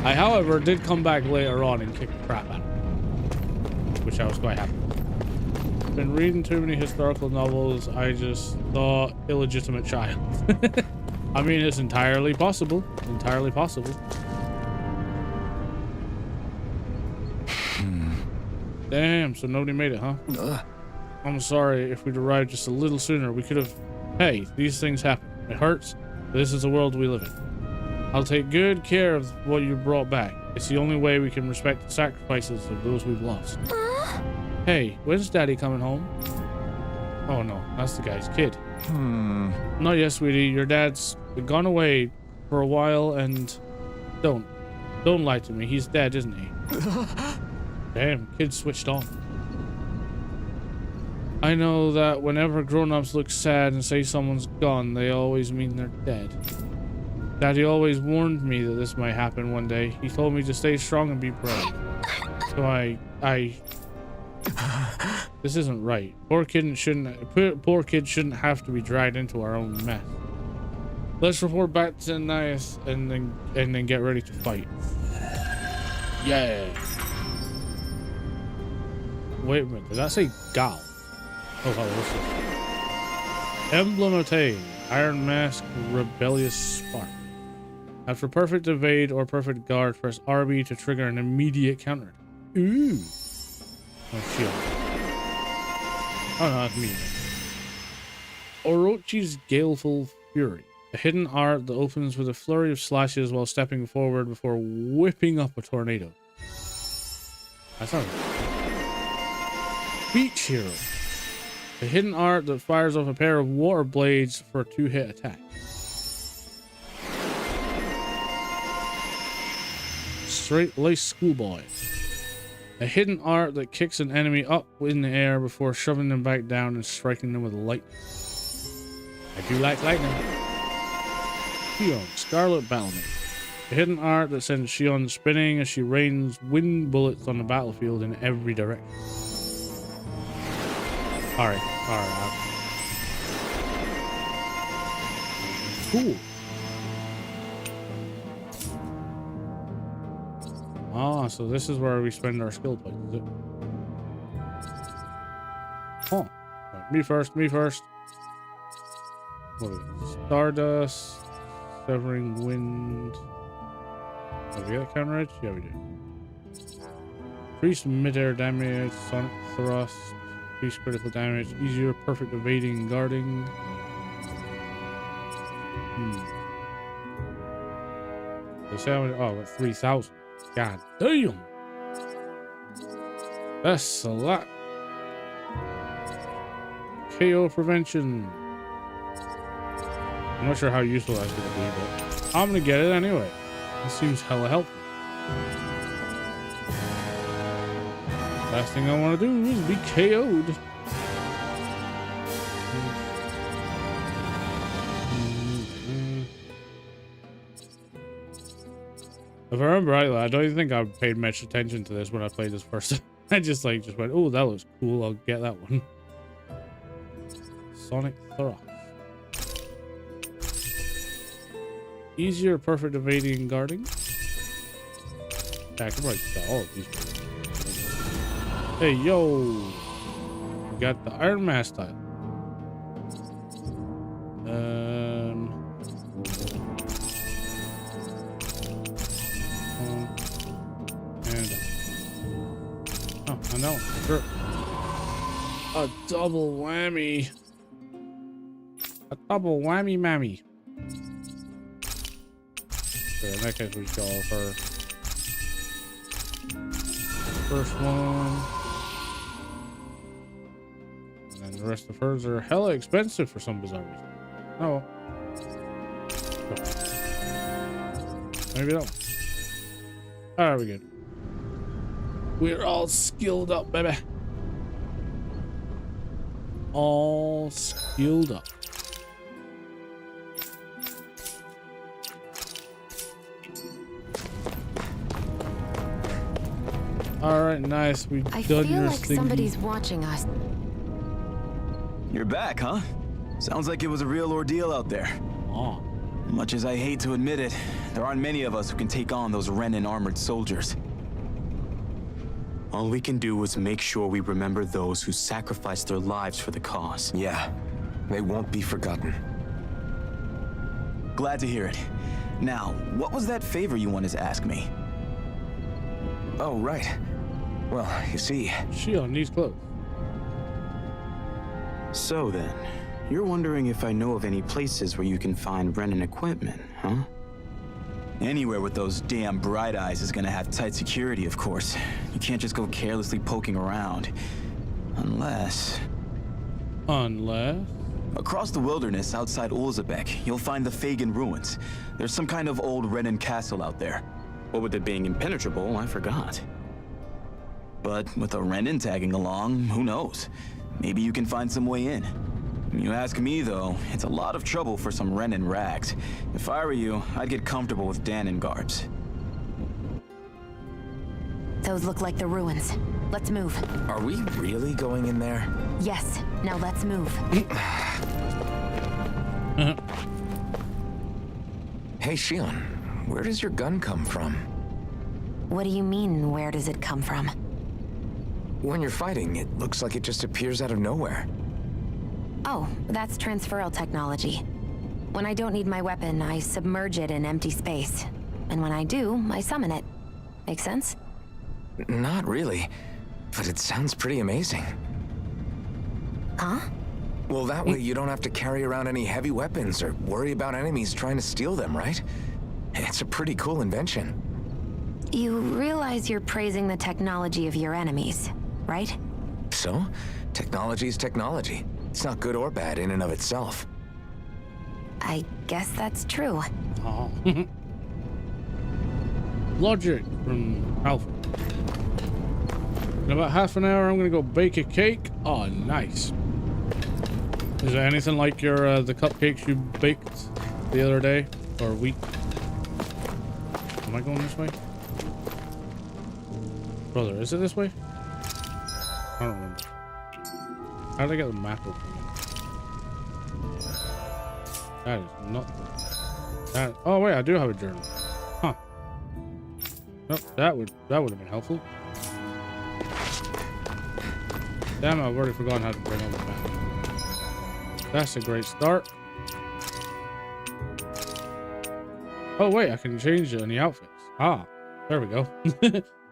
I, however, did come back later on and kick the crap out of it, which I was quite happy with. Been reading too many historical novels. I just thought illegitimate child. I mean, it's entirely possible. Entirely possible. Damn, so nobody made it, huh? I'm sorry. If we'd arrived just a little sooner, we could have... Hey, these things happen. It hurts, but this is the world we live in. I'll take good care of what you brought back. It's the only way we can respect the sacrifices of those we've lost. Hey, when's Daddy coming home? Oh no, that's the guy's kid. Not yet, sweetie. Your dad's gone away for a while and... Don't lie to me. He's dead, isn't he? Damn, kid switched on. I know that whenever grown-ups look sad and say someone's gone, they always mean they're dead. Daddy always warned me that this might happen one day. He told me to stay strong and be brave. So this isn't right. Poor kid shouldn't have to be dragged into our own mess. Let's report back to Nias and then get ready to fight. Yeah. Wait a minute, did that say Gal? Oh, what's this? Emblem attained. Iron Mask, Rebellious Spark. After perfect evade or perfect guard, press RB to trigger an immediate counter. Ooh. Oh, shield. Oh, no, that's me. Orochi's Galeful Fury. A hidden art that opens with a flurry of slashes while stepping forward before whipping up a tornado. That's not right. Beach Hero. A hidden art that fires off a pair of water blades for a 2-hit attack. Straight-laced Schoolboy. A hidden art that kicks an enemy up in the air before shoving them back down and striking them with lightning. I do like lightning. Shion, Scarlet Battlemate. A hidden art that sends Shion spinning as she rains wind bullets on the battlefield in every direction. Alright. Cool. Ah, so this is where we spend our skill points, is it? Oh, right, me first, me first. What is it? Stardust, Severing Wind. Did we get a counter edge? Yeah, we do. Increase mid-air damage, sonic thrust, increase critical damage, easier, perfect evading and guarding. The sound, oh, at 3,000. God damn. That's a lot. KO prevention. I'm not sure how useful that's going to be, but I'm going to get it anyway. It seems hella helpful. Last thing I want to do is be KO'd. If I remember right, I don't even think I paid much attention to this when I played this first. I just went, oh, that looks cool. I'll get that one. Sonic Thrust. Easier, perfect evading and guarding. Yeah, I can probably got all of these. Hey, yo. We got the Iron Mask style. And oh, I know. Sure. A double whammy. A double whammy mammy. So in that case, we should go for first one. And then the rest of hers are hella expensive for some bizarre reason. Oh. Maybe that one. Alright, we're good. We're all skilled up, baby. All skilled up. Alright, nice. We've done your I feel like thingy. somebody's watching us. You're back, huh? Sounds like it was a real ordeal out there. Oh. Much as I hate to admit it, there aren't many of us who can take on those Renan armored soldiers. All we can do is make sure we remember those who sacrificed their lives for the cause. Yeah, they won't be forgotten. Glad to hear it. Now, what was that favor you wanted to ask me? Oh, right. Well, you see... She on these clothes. So then, you're wondering if I know of any places where you can find Renan equipment, huh? Anywhere with those damn bright eyes is gonna have tight security, of course. You can't just go carelessly poking around. Unless... Across the wilderness outside Ulzebek, you'll find the Fagan ruins. There's some kind of old Renan castle out there. What with it being impenetrable, I forgot. But with a Renan tagging along, who knows? Maybe you can find some way in. You ask me, though, it's a lot of trouble for some Renan rags. If I were you, I'd get comfortable with Danon garbs. Those look like the ruins. Let's move. Are we really going in there? Yes. Now let's move. Hey, Shion, where does your gun come from? What do you mean, where does it come from? When you're fighting, it looks like it just appears out of nowhere. Oh, that's transferal technology. When I don't need my weapon, I submerge it in empty space. And when I do, I summon it. Make sense? Not really, but it sounds pretty amazing. Huh? Well, that way you don't have to carry around any heavy weapons or worry about enemies trying to steal them, right? It's a pretty cool invention. You realize you're praising the technology of your enemies, right? So, technology's technology. It's not good or bad in and of itself. I guess that's true. Oh. Logic from Alpha. In about half an hour, I'm gonna go bake a cake. Oh, nice. Is there anything like your the cupcakes you baked the other day or week? Am I going this way? Brother, is it this way? I don't remember. How did I get the map open? That is not that. Oh wait, I do have a journal. Huh. Oh, that would have been helpful. Damn, I've already forgotten how to bring on the map. That's a great start. Oh wait, I can change it in the outfits. Ah, there we go.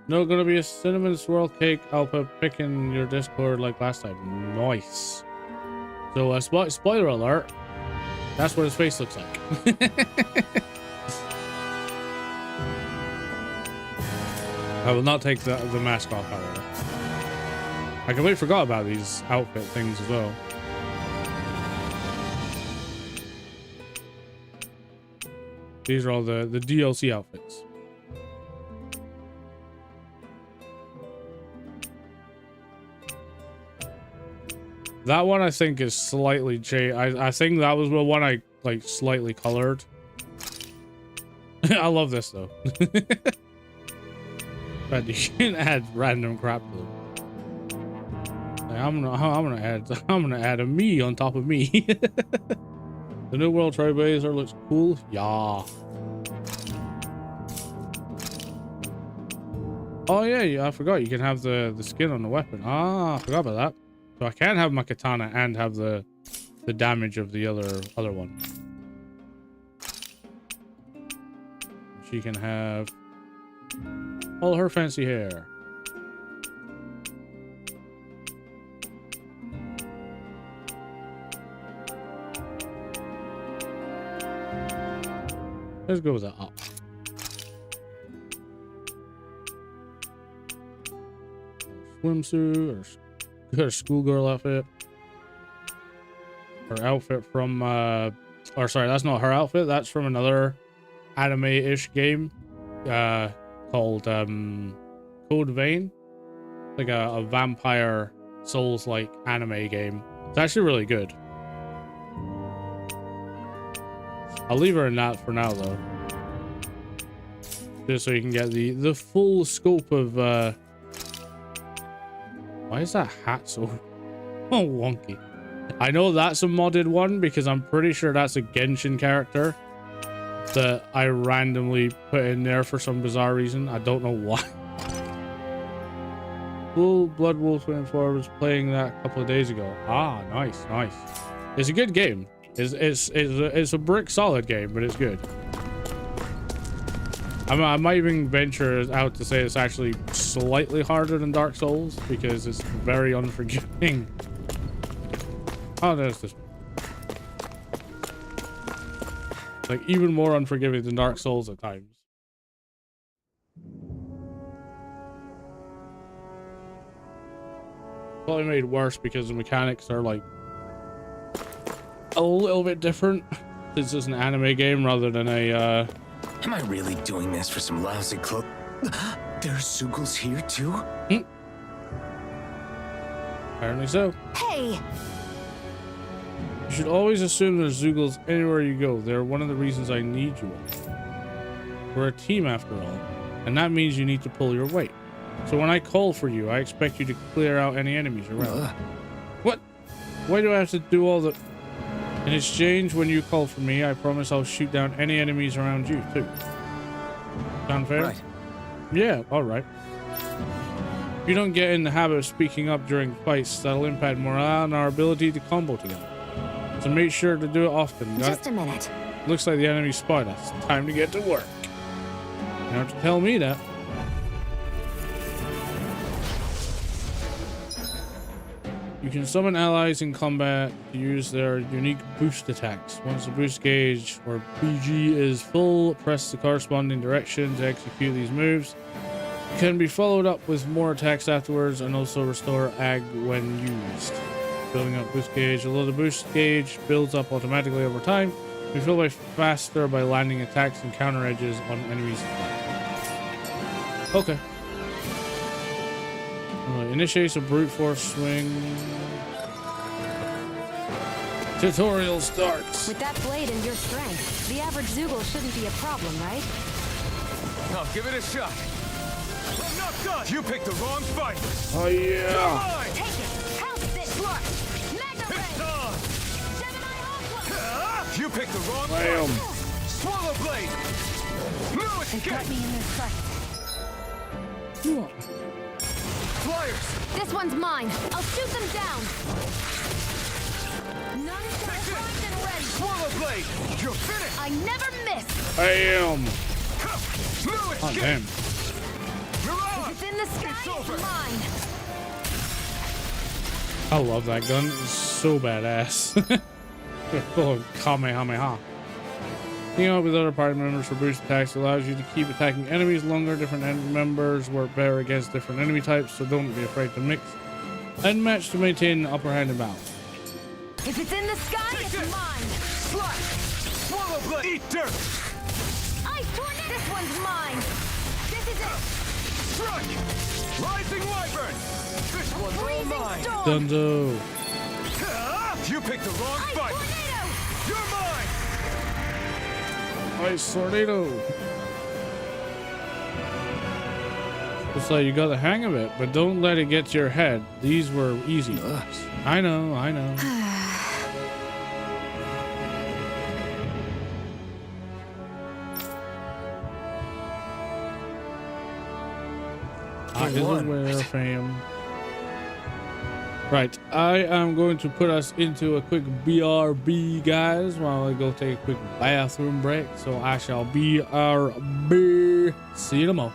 No, gonna be a cinnamon swirl cake. I'll pick in your Discord like last time. Nice. So, spoiler alert. That's what his face looks like. I will not take the mask off, however. I completely forgot about these outfit things as well. These are all the DLC outfits. That one I think is slightly changed. I think that was the one I like slightly colored. I love this though. But you can add random crap to them. Like, I'm gonna add a me on top of me. The New World Trailblazer looks cool. Yeah. Oh yeah, I forgot you can have the skin on the weapon. Ah, I forgot about that. So I can have my katana and have the damage of the other one. She can have all her fancy hair. Let's go with that up. Swimsuit or her schoolgirl outfit. Her outfit from or sorry, that's not her outfit, that's from another anime-ish game called Code Vein. Like a vampire Souls-like anime game. It's actually really good. I'll leave her in that for now though. Just so you can get the full scope of why is that hat so wonky? I know that's a modded one because I'm pretty sure that's a Genshin character that I randomly put in there for some bizarre reason. I don't know why. Full Blood Wolf 24 was playing that a couple of days ago. Ah, nice. It's a good game. It's a brick solid game, but it's good. I might even venture out to say it's actually slightly harder than Dark Souls because it's very unforgiving. Oh, there's this. Like even more unforgiving than Dark Souls at times. Probably made worse because the mechanics are like a little bit different. This is an anime game rather than a Am I really doing this for some lousy clothes? There's Zoogles here too? Apparently so. Hey! You should always assume there's Zoogles anywhere you go. They're one of the reasons I need you all. We're a team after all, and that means you need to pull your weight. So when I call for you, I expect you to clear out any enemies around. What? Why do I have to do all the... In exchange, when you call for me, I promise I'll shoot down any enemies around you, too. Sound fair? Right. Yeah, alright. If you don't get in the habit of speaking up during fights, that'll impact morale and our ability to combo together. So make sure to do it often. Just a minute. Looks like the enemy spotted us. Time to get to work. You don't have to tell me that. You can summon allies in combat to use their unique boost attacks. Once the boost gauge, or BG, is full, press the corresponding direction to execute these moves. It can be followed up with more attacks afterwards and also restore AG when used. Building up boost gauge. Although the boost gauge builds up automatically over time, we feel by faster by landing attacks and counter edges on enemies. Okay. Initiates a brute force swing. Tutorial starts. With that blade and your strength, the average Zoogle shouldn't be a problem, right? I'll give it a shot. I'm not done. You picked the wrong fight. Oh yeah. Take it. Help this work. Mega Ray. Gemini Aqua. You picked the wrong Bam. fight. Swallow blade. No They escape. got me in their sights. Flyers! This one's mine. I'll shoot them down. None primed and ready. Swallow blade! You're finished! I never miss. Bam! Fluid! Oh, damn. If it's in the sky, it's mine. I love that gun. It's so badass. Oh, Kamehameha. Teaming up with other party members for boost attacks allows you to keep attacking enemies longer. Different members work better against different enemy types, so don't be afraid to mix and match to maintain the upper hand and balance. If it's in the sky, it's mine. Slash! Swallow blade! Eat dirt! Ice tornado! This one's mine. This is it. Strike! Rising wyvern! This one's all Freezing mine! storm. Dunzo. You picked the wrong Ice fight! tornado. You're mine! Ice tornado. Looks like you got the hang of it, but don't let it get to your head. These were easy. I know, I know. I is aware, fam. Right, I am going to put us into a quick BRB, guys, while I go take a quick bathroom break. So I shall BRB. See you tomorrow.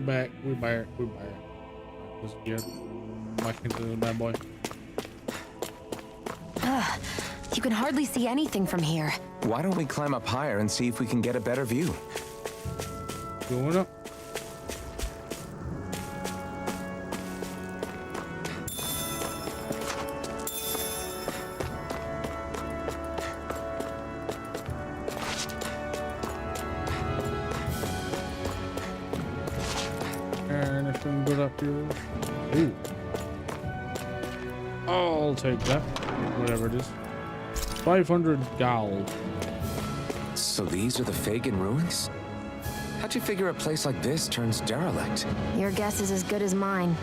back. We back. Let's get back into the bad boy. You can hardly see anything from here. Why don't we climb up higher and see if we can get a better view? Going up. Anything good up here? Ooh. I'll take that. Whatever it is. 500 gold. So these are the Fagin ruins? How'd you figure a place like this turns derelict? Your guess is as good as mine.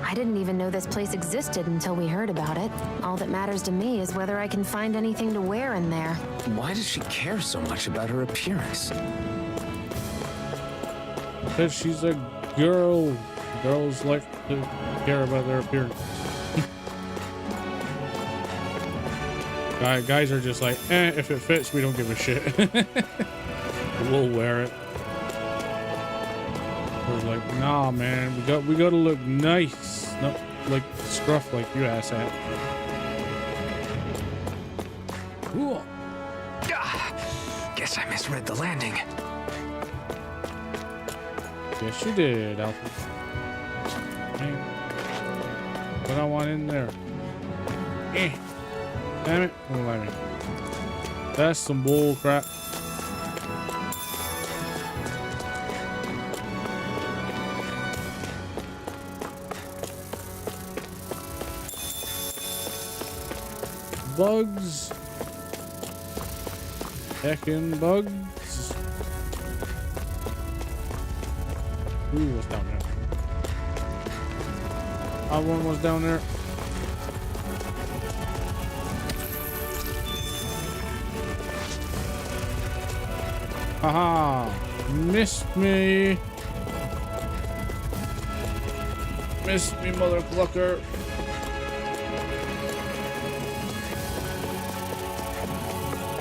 I didn't even know this place existed until we heard about it. All that matters to me is whether I can find anything to wear in there. Why does she care so much about her appearance? Because she's a girl. Girls like to care about their appearance. Guys are just like, if it fits, we don't give a shit. We'll wear it. We're like, nah, man, we gotta look nice, not like scruff like you asshat. Cool. Guess I misread the landing. Yes, you did, Alfred. What I want in there. Damn it. Don't let me. That's some bull crap. Bugs. Heckin' bugs. Ooh, what's down there? One was down there. Haha! Missed me! Missed me, mother clucker!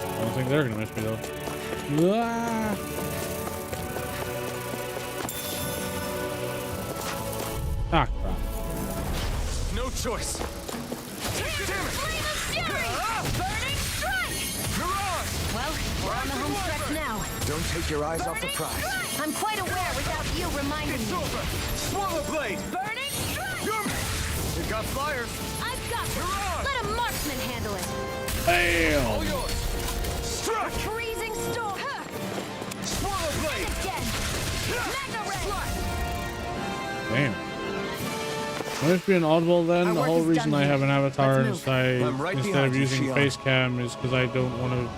I don't think they're gonna miss me though. Ah! Ah, crap. No choice. Well, we're on the home stretch now. Don't take your eyes off the prize. I'm quite aware without you reminding me. Swallow blade. Burning strike! You got flyers. I've got this. Let a marksman handle it. Bam! All yours. Struck. Freezing storm. Swallow blade. Again. Magna ray. Damn. Might it be an oddball then? The whole reason I have an avatar instead of using face cam is because I don't want to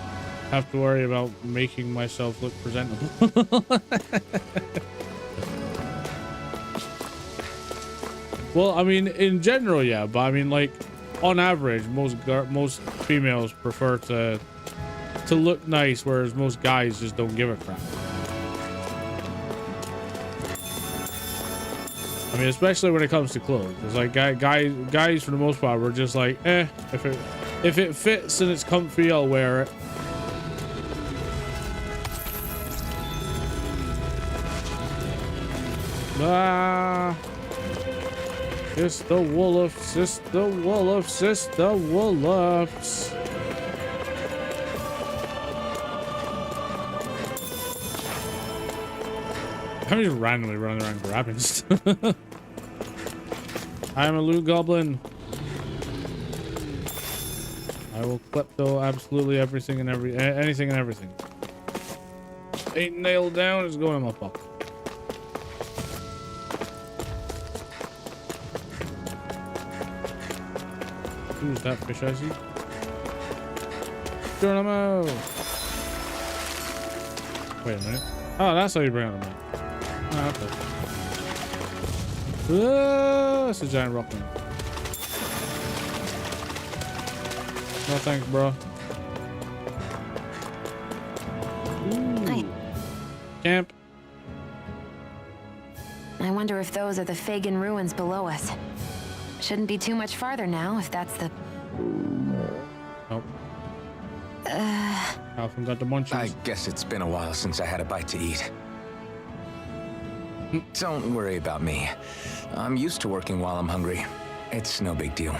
have to worry about making myself look presentable. Well, I mean, in general, yeah, but I mean, like, on average, most females prefer to look nice, whereas most guys just don't give a crap. I mean, especially when it comes to clothes. It's like guys for the most part, we're just like, if it fits and it's comfy, I'll wear it. Ah, it's the Wolves, it's the Wolves, it's the Wolves. I'm just randomly running around grabbing stuff. I'm a loot goblin. I will klepto absolutely everything and anything and everything. Ain't nailed down, it's going in my pocket. Who's that fish I see? Geronimo! Wait a minute. Oh, that's how you bring out a map. Oh, okay. Oh, it's a giant rock man. No thanks, bro. Ooh. Camp. I wonder if those are the Fagin ruins below us. Shouldn't be too much farther now, if that's the... Nope. Alpha got the munchies. I guess it's been a while since I had a bite to eat. Don't worry about me. I'm used to working while I'm hungry. It's no big deal.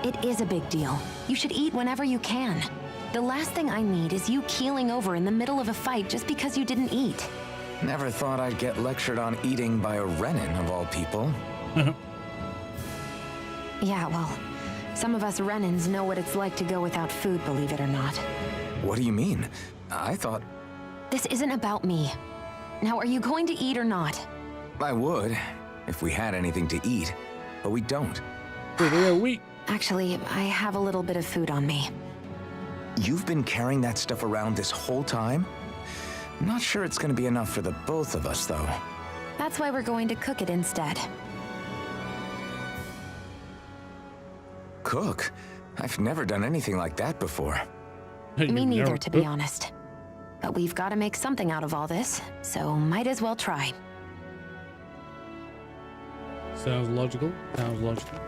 It is a big deal. You should eat whenever you can. The last thing I need is you keeling over in the middle of a fight just because you didn't eat. Never thought I'd get lectured on eating by a Renin, of all people. Yeah, well, some of us Renins know what it's like to go without food, believe it or not. What do you mean? I thought... This isn't about me. Now, are you going to eat or not? I would, if we had anything to eat, but we don't. They're weak. Actually, I have a little bit of food on me. You've been carrying that stuff around this whole time? I'm not sure it's gonna be enough for the both of us, though. That's why we're going to cook it instead. Cook? I've never done anything like that before. Me neither, to be honest. But we've got to make something out of all this, so might as well try. Sounds logical. Sounds logical.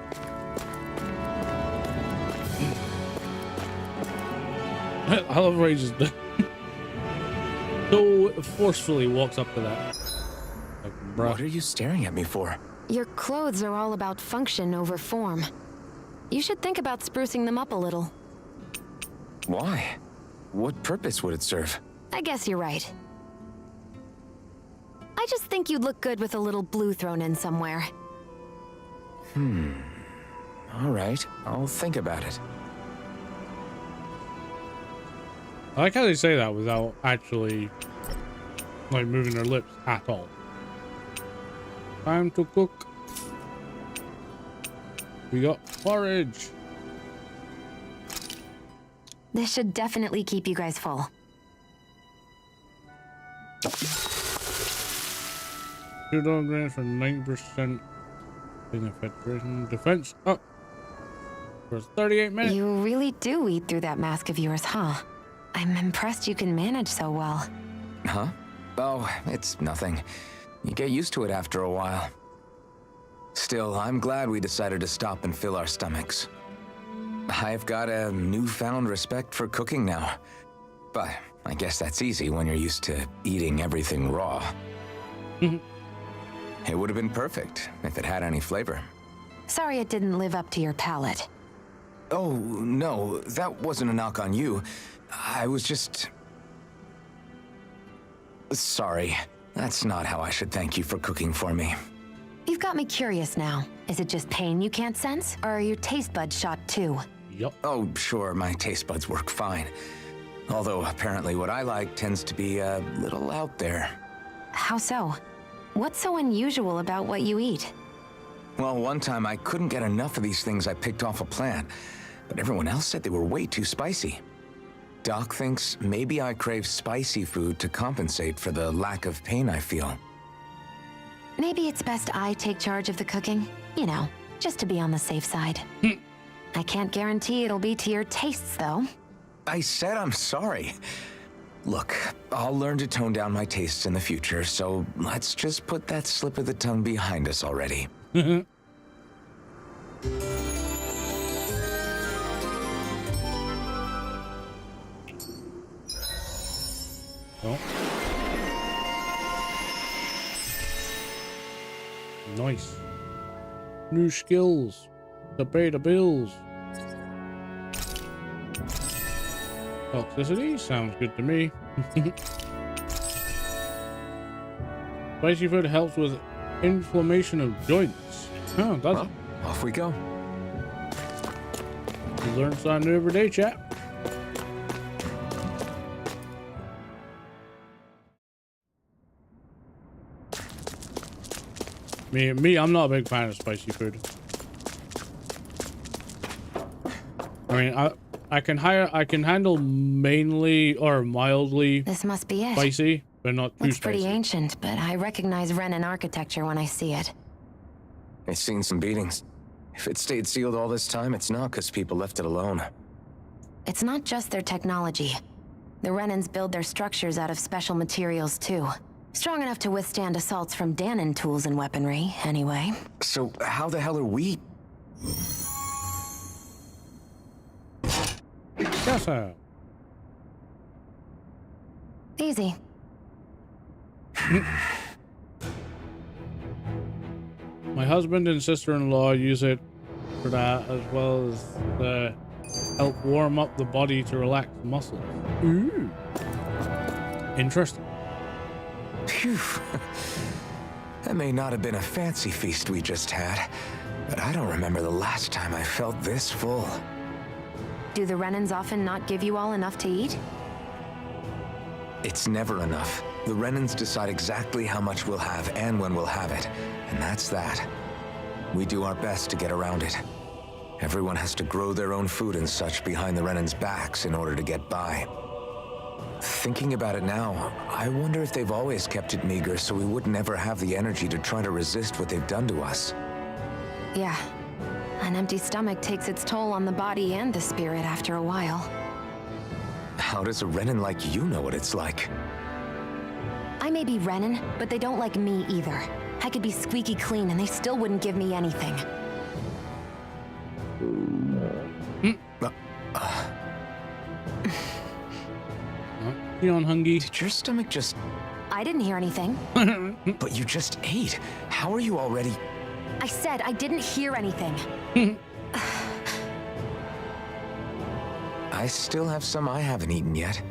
I love how he just so forcefully walks up to that. Like, bruh. What are you staring at me for? Your clothes are all about function over form. You should think about sprucing them up a little. Why? What purpose would it serve? I guess you're right. I just think you'd look good with a little blue thrown in somewhere. All right, I'll think about it. I like how they say that without actually like moving their lips at all. Time to cook. We got porridge. This should definitely keep you guys full. $2 grams for 9% defense up for 38 minutes. You really do eat through that mask of yours, huh? I'm impressed you can manage so well. Huh? Oh, it's nothing. You get used to it after a while. Still, I'm glad we decided to stop and fill our stomachs. I've got a newfound respect for cooking now. But I guess that's easy when you're used to eating everything raw. It would have been perfect if it had any flavor. Sorry it didn't live up to your palate. Oh, no, that wasn't a knock on you. I was just... Sorry. That's not how I should thank you for cooking for me. You've got me curious now. Is it just pain you can't sense, or are your taste buds shot too? Yup. Oh, sure, my taste buds work fine. Although apparently what I like tends to be a little out there. How so? What's so unusual about what you eat? Well, one time I couldn't get enough of these things I picked off a plant, but everyone else said they were way too spicy. Doc thinks maybe I crave spicy food to compensate for the lack of pain I feel. Maybe it's best I take charge of the cooking. You know, just to be on the safe side. I can't guarantee it'll be to your tastes, though. I said I'm sorry. Look, I'll learn to tone down my tastes in the future, so let's just put that slip of the tongue behind us already. Oh. Nice. New skills to pay the bills. Toxicity sounds good to me. Spicy food helps with inflammation of joints. Oh, does it? Off we go. You learn something new every day, chat. Me, I'm not a big fan of spicy food. I mean, I can handle mainly or mildly This must be it. spicy, but not too Looks spicy. pretty ancient, but I recognize Renin architecture when I see it. It's seen some beatings. If it stayed sealed all this time, it's not because people left it alone. It's not just their technology. The Renins build their structures out of special materials too. Strong enough to withstand assaults from Danon tools and weaponry, anyway. So how the hell are we? Yes, sir. Easy. My husband and sister-in-law use it for that, as well as help warm up the body to relax muscles. Ooh. Interesting. Phew. That may not have been a fancy feast we just had, but I don't remember the last time I felt this full. Do the Renans often not give you all enough to eat? It's never enough. The Renans decide exactly how much we'll have and when we'll have it, and that's that. We do our best to get around it. Everyone has to grow their own food and such behind the Renans' backs in order to get by. Thinking about it now, I wonder if they've always kept it meager so we would never have the energy to try to resist what they've done to us. Yeah. An empty stomach takes its toll on the body and the spirit after a while. How does a Renan like you know what it's like? I may be Renan, but they don't like me either. I could be squeaky clean and they still wouldn't give me anything. You on hungry? Did your stomach just... I didn't hear anything. But you just ate. How are you already... I said I didn't hear anything. I still have some I haven't eaten yet.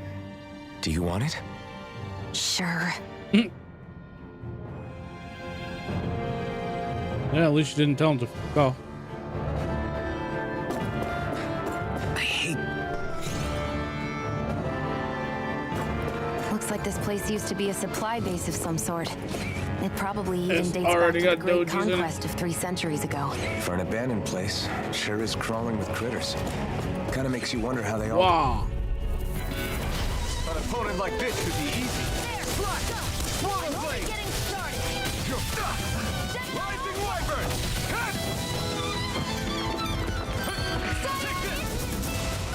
Do you want it? Sure. Yeah, at least you didn't tell him to go. I hate... Looks like this place used to be a supply base of some sort. It probably even dates back already to the got great doji's in it. conquest of 3 centuries ago. For an abandoned place, it sure is crawling with critters. Kinda makes you wonder how they all... Wow. An opponent like this should be easy. Swallow blade. Getting started. Rising wyvern.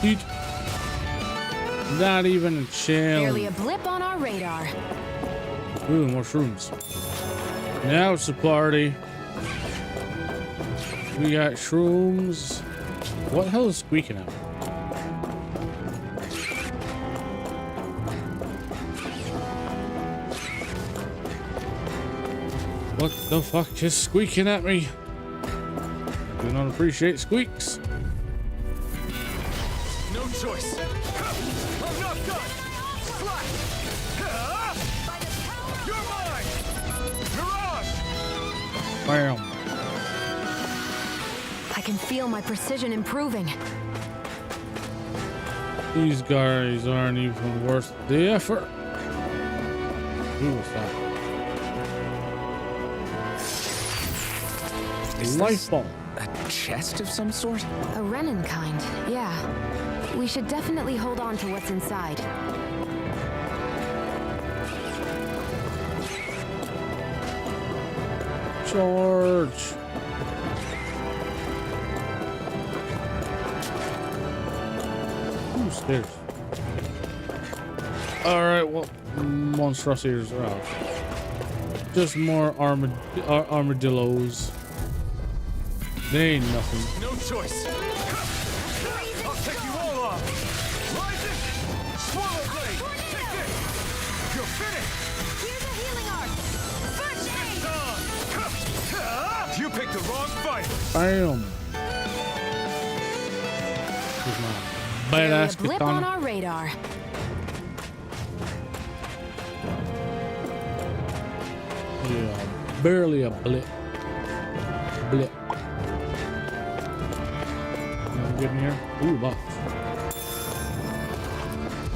Eat. Not even a challenge. Barely a blip on our radar. Ooh, more shrooms. Now it's a party. We got shrooms. What the hell is squeaking out? What the fuck is squeaking at me? Do not appreciate squeaks. No choice. I'm not done. Slash. You're mine. Mirage. Bam. I can feel my precision improving. These guys aren't even worth the effort. Ooh, what's that? Life ball. A chest of some sort? A Renan kind, yeah. We should definitely hold on to what's inside. Charge. Ooh, stairs. Alright, well, monstrosities are out. Just more armadillos. They ain't nothing. No choice. I'll take you all off. Rising. Swallow blade. Take this. You're finished. Here's a healing arc. First aid. You picked the wrong fight. Bam. Here's my badass A blip on katana. our radar. Yeah, barely a blip. Blip. Anything good in here? Ooh, box.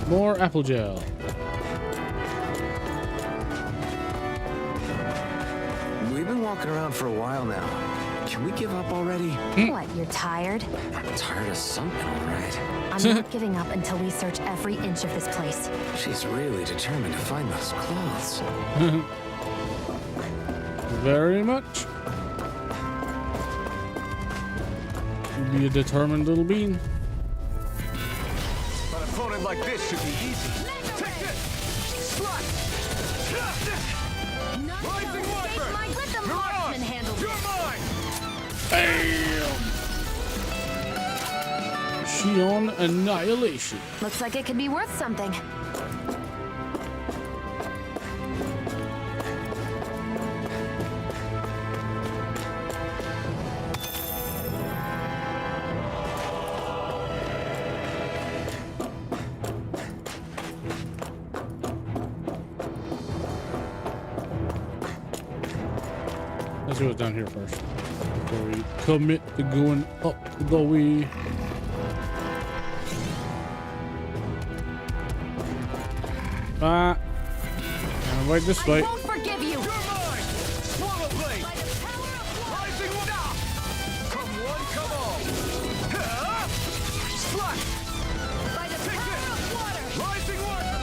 More apple gel. We've been walking around for a while now. Can we give up already? What, you're tired? I'm tired of something, all right. I'm not giving up until we search every inch of this place. She's really determined to find those clothes. Very much. Be a determined little bean. An opponent like this should be easy. Take this. Slash. Rising wyvern. Let the Mirage. marksman handle You're mine. Bam! She on annihilation. Looks like it could be worth something. Let's see what's down here first. Before we commit to going up the way. And right this way. I won't forgive you. You're mine! Swallow blade! Rising water! Come one, come all! Slash! By the Take power this! of water. Rising water!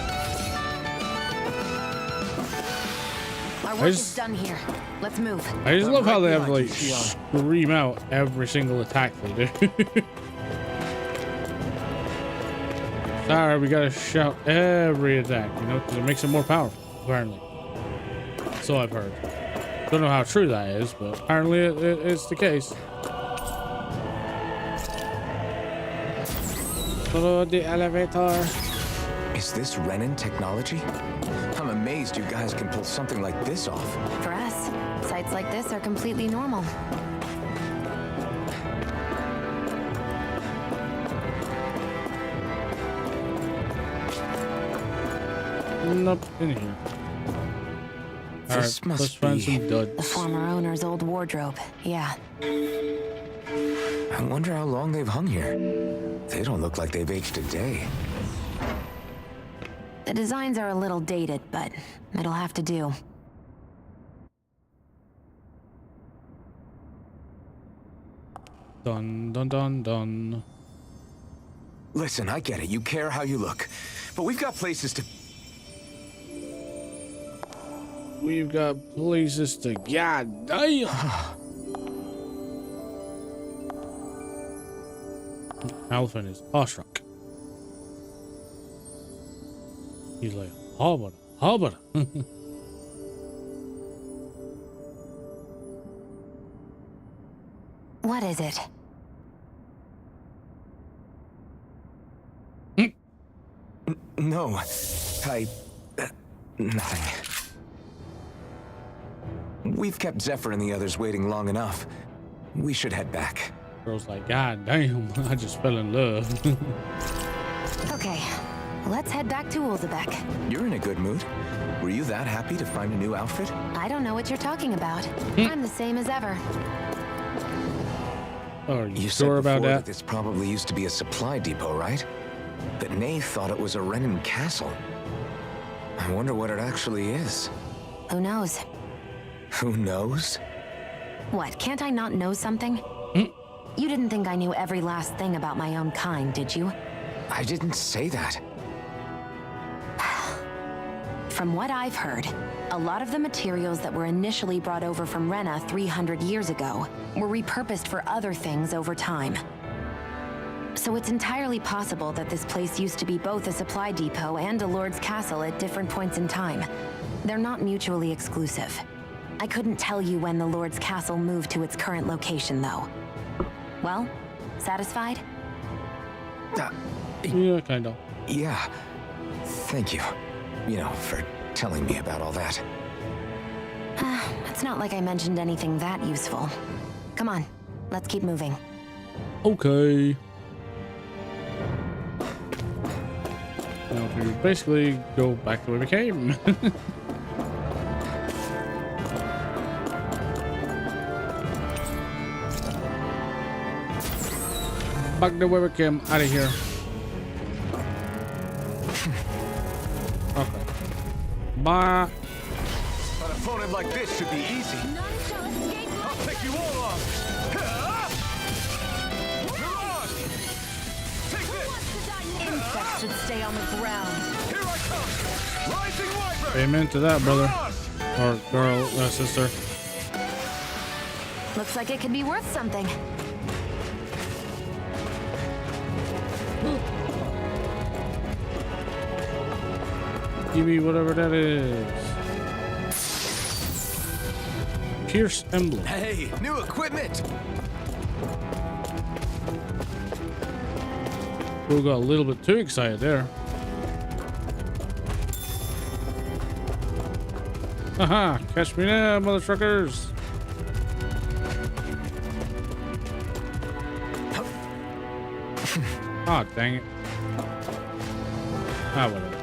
Our work is done here. Let's move. I just love how they have like scream out every single attack they do. Sorry, we gotta shout every attack, you know, because it makes it more powerful, apparently. So I've heard. Don't know how true that is, but apparently it's the case. Follow the elevator. Is this Renin technology? I'm amazed you guys can pull something like this off. For us, sites like this are completely normal. Nope, in here. This Alright, must let's find be some duds. The former owner's old wardrobe. Yeah. I wonder how long they've hung here. They don't look like they've aged a day. The designs are a little dated, but it'll have to do. Dun dun dun dun. Listen, I get it. You care how you look. But we've got places to... We've got places to... God damn! Elephant is awestruck. He's like, hobbit, hobbit. What is it? No, nothing. We've kept Zephyr and the others waiting long enough. We should head back. Girl's like, God damn, I just fell in love. Okay, let's head back to Ulzebek. You're in a good mood. Were you that happy to find a new outfit? I don't know what you're talking about. I'm the same as ever. Are you You sure said about before that? this probably used to be a supply depot, right? But Nay thought it was a Renin castle. I wonder what it actually is. Who knows? Who knows? What, can't I not know something? You didn't think I knew every last thing about my own kind, did you? I didn't say that. From what I've heard, a lot of the materials that were initially brought over from Rena 300 years ago were repurposed for other things over time. So it's entirely possible that this place used to be both a supply depot and a lord's castle at different points in time. They're not mutually exclusive. I couldn't tell you when the lord's castle moved to its current location, though. Well, satisfied? Yeah, kind of. Yeah. Thank you. You know, for telling me about all that. It's not like I mentioned anything that useful. Come on, let's keep moving. Okay. Now we basically go back the way we came. Back the way we came, out of here. Okay. Bye. An opponent like this should be easy. I'll take you all on! Come on! Take this! Insects should stay on the ground. Here I come! Rising Wyvern! Amen to that, brother. Or girl, sister. Looks like it could be worth something. Give me whatever that is. Pierce emblem. Hey, new equipment! We got a little bit too excited there. Haha, catch me now, mother truckers. Ah, dang it. Ah, whatever.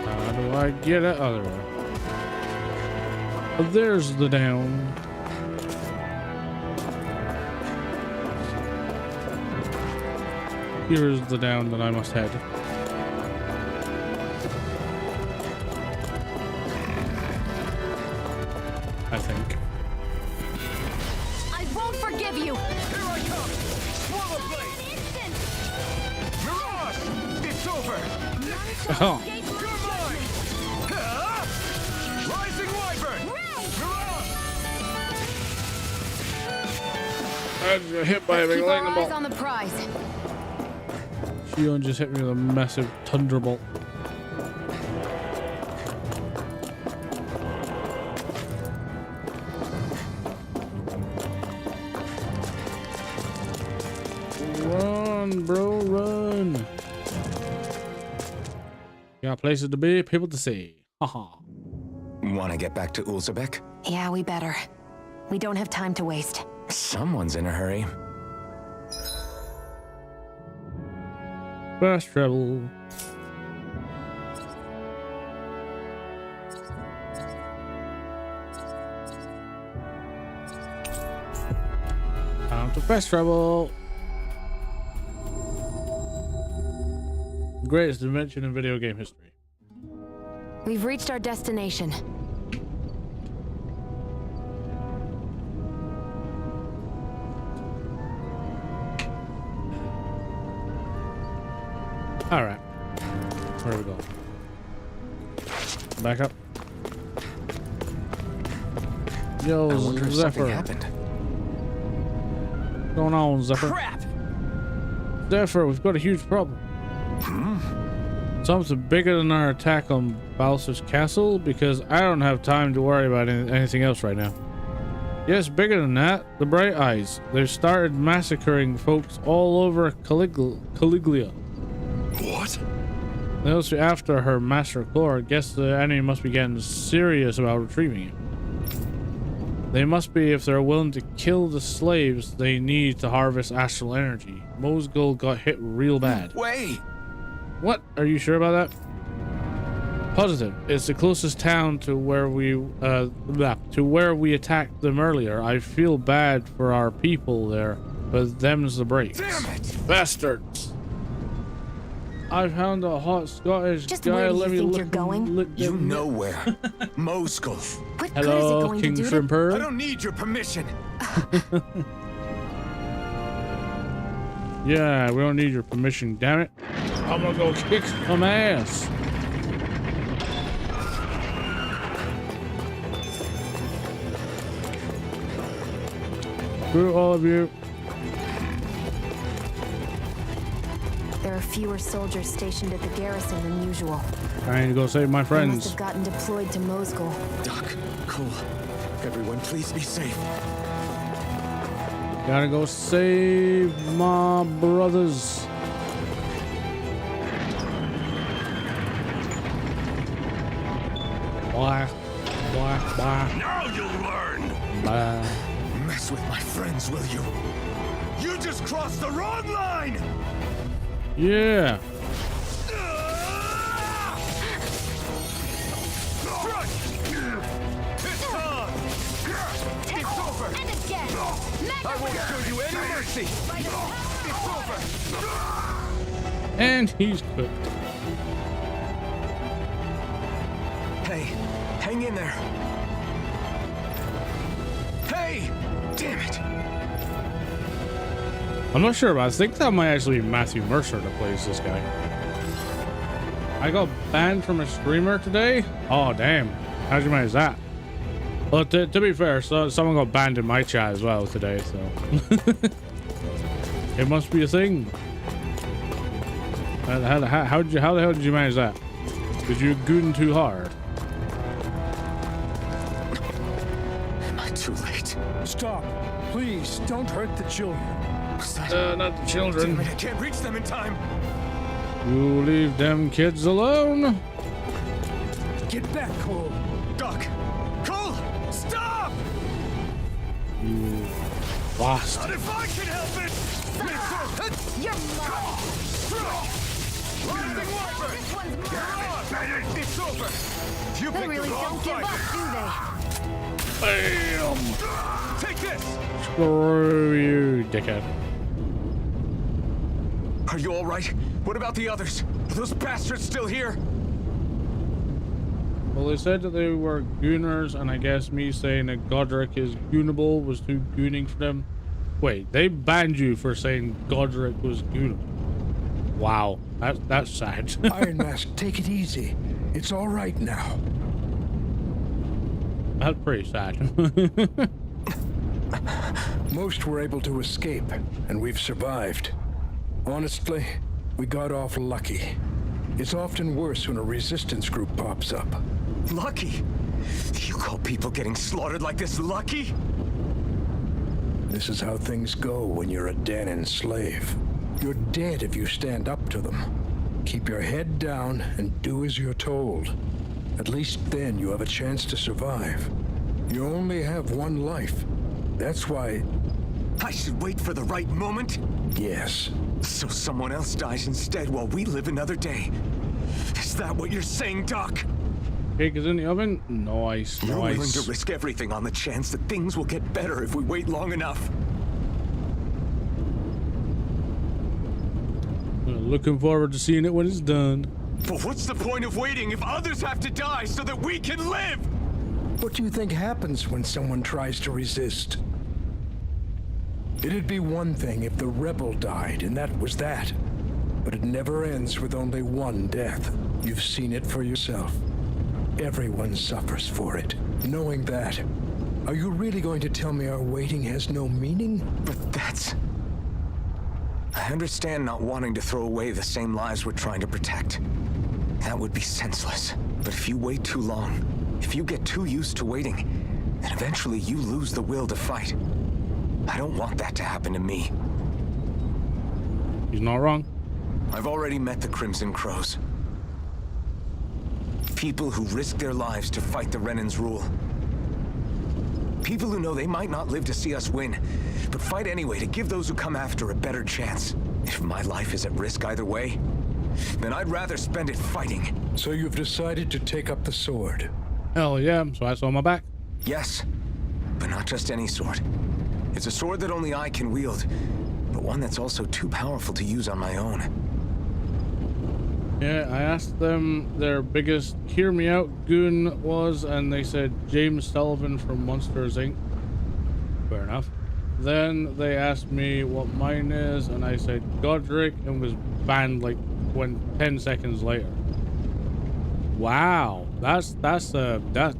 How do I I get it? Oh, there we go. There's the down. Here's the down that I must head. I think. I won't forgive you! Here I come! Swallow blade! Mirage! It's over! Oh. You're mine! Rising Wyvern! Mirage! I got hit by a big Keep our lightning eyes bolt. on the prize. Shion just hit me with a massive thunderbolt. Run, bro, run. Got places to be, people to see. Haha. Want to get back to Ulzebek? Yeah, we better. We don't have time to waste. Someone's in a hurry. Fast travel. Time to fast travel. Greatest invention in video game history. We've reached our destination. All right. Where we go? Back up. Yo, I wonder if something Zephyr. happened. What's going on, Zephyr? Crap! Zephyr, we've got a huge problem. Something bigger than our attack on Balsa's castle, because I don't have time to worry about anything else right now. Yes, bigger than that. The Bright Eyes. They've started massacring folks all over Caligula. What? Also, after her master core, I guess the enemy must be getting serious about retrieving it. They must be if they're willing to kill the slaves they need to harvest astral energy. Mosgul got hit real bad. Wait! What? Are you sure about that? Positive. It's the closest town to where we attacked them earlier. I feel bad for our people there, but them's the breaks. Damn it! Bastards! I found a hot Scottish Just guy. where do you Let me think look you're going? Lick You them. know where. Mosgul. What good is it Hello, going King to do Shrimper. I don't need your permission. Yeah, we don't need your permission, damn it. I'm gonna go kick some ass. Screw all of you. There are fewer soldiers stationed at the garrison than usual. I need to go save my They must friends. have gotten deployed to Mosgul. Doc, Cole, everyone please be safe. Gotta go save my brothers. Blah, blah, blah, Now you'll learn. blah. Mess with my friends, will you? You just crossed the wrong line. Yeah. It's on. It's over. And again! I won't show you any mercy. It's over. And he's cooked. Hey, hang in there. Hey! Damn it! I'm not sure, but I think that might actually be Matthew Mercer that plays this guy. I got banned from a streamer today? Oh, damn. How'd you manage that? Well, to be fair, someone got banned in my chat as well today, so... It must be a thing. How the hell did you manage that? Did you gooden too hard? Am I too late? Stop. Please, don't hurt the children. Not the children. Damn it, I can't reach them in time. You leave them kids alone. Get back, Cole. Doc. Cole, stop! You bastard. Not if I can help it. You're mine! Rising Wyvern. This one's mine! Bennett! It's over! You They picked really the wrong don't give fight. up, do they? Bam! Take this! Screw you, dickhead. Are you all right? What about the others? Are those bastards still here? Well, they said that they were gooners, and I guess me saying that Godric is goonable was too gooning for them. Wait, they banned you for saying Godric was goonable. Wow, that's sad. Iron Mask, take it easy. It's all right now. That's pretty sad. Most were able to escape, and we've survived. Honestly, we got off lucky. It's often worse when a resistance group pops up. Lucky? You call people getting slaughtered like this lucky? This is how things go when you're a Danon slave. You're dead if you stand up to them. Keep your head down and do as you're told. At least then you have a chance to survive. You only have one life. That's why... I should wait for the right moment? Yes. So someone else dies instead while we live another day. Is that what you're saying, Doc? Cake is in the oven? Nice, You're willing nice. to risk everything on the chance that things will get better if we wait long enough. Looking forward to seeing it when it's done. But what's the point of waiting if others have to die so that we can live? What do you think happens when someone tries to resist? It'd be one thing if the rebel died, and that was that. But it never ends with only one death. You've seen it for yourself. Everyone suffers for it. Knowing that, are you really going to tell me our waiting has no meaning? But that's... I understand not wanting to throw away the same lives we're trying to protect. That would be senseless. But if you wait too long, if you get too used to waiting, then eventually you lose the will to fight. I don't want that to happen to me. He's not wrong. I've already met the Crimson Crows. People who risk their lives to fight the Renan's rule. People who know they might not live to see us win, but fight anyway to give those who come after a better chance. If my life is at risk either way, then I'd rather spend it fighting. So you've decided to take up the sword? Hell yeah, so that's on my back. Yes, but not just any sword. It's a sword that only I can wield, but one that's also too powerful to use on my own. Yeah, I asked them their biggest hear me out goon was, and they said James Sullivan from Monsters Inc. Fair enough. Then they asked me what mine is, and I said Godric, and was banned like 10 seconds later. Wow, that's that.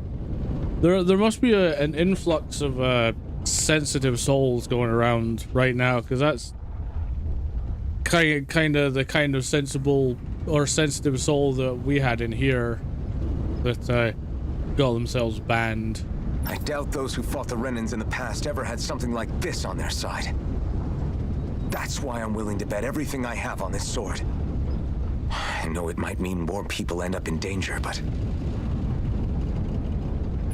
There must be an influx of sensitive souls going around right now, because that's kind of the kind of sensible or sensitive soul that we had in here that got themselves banned. I doubt those who fought the Renans in the past ever had something like this on their side. That's why I'm willing to bet everything I have on this sword. I know it might mean more people end up in danger, but...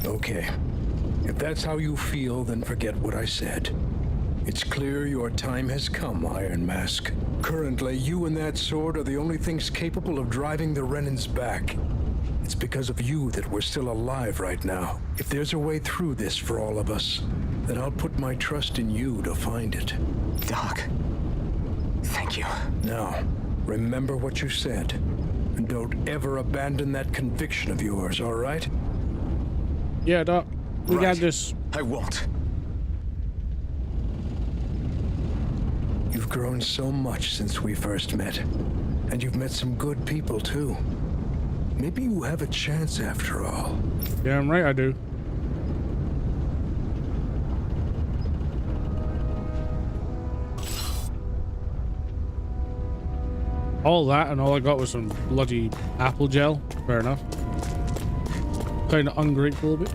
Okay. If that's how you feel, then forget what I said. It's clear your time has come, Iron Mask. Currently, you and that sword are the only things capable of driving the Renans back. It's because of you that we're still alive right now. If there's a way through this for all of us, then I'll put my trust in you to find it. Doc, thank you. Now, remember what you said, and don't ever abandon that conviction of yours, all right? Yeah, Doc, we got this. I won't. You've grown so much since we first met, and you've met some good people too. Maybe you have a chance after all. Damn right I do. All that, and all I got was some bloody apple gel. Fair enough. Kind of ungrateful a bit.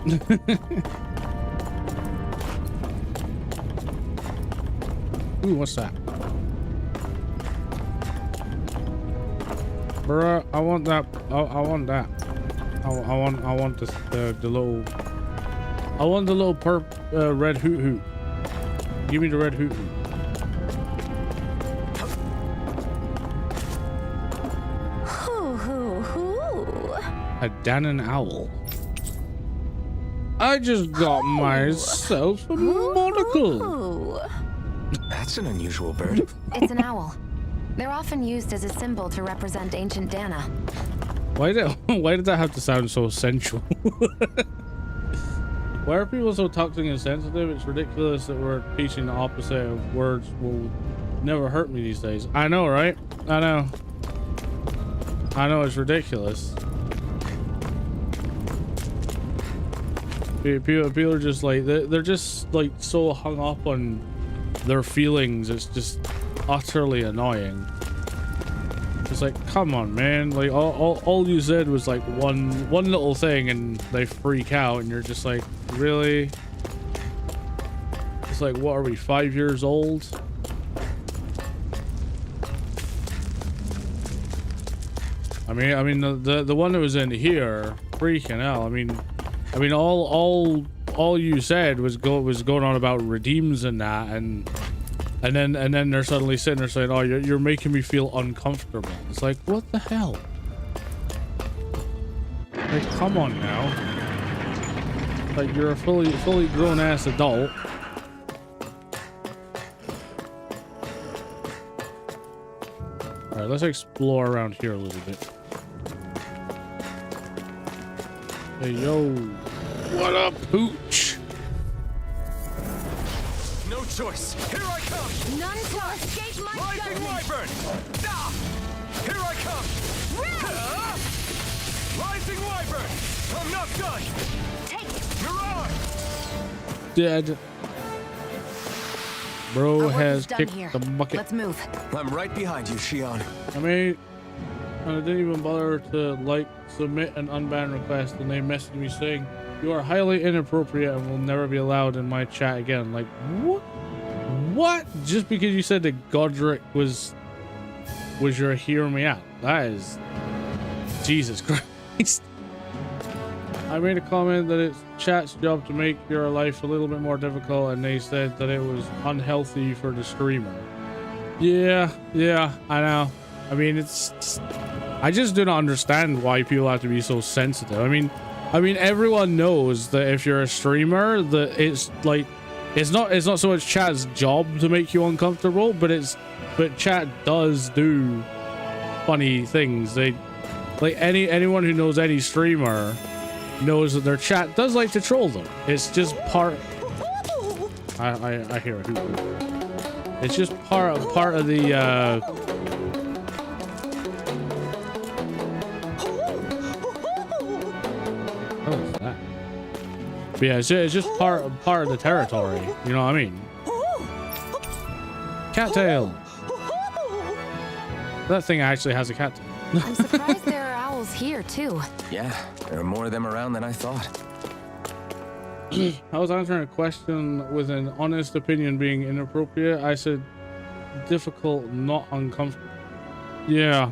Ooh, what's that? Bruh, I want that. I want that. I want the little. I want the little red hoot hoot. Give me the red hoot hoot. Hoo hoo hoo. A Dannon owl. I just got myself a monocle. That's an unusual bird. It's an owl. They're often used as a symbol to represent ancient Dana. Why did that have to sound so sensual? Why are people so toxic and sensitive? It's ridiculous that we're teaching the opposite of words will never hurt me these days. I know, right? I know. I know, it's ridiculous. People are just like, they're just like so hung up on their feelings. It's just utterly annoying. It's like, come on, man. Like all you said was like one little thing and they freak out and you're just like, really? It's like, what are we, 5 years old? I mean the one that was in here, freaking hell. I mean all you said was going on about redeems and that, and then they're suddenly sitting there saying, oh, you're making me feel uncomfortable. It's like, what the hell? Like, come on now. Like, you're a fully grown ass adult. All right, let's explore around here a little bit. Hey, yo. What up, pooch? No choice. Here I come. None to escape my Rising judgment. Wyvern. Ah! Here I come. Ah! Rising Wyvern. I'm not done. Take Mirage. Dead. Bro Our work has is done kicked here. the bucket. Let's move. I'm right behind you, Shion. I mean, I didn't even bother to like, submit an unban request, and they messaged me saying, you are highly inappropriate and will never be allowed in my chat again. Like, what? What? Just because you said that Godric was your hear me out? That is, Jesus Christ. I made a comment that it's chat's job to make your life a little bit more difficult, and they said that it was unhealthy for the streamer. Yeah, I know. I mean, I just do not understand why people have to be so sensitive. I mean, everyone knows that if you're a streamer, that it's like, it's not so much chat's job to make you uncomfortable, but chat does do funny things. They, like, anyone who knows any streamer knows that their chat does like to troll them. It's just part. I hear a hoot. It's just part of the. What is that? But yeah, it's just part of the territory. You know what I mean? Cattail. That thing actually has a cattail. I'm surprised there are owls here too. Yeah, there are more of them around than I thought. I was answering a question with an honest opinion being inappropriate. I said difficult, not uncomfortable. Yeah.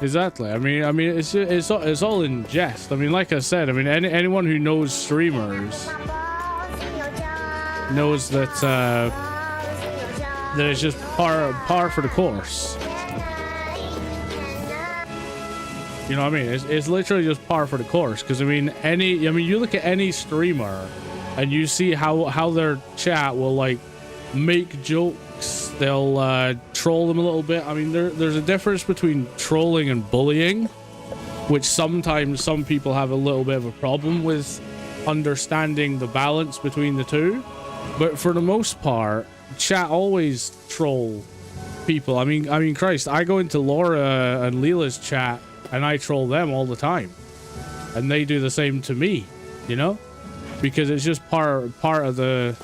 Exactly. I mean, it's all in jest. I mean, like I said, I mean, anyone who knows streamers knows that that it's just par for the course. You know what I mean? It's literally just par for the course. Because I mean, you look at any streamer, and you see how their chat will like make jokes. They'll troll them a little bit. I mean, there's a difference between trolling and bullying, which sometimes some people have a little bit of a problem with understanding the balance between the two. But for the most part, chat always troll people. I mean, Christ, I go into Laura and Leela's chat and I troll them all the time, and they do the same to me. You know, because it's just part of the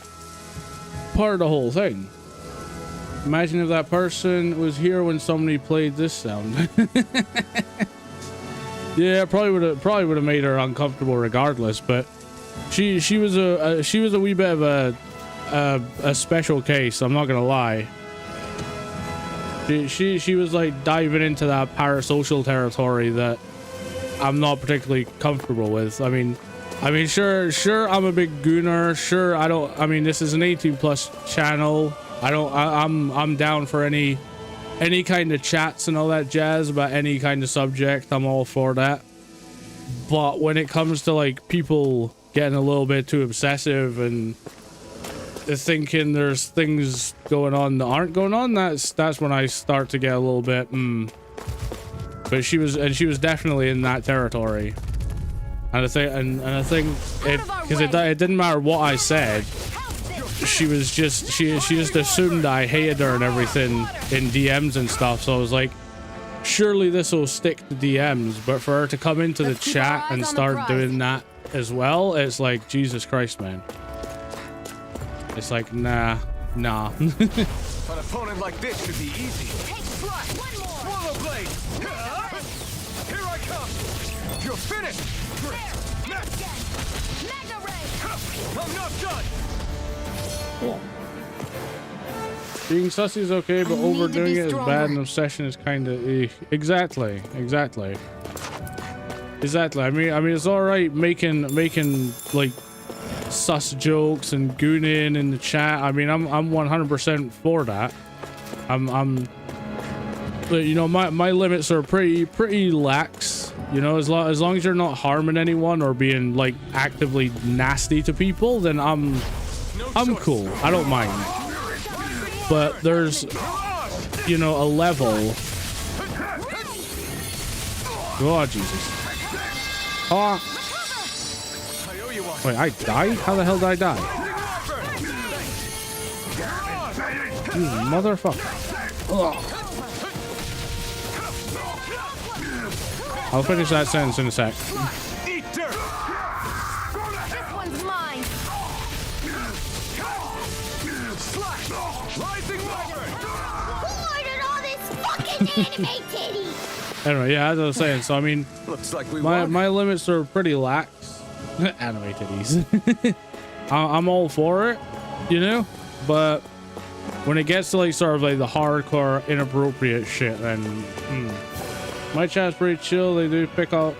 whole thing. Imagine if that person was here when somebody played this sound. Yeah, probably would have made her uncomfortable regardless. But she was a wee bit of a special case. I'm not gonna lie. She was like diving into that parasocial territory that I'm not particularly comfortable with. I mean, sure, I'm a big gooner. Sure, I mean, this is an 18+ channel. I'm down for any any kind of chats and all that jazz about any kind of subject, I'm all for that. But when it comes to like people getting a little bit too obsessive and thinking there's things going on that aren't going on, that's when I start to get a little bit But she was definitely in that territory. And I think because it didn't matter what I said, she just assumed I hated her and everything in DMs and stuff. So I was like, surely this will stick to DMs. But for her to come into the chat and start doing that as well, it's like, Jesus Christ, man. It's like, nah. An opponent like this should be easy. Swallow blade. Here I come. You're finished. I'm not done. Being sussy is okay, but overdoing it is bad, and obsession is kind of exactly. I mean, it's all right making like sus jokes and gooning in the chat. I mean, I'm 100% for that. You know, my limits are pretty lax. You know, as long as you're not harming anyone or being like actively nasty to people, then I'm cool. I don't mind. But there's, you know, a level. Oh Jesus! Oh. Wait, I died? How the hell did I die? You motherfucker! Ugh. I'll finish that sentence in a sec. This one's mine. Who ordered all this fucking anime titties? Anyway, yeah, as I was saying, so I mean, looks like my limits are pretty lax. Anime titties. I'm all for it, you know, but when it gets to like sort of like the hardcore inappropriate shit, then my chat's pretty chill. They do pick on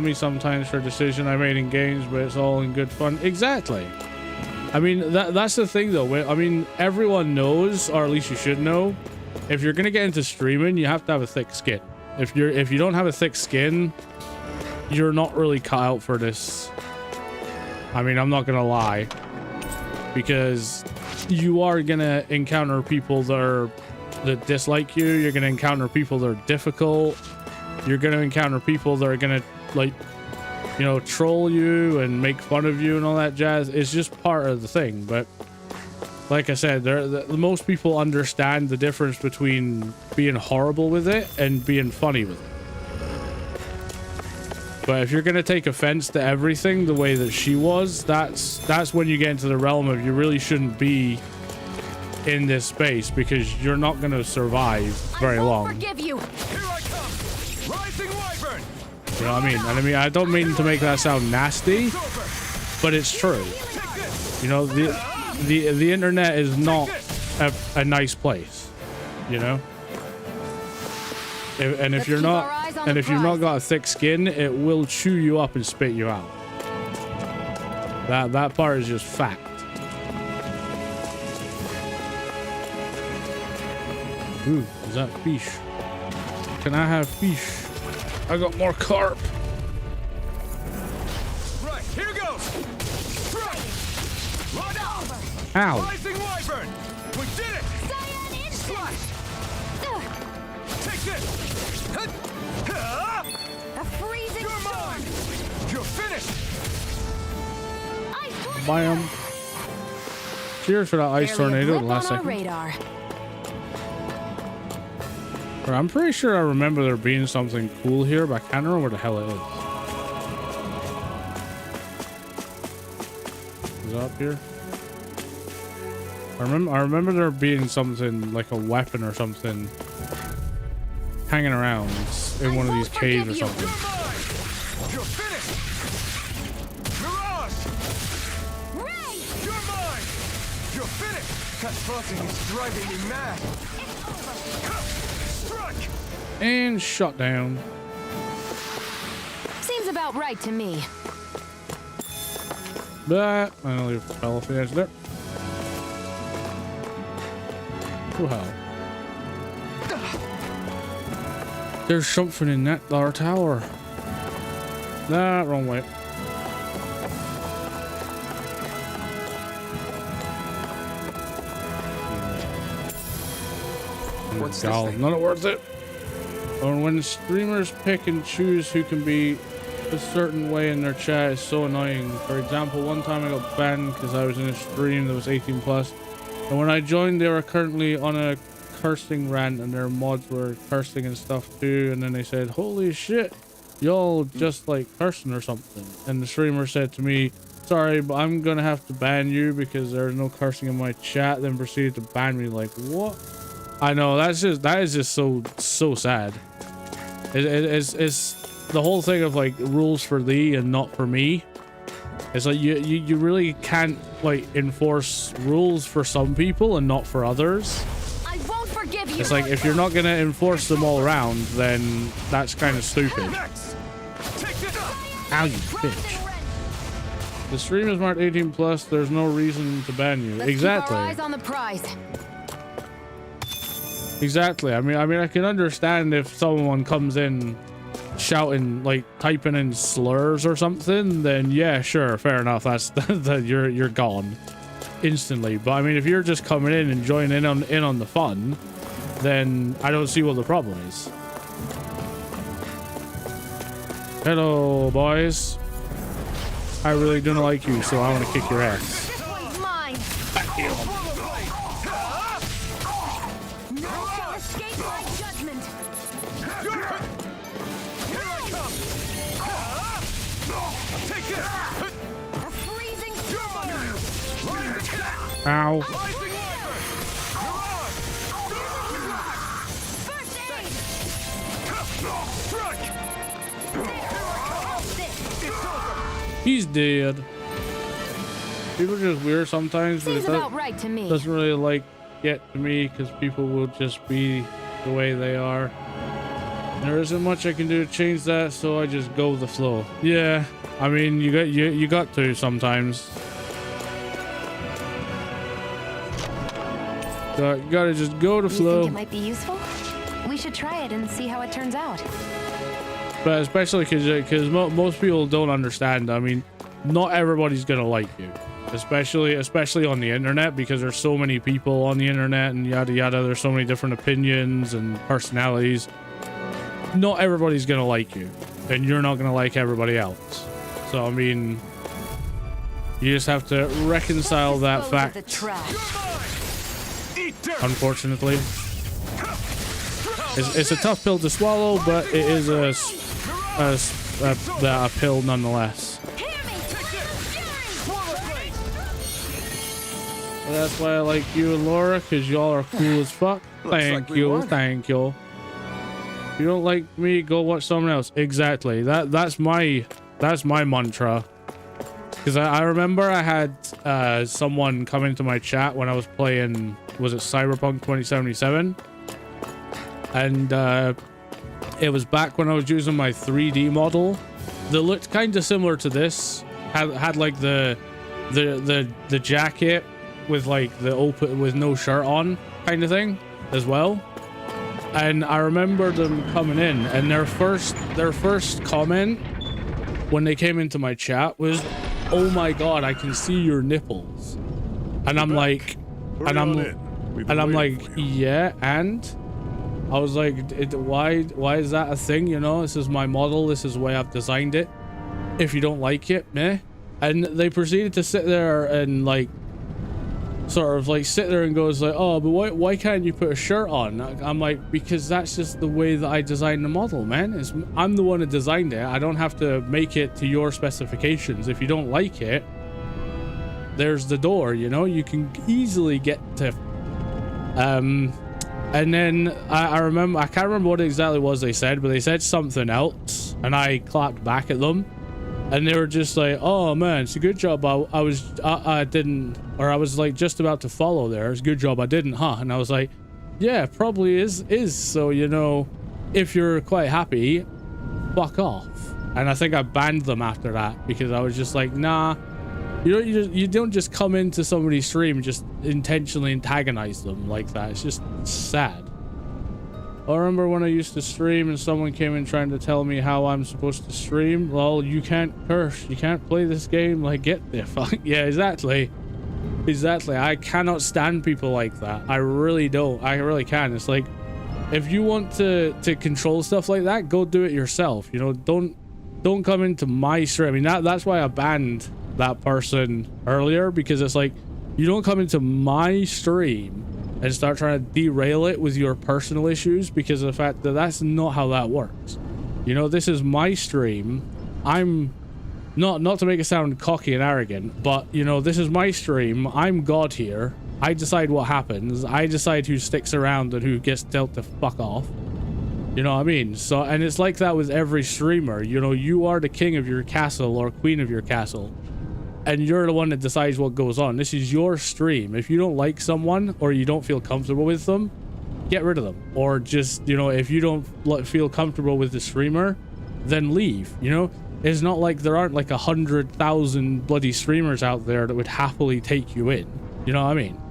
me sometimes for a decision I made in games, but it's all in good fun. Exactly. I mean, that's the thing though. I mean, everyone knows, or at least you should know, if you're gonna get into streaming, you have to have a thick skin. If you don't have a thick skin, you're not really cut out for this. I mean, I'm not gonna lie, because you are gonna encounter people that dislike you. You're gonna encounter people that are difficult. You're gonna encounter people that are gonna, like, you know, troll you and make fun of you and all that jazz. It's just part of the thing. But like I said, most people understand the difference between being horrible with it and being funny with it. But if you're gonna take offense to everything the way that she was, that's when you get into the realm of you really shouldn't be in this space, because you're not gonna survive very long. Forgive you. Here I come. Rising Wyvern. You know what I mean? And I mean, I don't mean to make that sound nasty, but it's true. You know, the internet is not a nice place, you know. If you've not got a thick skin, it will chew you up and spit you out. That part is just fact. Ooh, is that fish? Can I have fish? I got more carp. Right, here goes. Ow. Rising Wyvern. We did it. Take this. A freezing You're mine. You're finished. Bam. Cheers for that ice tornado last second. Radar. I'm pretty sure I remember there being something cool here, but I can't remember where the hell it is. Is it up here? I remember there being something like a weapon or something hanging around in one of these caves or something. You're finished. Mirage. Ray. You're mine. You're finished. That buzzing is driving me mad. Strike. And shut down. Seems about right to me. But I know you fell off the edge there. Oh hell. There's something in that our tower. Nah, wrong way. What's this thing? Not worth it. Or when streamers pick and choose who can be a certain way in their chat is so annoying. For example, one time I got banned because I was in a stream that was 18 plus, and when I joined they were currently on a cursing rant and their mods were cursing and stuff too, and then they said, holy shit, y'all just like cursing or something, and the streamer said to me, sorry, but I'm gonna have to ban you because there's no cursing in my chat, then proceeded to ban me. Like, what? I know, that is just so sad. It's the whole thing of like rules for thee and not for me. It's like you really can't like enforce rules for some people and not for others. I won't forgive you. It's like if you're not gonna enforce them all around, then that's kind of stupid. Ow, you bitch. The stream is marked 18 plus. There's no reason to ban you. Let's exactly. Keep our eyes on the prize. Exactly. I mean, I can understand if someone comes in shouting, like typing in slurs or something, then yeah, sure, fair enough. That's that you're gone instantly. But I mean, if you're just coming in and joining in on the fun, then I don't see what the problem is. Hello, boys. I really don't like you, so I want to kick your ass. This one's mine. None shall escape my judgment. A freezing storm. Ow. First aid. He's dead. People are just weird sometimes, but Seems it about right to me. doesn't really like get to me because people will just be the way they are. There isn't much I can do to change that, so I just go with the flow. Yeah, I mean, you got to sometimes. You gotta just go to flow. You think it might be useful? We should try it and see how it turns out. But especially because most people don't understand. I mean, not everybody's gonna like you, especially on the internet, because there's so many people on the internet and yada yada. There's so many different opinions and personalities. Not everybody's gonna like you, and you're not gonna like everybody else. So I mean, you just have to reconcile that fact. Unfortunately, it's a tough pill to swallow, but it is a pill nonetheless. Well, that's why I like you and Laura, because y'all are cool as fuck. Thank you. If you don't like me, go watch someone else. Exactly. That's my mantra. Because I remember I had someone come into my chat when I was playing, was it Cyberpunk 2077? And it was back when I was using my 3D model that looked kind of similar to this. Had like the jacket with like the open with no shirt on kind of thing as well. And I remember them coming in, and their first comment when they came into my chat was, "Oh my god, I can see your nipples." And I'm like, yeah, and I was like, why is that a thing? You know, this is my model, this is the way I've designed it. If you don't like it, meh. And they proceeded to sit there and like sort of like sit there and goes like, oh, but why can't you put a shirt on? I'm like, because that's just the way that I designed the model, man. I'm the one that designed it. I don't have to make it to your specifications. If you don't like it, there's the door, you know, you can easily get to and then I remember, I can't remember what exactly was they said, but they said something else and I clapped back at them. And they were just like, oh man, it's a good job I didn't, or I was like just about to follow there. It's a good job I didn't, huh? And I was like, yeah, probably is. So, you know, if you're quite happy, fuck off. And I think I banned them after that because I was just like, nah, you don't just come into somebody's stream and just intentionally antagonize them like that. It's just sad. I remember when I used to stream and someone came in trying to tell me how I'm supposed to stream. Well, you can't curse. You can't play this game. Like, get the fuck. Yeah, exactly. Exactly. I cannot stand people like that. I really don't. I really can. It's like, if you want to control stuff like that, go do it yourself. You know, don't come into my stream. I mean, that's why I banned that person earlier, because it's like, you don't come into my stream and start trying to derail it with your personal issues, because of the fact that that's not how that works. You know, this is my stream. I'm not to make it sound cocky and arrogant, but you know, this is my stream. I'm God here. I decide what happens. I decide who sticks around and who gets dealt to fuck off. You know what I mean? So, and it's like that with every streamer. You know, you are the king of your castle or queen of your castle, and you're the one that decides what goes on. This is your stream. If you don't like someone or you don't feel comfortable with them, get rid of them. Or just, you know, if you don't feel comfortable with the streamer, then leave. You know, it's not like there aren't like 100,000 bloody streamers out there that would happily take you in. You know what I mean?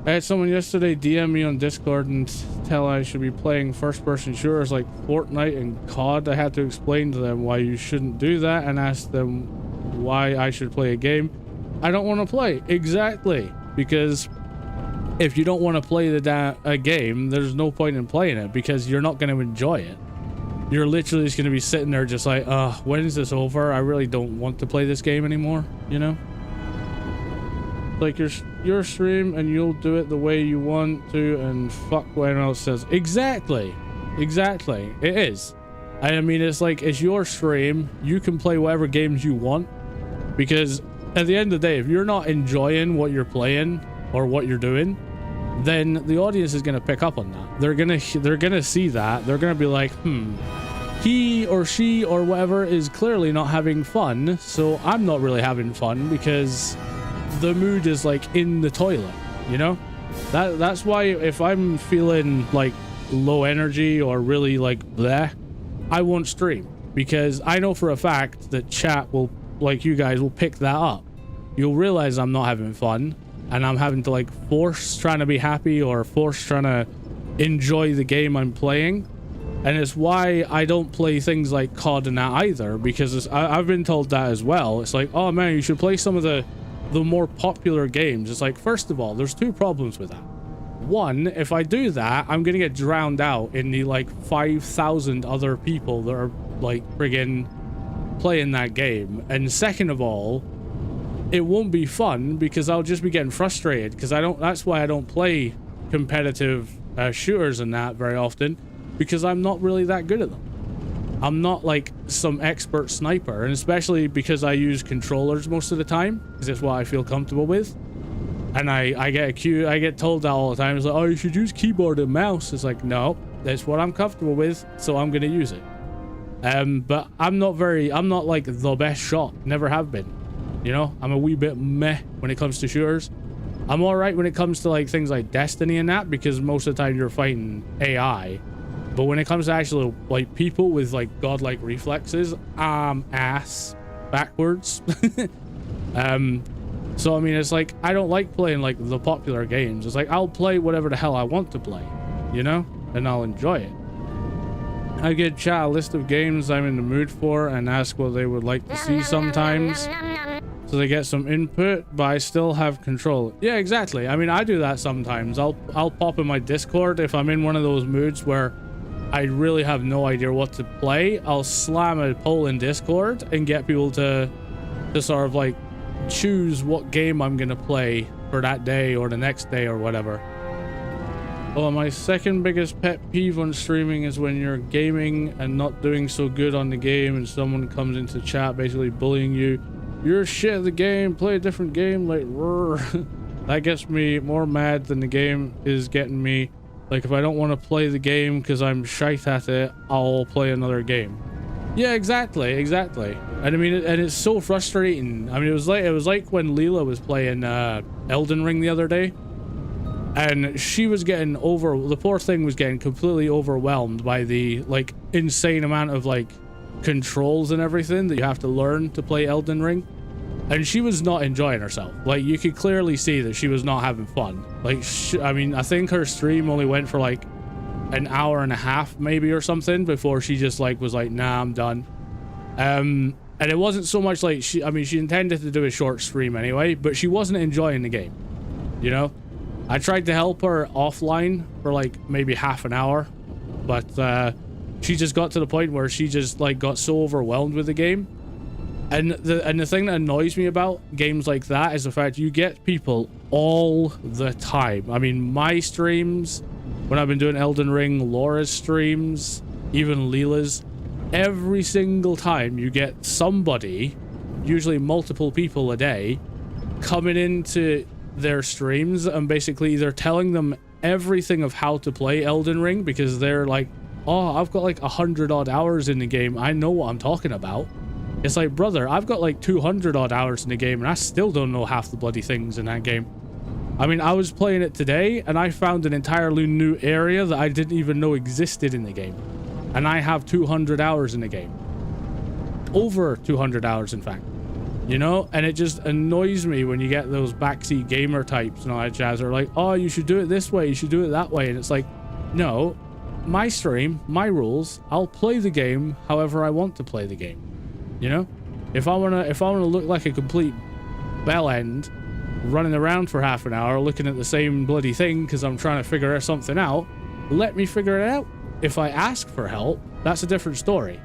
I had someone yesterday DM me on Discord and tell I should be playing first-person shooters like Fortnite and COD. I had to explain to them why you shouldn't do that and ask them why I should play a game I don't want to play. Exactly. Because if you don't want to play a game, there's no point in playing it, because you're not going to enjoy it. You're literally just going to be sitting there just like, when is this over? I really don't want to play this game anymore, you know? Like, your stream and you'll do it the way you want to, and fuck what anyone else says. Exactly. Exactly. It is. I mean, it's like, it's your stream. You can play whatever games you want, because at the end of the day, if you're not enjoying what you're playing or what you're doing, then the audience is going to pick up on that. They're going to see that. They're going to be like, he or she or whatever is clearly not having fun, so I'm not really having fun because the mood is like in the toilet, you know? That's why if I'm feeling like low energy or really like bleh, I won't stream, because I know for a fact that chat will, like, you guys will pick that up. You'll realize I'm not having fun, and I'm having to like force trying to be happy or force trying to enjoy the game I'm playing. And it's why I don't play things like COD and that either, because I've been told that as well. It's like, oh man, you should play some of the more popular games. It's like, first of all, there's two problems with that. One, if I do that, I'm gonna get drowned out in the like 5,000 other people that are like friggin' playing that game. And second of all, it won't be fun, because I'll just be getting frustrated, because that's why I don't play competitive shooters and that very often, because I'm not really that good at them. I'm not like some expert sniper, and especially because I use controllers most of the time, because it's what I feel comfortable with. And I get told that all the time. It's like, oh, you should use keyboard and mouse. It's like, no, that's what I'm comfortable with, so I'm gonna use it. But I'm not like the best shot, never have been. You know, I'm a wee bit meh when it comes to shooters. I'm all right when it comes to like things like Destiny and that, because most of the time you're fighting AI. But when it comes to actual like people with like godlike reflexes, ass backwards. So I mean, it's like, I don't like playing like the popular games. It's like, I'll play whatever the hell I want to play, you know, and I'll enjoy it. I give chat a list of games I'm in the mood for and ask what they would like to see sometimes, so they get some input, but I still have control. Yeah, exactly. I mean, I do that sometimes. I'll pop in my Discord if I'm in one of those moods where I really have no idea what to play. I'll slam a poll in Discord and get people to sort of like choose what game I'm gonna play for that day or the next day or whatever. Well, my second biggest pet peeve on streaming is when you're gaming and not doing so good on the game, and someone comes into chat basically bullying you. You're shit at the game, play a different game, like, that gets me more mad than the game is getting me. Like, if I don't want to play the game because I'm shite at it, I'll play another game. Yeah, exactly. And I mean, and it's so frustrating. I mean, it was like when Leela was playing Elden Ring the other day, and she was getting the poor thing was getting completely overwhelmed by the like insane amount of like controls and everything that you have to learn to play Elden Ring. And she was not enjoying herself. Like, you could clearly see that she was not having fun. Like, I mean, I think her stream only went for like an hour and a half maybe or something before she just like was like, nah, I'm done. And it wasn't so much like she intended to do a short stream anyway, but she wasn't enjoying the game, you know. I tried to help her offline for like maybe half an hour, but she just got to the point where she just like got so overwhelmed with the game. And the thing that annoys me about games like that is the fact you get people all the time. I mean, my streams, when I've been doing Elden Ring, Laura's streams, even Leela's, every single time you get somebody, usually multiple people a day, coming into their streams and basically either telling them everything of how to play Elden Ring because they're like, oh, I've got like 100 odd hours in the game, I know what I'm talking about. It's like, brother, I've got like 200 odd hours in the game and I still don't know half the bloody things in that game. I mean, I was playing it today and I found an entirely new area that I didn't even know existed in the game. And I have 200 hours in the game. Over 200 hours, in fact. You know? And it just annoys me when you get those backseat gamer types and all that jazz are like, oh, you should do it this way, you should do it that way. And it's like, no, my stream, my rules, I'll play the game however I want to play the game. You know, if I wanna look like a complete bell end, running around for half an hour looking at the same bloody thing because I'm trying to figure something out, let me figure it out. If I ask for help, that's a different story.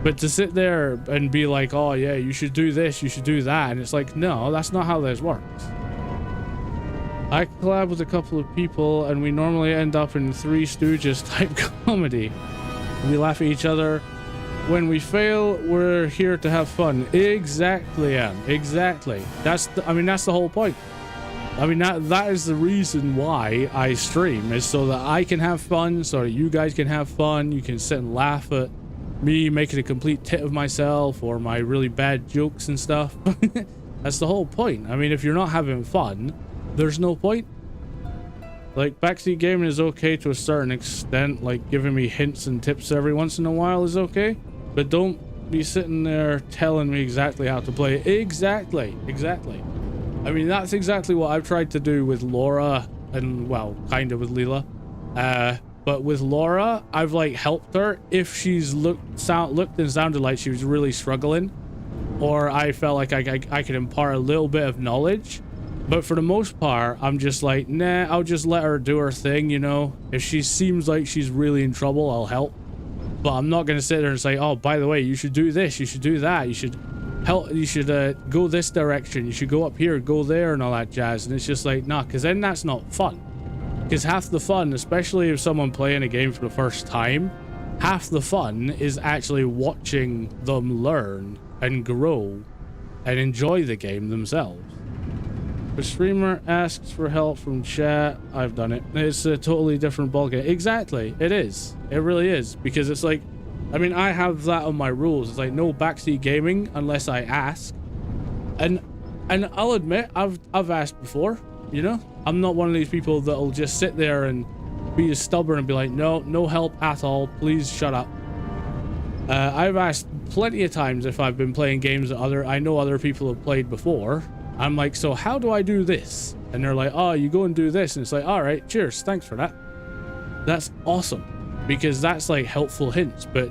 But to sit there and be like, oh yeah, you should do this, you should do that, and it's like, no, that's not how this works. I collab with a couple of people and we normally end up in Three Stooges type comedy. We laugh at each other. When we fail, we're here to have fun. Exactly, Em. Exactly. That's the whole point. I mean, that is the reason why I stream, is so that I can have fun, so that you guys can have fun. You can sit and laugh at me making a complete tit of myself or my really bad jokes and stuff. That's the whole point. I mean, if you're not having fun, there's no point. Like, backseat gaming is okay to a certain extent, like giving me hints and tips every once in a while is okay. But don't be sitting there telling me exactly how to play. Exactly. I mean, that's exactly what I've tried to do with Laura and, well, kind of with Leela. But with Laura, I've, like, helped her if she's looked and sounded like she was really struggling. Or I felt like I could impart a little bit of knowledge. But for the most part, I'm just like, nah, I'll just let her do her thing, you know? If she seems like she's really in trouble, I'll help. But I'm not going to sit there and say, oh, by the way, you should do this, you should do that, you should help, you should go this direction, you should go up here, go there, and all that jazz. And it's just like, nah, because then that's not fun. Because half the fun, especially if someone playing a game for the first time, half the fun is actually watching them learn and grow and enjoy the game themselves. If a streamer asks for help from chat, I've done it. It's a totally different ballgame. Exactly, it is. It really is. Because it's like, I mean, I have that on my rules. It's like no backseat gaming unless I ask. And I'll admit, I've asked before, you know? I'm not one of these people that'll just sit there and be stubborn and be like, no help at all. Please shut up. I've asked plenty of times if I've been playing games that I know other people have played before. I'm like, so how do I do this? And they're like, oh, you go and do this. And it's like, all right, cheers. Thanks for that. That's awesome. Because that's like helpful hints. But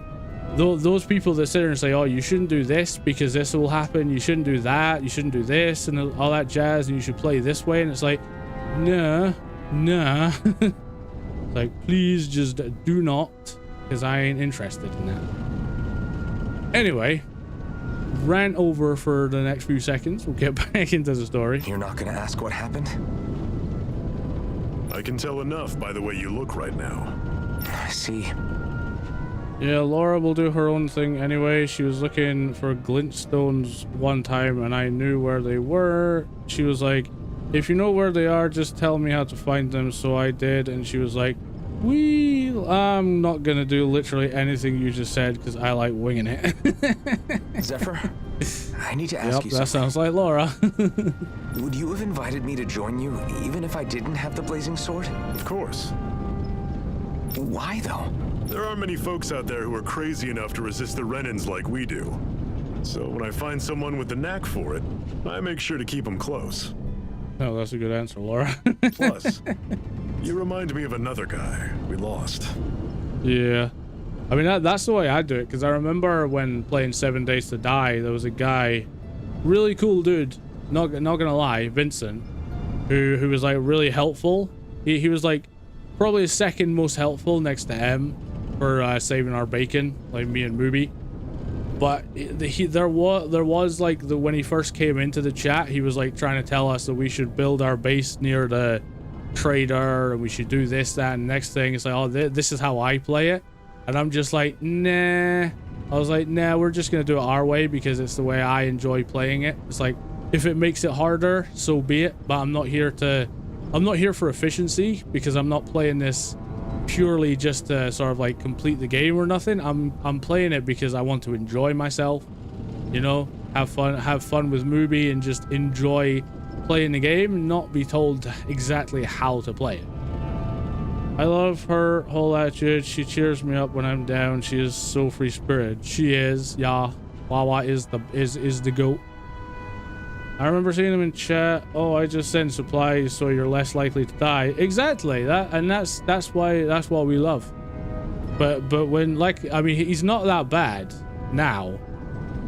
those people that sit there and say, oh, you shouldn't do this because this will happen. You shouldn't do that. You shouldn't do this and all that jazz. And you should play this way. And it's like, nah. It's like, please just do not, because I ain't interested in that. Anyway. Rant over for the next few seconds. We'll get back into the story. You're not gonna ask what happened? I can tell enough by the way you look right now. I see. Yeah, Laura will do her own thing anyway. She was looking for glintstones one time and I knew where they were. She was like, if you know where they are, just tell me how to find them. So I did, and she was like, I'm not gonna do literally anything you just said because I like winging it. Zephyr, I need to ask you something. That sounds like Laura. Would you have invited me to join you even if I didn't have the blazing sword? Of course. Why though? There aren't many folks out there who are crazy enough to resist the Renans like we do. So when I find someone with the knack for it, I make sure to keep them close. Oh, that's a good answer, Laura. Plus, You remind me of another guy we lost. Yeah. I mean, that's the way I do it, because I remember when playing 7 Days to Die, there was a guy, really cool dude, not gonna lie, Vincent, who was like really helpful. He was like probably the second most helpful next to M for saving our bacon, like me and Mooby. But there was like when he first came into the chat, he was like trying to tell us that we should build our base near the trader and we should do this, that, and next thing. It's like, oh, this is how I play it. And I'm just like, nah. I was like, nah, we're just gonna do it our way because it's the way I enjoy playing it. It's like, if it makes it harder, so be it. But I'm not here for efficiency, because I'm not playing this purely just to sort of like complete the game or nothing. I'm playing it because I want to enjoy myself, you know, have fun with Mooby and just enjoy playing the game and not be told exactly how to play it. I love her whole attitude. She cheers me up when I'm down. She is so free spirited. She is, yeah. Wawa is the goat. I remember seeing him in chat. Oh, I just send supplies so you're less likely to die. Exactly. That's what we love. But when, like, I mean, he's not that bad now,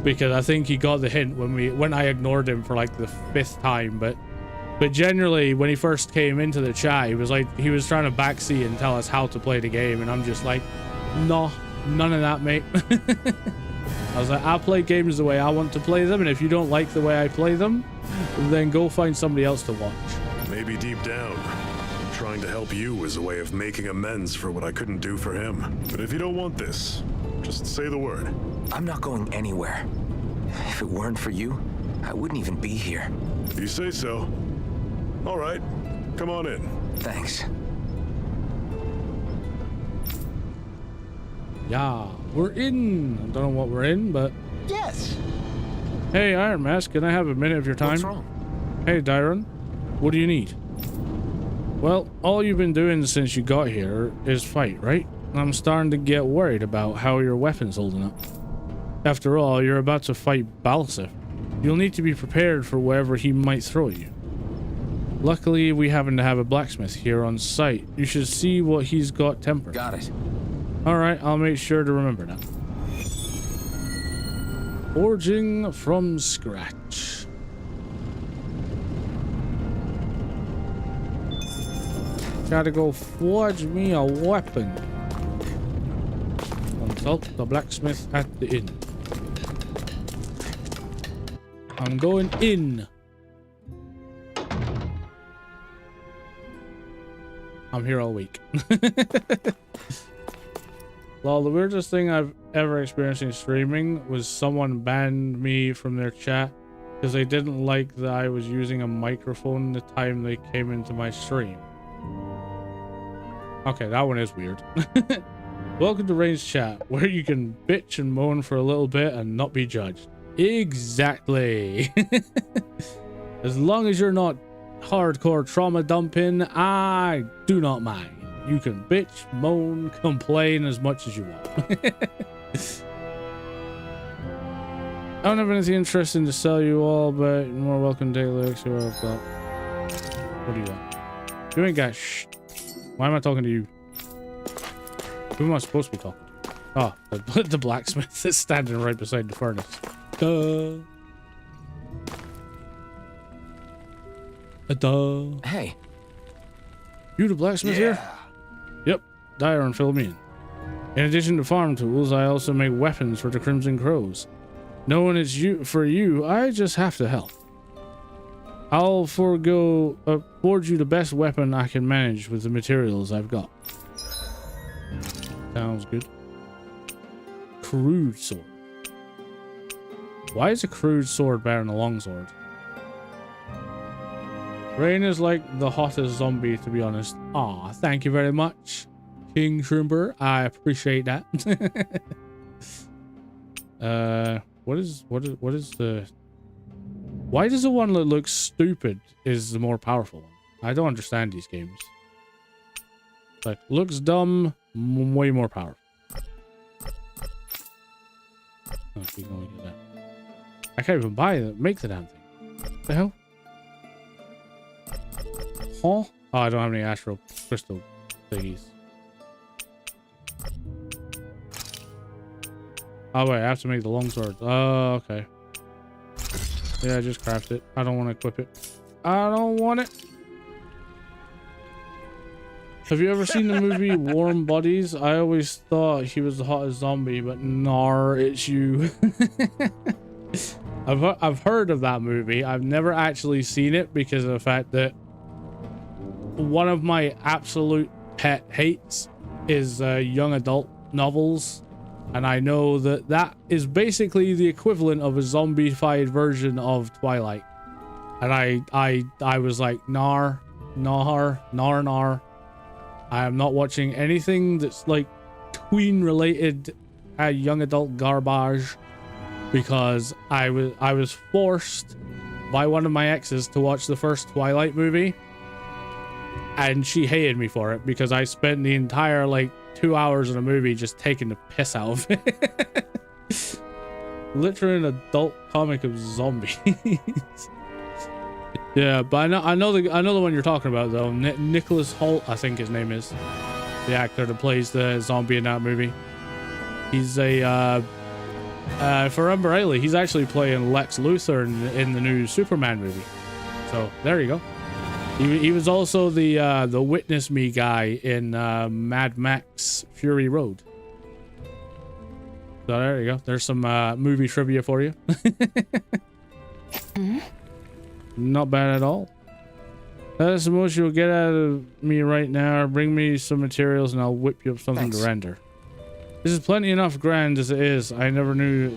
because I think he got the hint when I ignored him for like the 5th time. But generally, when he first came into the chat, he was trying to backseat and tell us how to play the game, and I'm just like, no, none of that, mate. I was like, I play games the way I want to play them, and if you don't like the way I play them, then go find somebody else to watch. Maybe deep down, trying to help you is a way of making amends for what I couldn't do for him. But if you don't want this, just say the word. I'm not going anywhere. If it weren't for you, I wouldn't even be here. You say so. All right, come on in. Thanks. Yeah, we're in. I don't know what we're in, but... Yes. Hey, Iron Mask, can I have a minute of your time? What's wrong? Hey, Dyron, what do you need? Well, all you've been doing since you got here is fight, right? I'm starting to get worried about how your weapon's holding up. After all, you're about to fight Balsif. You'll need to be prepared for whatever he might throw at you. Luckily, we happen to have a blacksmith here on site. You should see what he's got tempered. Got it. Alright, I'll make sure to remember that. Forging from scratch. Gotta go forge me a weapon. Consult the blacksmith at the inn. I'm going in. I'm here all week. Well, the weirdest thing I've ever experienced in streaming was someone banned me from their chat because they didn't like that I was using a microphone the time they came into my stream. Okay, that one is weird. Welcome to Rain's chat, where you can bitch and moan for a little bit and not be judged. Exactly. As long as you're not hardcore trauma dumping, I do not mind. You can bitch, moan, complain as much as you want. I don't have anything interesting to sell you all, but you're more welcome to take a look, see what I've got. What do you want? You ain't got Why am I talking to you? Who am I supposed to be talking to? Oh, the blacksmith is standing right beside the furnace. Duh. Duh. Hey. You the blacksmith here? Yep. Dyron filled me in. In addition to farm tools, I also make weapons for the Crimson Crows. Knowing it's for you, I just have to help. I'll forge you the best weapon I can manage with the materials I've got. Sounds good. Crude sword. Why is a crude sword better than a long sword? Rain is like the hottest zombie, to be honest. Aw, thank you very much, King Shrimper. I appreciate that. What is the... Why does the one that looks stupid is the more powerful one? I don't understand these games. Like, looks dumb, way more powerful. Oh, we can only get that. I can't even buy it. Make the damn thing. What the hell? Huh? Oh, I don't have any astral crystal thingies. Oh wait, I have to make the longsword. Oh, okay. Yeah, just craft it. I don't want to equip it. I don't want it. Have you ever seen the movie Warm Bodies? I always thought he was the hottest zombie, but nar, it's you. I've heard of that movie. I've never actually seen it because of the fact that one of my absolute pet hates is young adult novels. And I know that that is basically the equivalent of a zombified version of Twilight. And I was like, nar. I am not watching anything that's like tween related young adult garbage, because I was forced by one of my exes to watch the first Twilight movie, and she hated me for it because I spent the entire like 2 hours in a movie just taking the piss out of it. Literally an adult comic of zombies. Yeah, but I know the one you're talking about though. Nicholas Hoult, I think his name is, the actor that plays the zombie in that movie. He's a if I remember rightly, he's actually playing Lex Luthor in the new Superman movie. So there you go. He was also the Witness Me guy in Mad Max Fury Road. So there you go. There's some movie trivia for you. Not bad at all. That's the most you'll get out of me right now. Bring me some materials and I'll whip you up something to render. This is plenty enough grand as it is. I never knew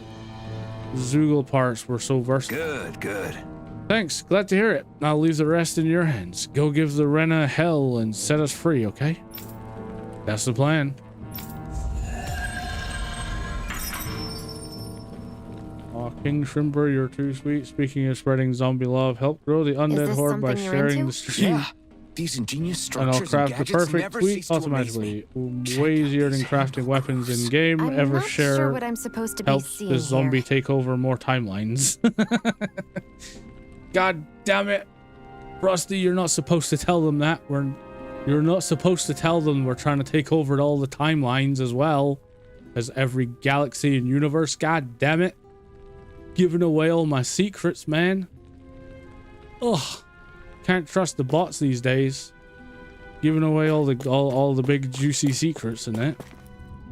Zoogle parts were so versatile. Good. Thanks. Glad to hear it. I'll leave the rest in your hands. Go give the Rena hell and set us free, okay? That's the plan. Oh, King Shrimper, you're too sweet. Speaking of spreading zombie love, help grow the undead horde by sharing the stream. Yeah. These ingenious structures And I'll craft the perfect tweet automatically. Way easier than crafting weapons in game. I'm Ever not share sure what I'm supposed to be helps seeing the zombie here. take over more timelines. God damn it, Rusty! You're not supposed to tell them that. You're not supposed to tell them we're trying to take over all the timelines as well as every galaxy and universe. God damn it! Giving away all my secrets, man. Ugh. Can't trust the bots these days. Giving away all the big juicy secrets in it.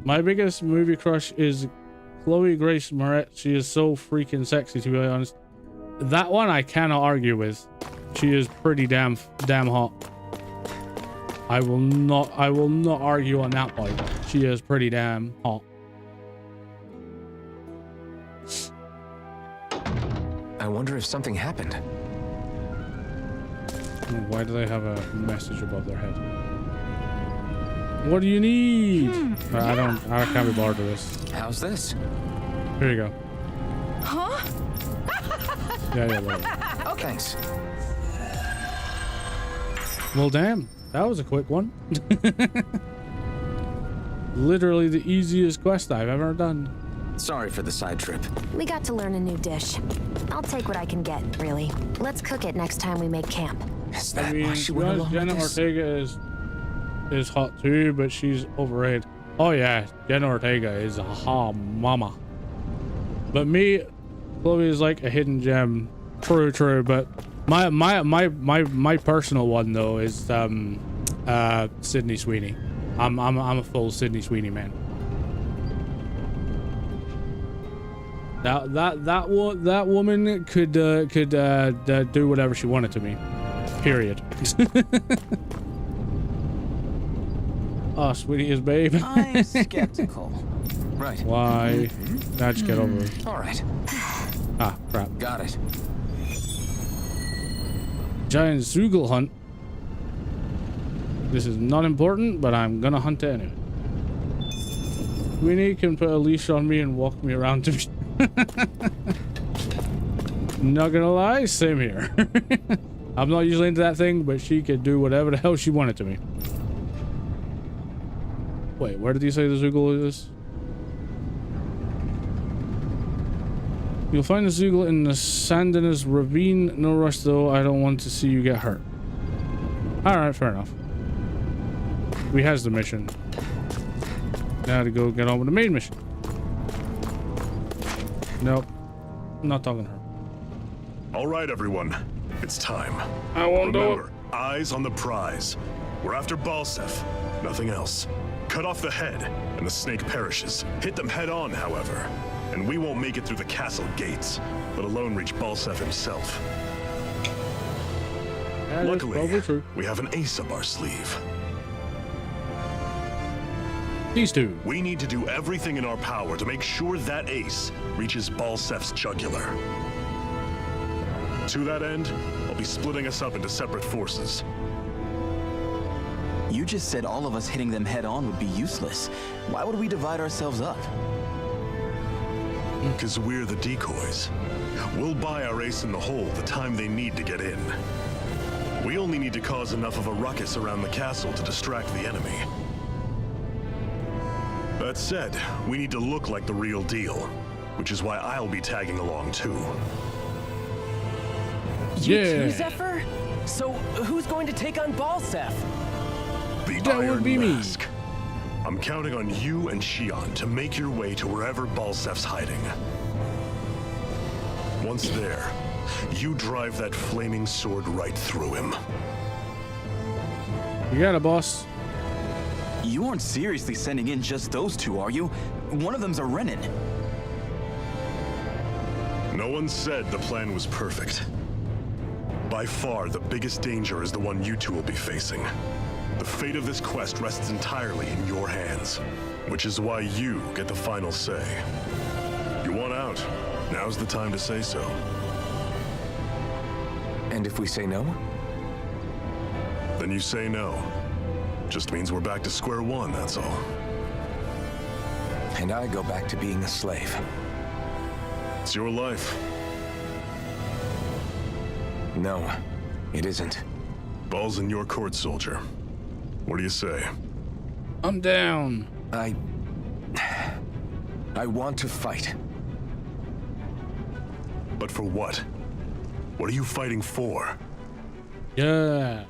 My biggest movie crush is Chloe Grace Moretz. She is so freaking sexy, to be honest. That one I cannot argue with. She is pretty damn hot. I will not argue on that point. She is pretty damn hot. I wonder if something happened. Why do they have a message above their head? What do you need? I can't be bothered with this. How's this? Here you go. Huh? Yeah, whatever. Okay. Thanks. Well, damn. That was a quick one. Literally the easiest quest I've ever done. Sorry for the side trip. We got to learn a new dish. I'll take what I can get, really. Let's cook it next time we make camp. Is that I mean, why she went along Jenna with this? Ortega is hot too, but she's overrated. Oh yeah, Jenna Ortega is a hot mama. But me, Chloe is like a hidden gem. True. But my personal one though is Sydney Sweeney. I'm a full Sydney Sweeney man. That woman could do whatever she wanted to me. Period. Oh, Sweetie is babe. I'm skeptical. Right. Why? Now just get over it. All right. Ah, crap. Got it. Giant Zoogle hunt. This is not important, but I'm gonna hunt it anyway. Winnie can put a leash on me and walk me around to me. Not gonna lie, same here. I'm not usually into that thing, but she could do whatever the hell she wanted to me. Wait, where did you say the Zoogle is? You'll find the Zoogle in the Sandinus Ravine. No rush though, I don't want to see you get hurt. Alright, fair enough. We has the mission. Now to go get on with the main mission. Nope. I'm not talking to her. All right, everyone. It's time. I won't do it. Remember, eyes on the prize. We're after Balsef. Nothing else. Cut off the head, and the snake perishes. Hit them head on, however, and we won't make it through the castle gates, let alone reach Balsef himself. That is Luckily, probably true. we have an ace up our sleeve. These two. We need to do everything in our power to make sure that ace reaches Balsef's jugular. To that end, I'll be splitting us up into separate forces. You just said all of us hitting them head on would be useless. Why would we divide ourselves up? Because we're the decoys. We'll buy our ace in the hole the time they need to get in. We only need to cause enough of a ruckus around the castle to distract the enemy. That said, we need to look like the real deal, which is why I'll be tagging along too. You too, Zephyr? So who's going to take on Balsef? The Iron Mask. I'm counting on you and Xion to make your way to wherever Balsef's hiding. Once there, you drive that flaming sword right through him. You got it, boss. You aren't seriously sending in just those two, are you? One of them's a Renin. No one said the plan was perfect. By far, the biggest danger is the one you two will be facing. The fate of this quest rests entirely in your hands, which is why you get the final say. You want out? Now's the time to say so. And if we say no? Then you say no. Just means we're back to square one, that's all. And I go back to being a slave. It's your life. No, it isn't. Ball's in your court, soldier. What do you say? I'm down. I want to fight. But for what? What are you fighting for? Yeah.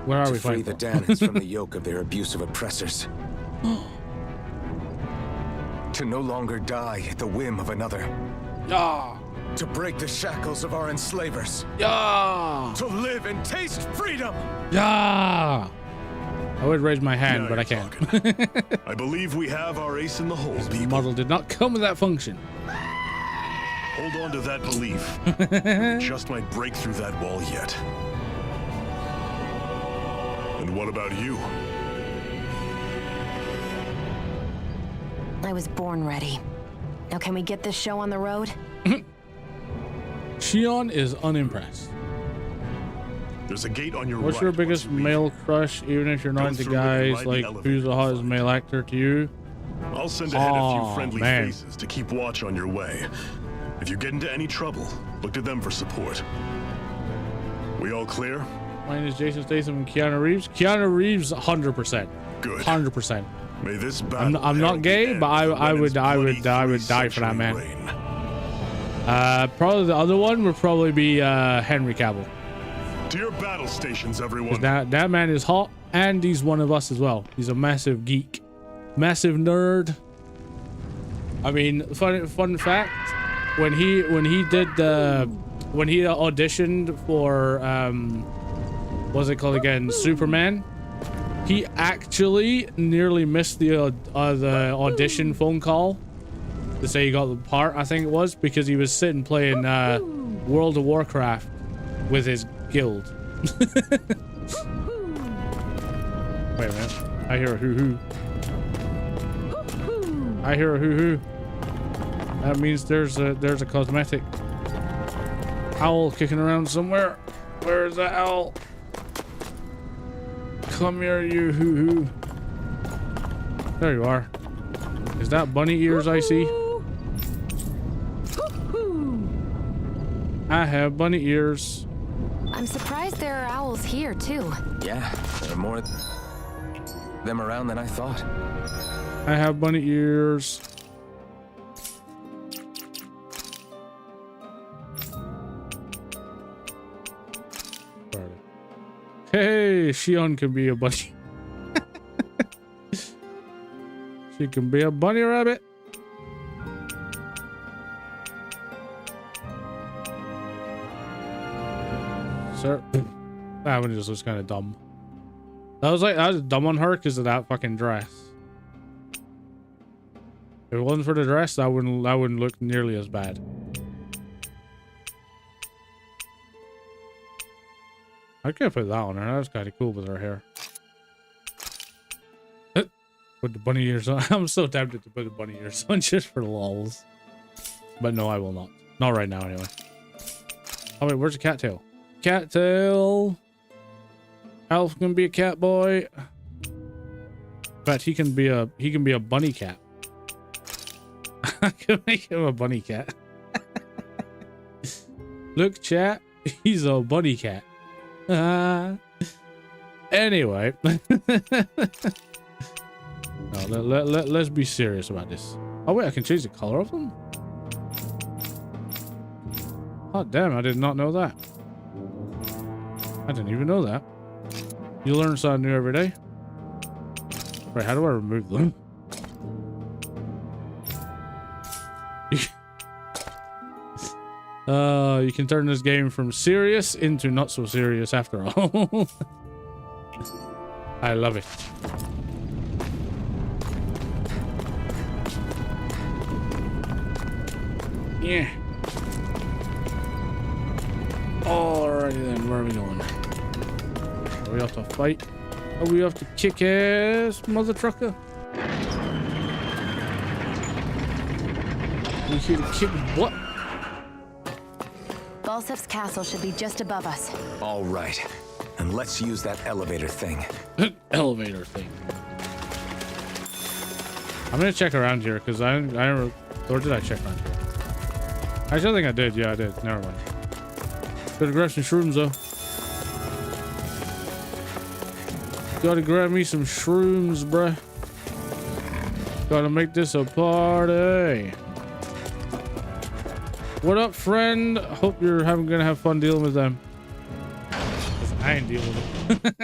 Where are we fighting? To free the Danes from the yoke of their abusive oppressors. To no longer die at the whim of another. Yeah. To break the shackles of our enslavers. Yeah. To live and taste freedom. Yeah. I would raise my hand, now but I can't. I believe we have our ace in the hole, The people. model did not come with that function. Hold on to that belief. We just might break through that wall yet. And what about you? I was born ready. Now can we get this show on the road? Xion is unimpressed. There's a gate on your What's right. your biggest male crush, even if you're not into guys? Like, who's the hottest male actor to you? I'll send ahead a few friendly faces to keep watch on your way. If you get into any trouble, look to them for support. We all clear? Mine is Jason Statham and Keanu Reeves. Keanu Reeves, 100%. Good. 100%. May this battle I'm not gay, but I would die for that man. Probably the other one would probably be Henry Cavill. To your battle stations, everyone. That man is hot, and he's one of us as well. He's a massive geek, massive nerd. I mean, fun fact: when he auditioned for what's it called again, Superman, he actually nearly missed the audition phone call to say he got the part. I think it was because he was sitting playing World of Warcraft with his guild. Wait a minute. I hear a hoo-hoo. I hear a hoo-hoo. That means there's a cosmetic owl kicking around somewhere. Where's the owl? Come here, you hoo-hoo. There you are. Is that bunny ears I see? I have bunny ears. I'm surprised there are owls here, too. Yeah, there are more of them around than I thought. I have bunny ears. Hey! Apparently, Shion can be a bunny. She can be a bunny rabbit. Sir, that one just was kind of dumb. That was dumb on her because of that fucking dress. If it wasn't for the dress, that wouldn't look nearly as bad. I could put that on her. That was kind of cool with her hair. Put the bunny ears on. I'm so tempted to put the bunny ears on just for lols. But no, I will not. Not right now, anyway. Oh wait, where's the cattail? Cattail. Alf can be a cat boy. But he can be a bunny cat. I can make him a bunny cat. Look, chat. He's a bunny cat. Anyway. No, let's be serious about this. Oh wait, I can change the color of them? Oh damn, I did not know that. I didn't even know that. You learn something new every day. Right, how do I remove them? You can turn this game from serious into not so serious after all. I love it. Yeah. Alrighty then, where are we going? Are we off to fight? Are we off to kick ass, mother trucker? We here to kick butt. Balsef's castle should be just above us. All right. And let's use that elevator thing. Elevator thing. I'm gonna check around here because I don't. Or did I check around here? Actually, I think I did. Yeah, I did. Never mind. Gotta grab some shrooms though. Gotta grab me some shrooms, bruh. Gotta make this a party. What up, friend? Hope you're gonna have fun dealing with them. I ain't dealing with them.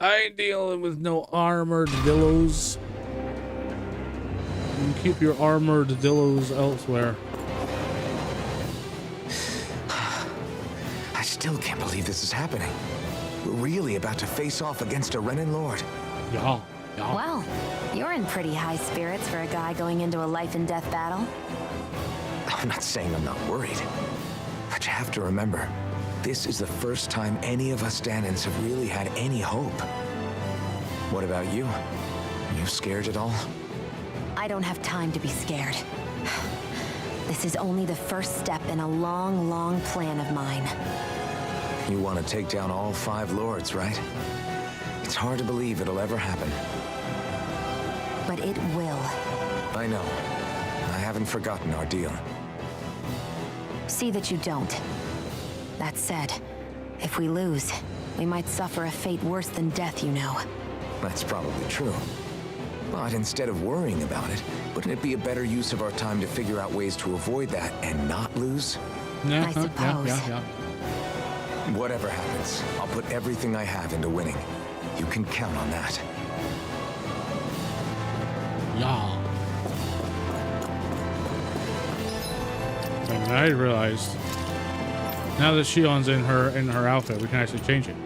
I ain't dealing with no armored dillos. You can keep your armored dillos elsewhere. I still can't believe this is happening. We're really about to face off against a Renin Lord. Yeah. Well, you're in pretty high spirits for a guy going into a life and death battle. I'm not saying I'm not worried, but you have to remember, this is the first time any of us Danans have really had any hope. What about you? Are you scared at all? I don't have time to be scared. This is only the first step in a long, long plan of mine. You want to take down all 5 lords, right? It's hard to believe it'll ever happen. But it will. I know. I haven't forgotten our deal. See that you don't. That said, if we lose, we might suffer a fate worse than death, you know. That's probably true. But instead of worrying about it, wouldn't it be a better use of our time to figure out ways to avoid that and not lose? I suppose. Yeah. Whatever happens, I'll put everything I have into winning. You can count on that. Yeah. And I realized now that Shion's in her outfit, we can actually change it.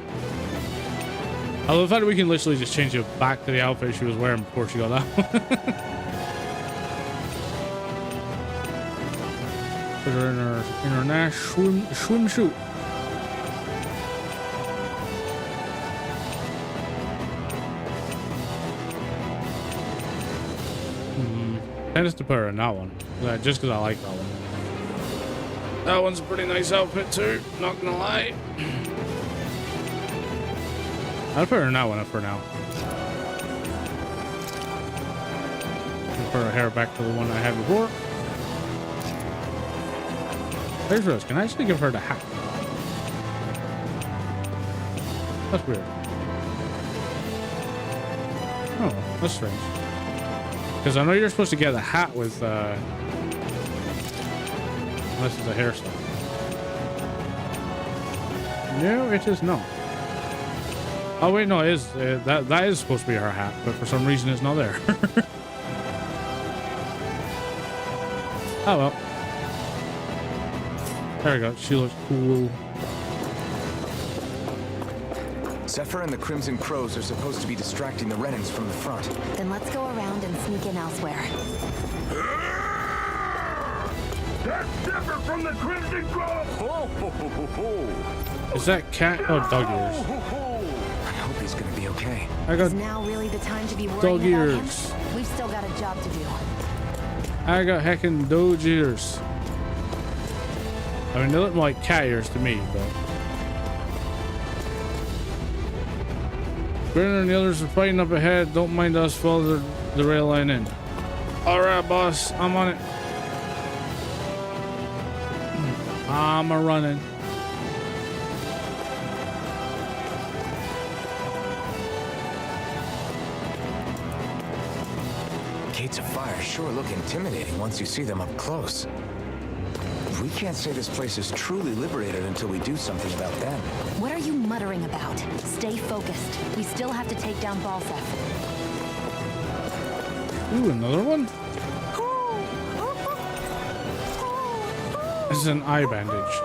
I love that we can literally just change it back to the outfit she was wearing before she got out. Put her in her nice swimsuit. I just to put her in that one, just because I like that one. That one's a pretty nice outfit too, not gonna lie. I'll put her in that one for now. Put her hair back to the one I had before. There's Rose. Can I actually give her the hat? That's weird. Oh, that's strange. Because I know you're supposed to get the hat with, unless it's a hairstyle. No, it is not. Oh wait, no, it is that is supposed to be her hat, but for some reason it's not there. Oh well. There we go. She looks cool. Zephyr and the Crimson Crows are supposed to be distracting the Renans from the front. Then let's go around and sneak in elsewhere. That's Zephyr from the Crimson Crows! Is that cat? Oh, dog ears. I hope he's gonna be okay. I got Is now really the time to be worrying dog about ears. him? We've still got a job to do. I got heckin' dog ears. I mean, they look more like cat ears to me, but. Brenner and the others are fighting up ahead. Don't mind us. Follow the rail line in. All right, boss. I'm on it. I'm a running. Gates of fire sure look intimidating once you see them up close. We can't say this place is truly liberated until we do something about them. What are you muttering about? Stay focused. We still have to take down Balsef. Ooh, another one? This is an eye bandage.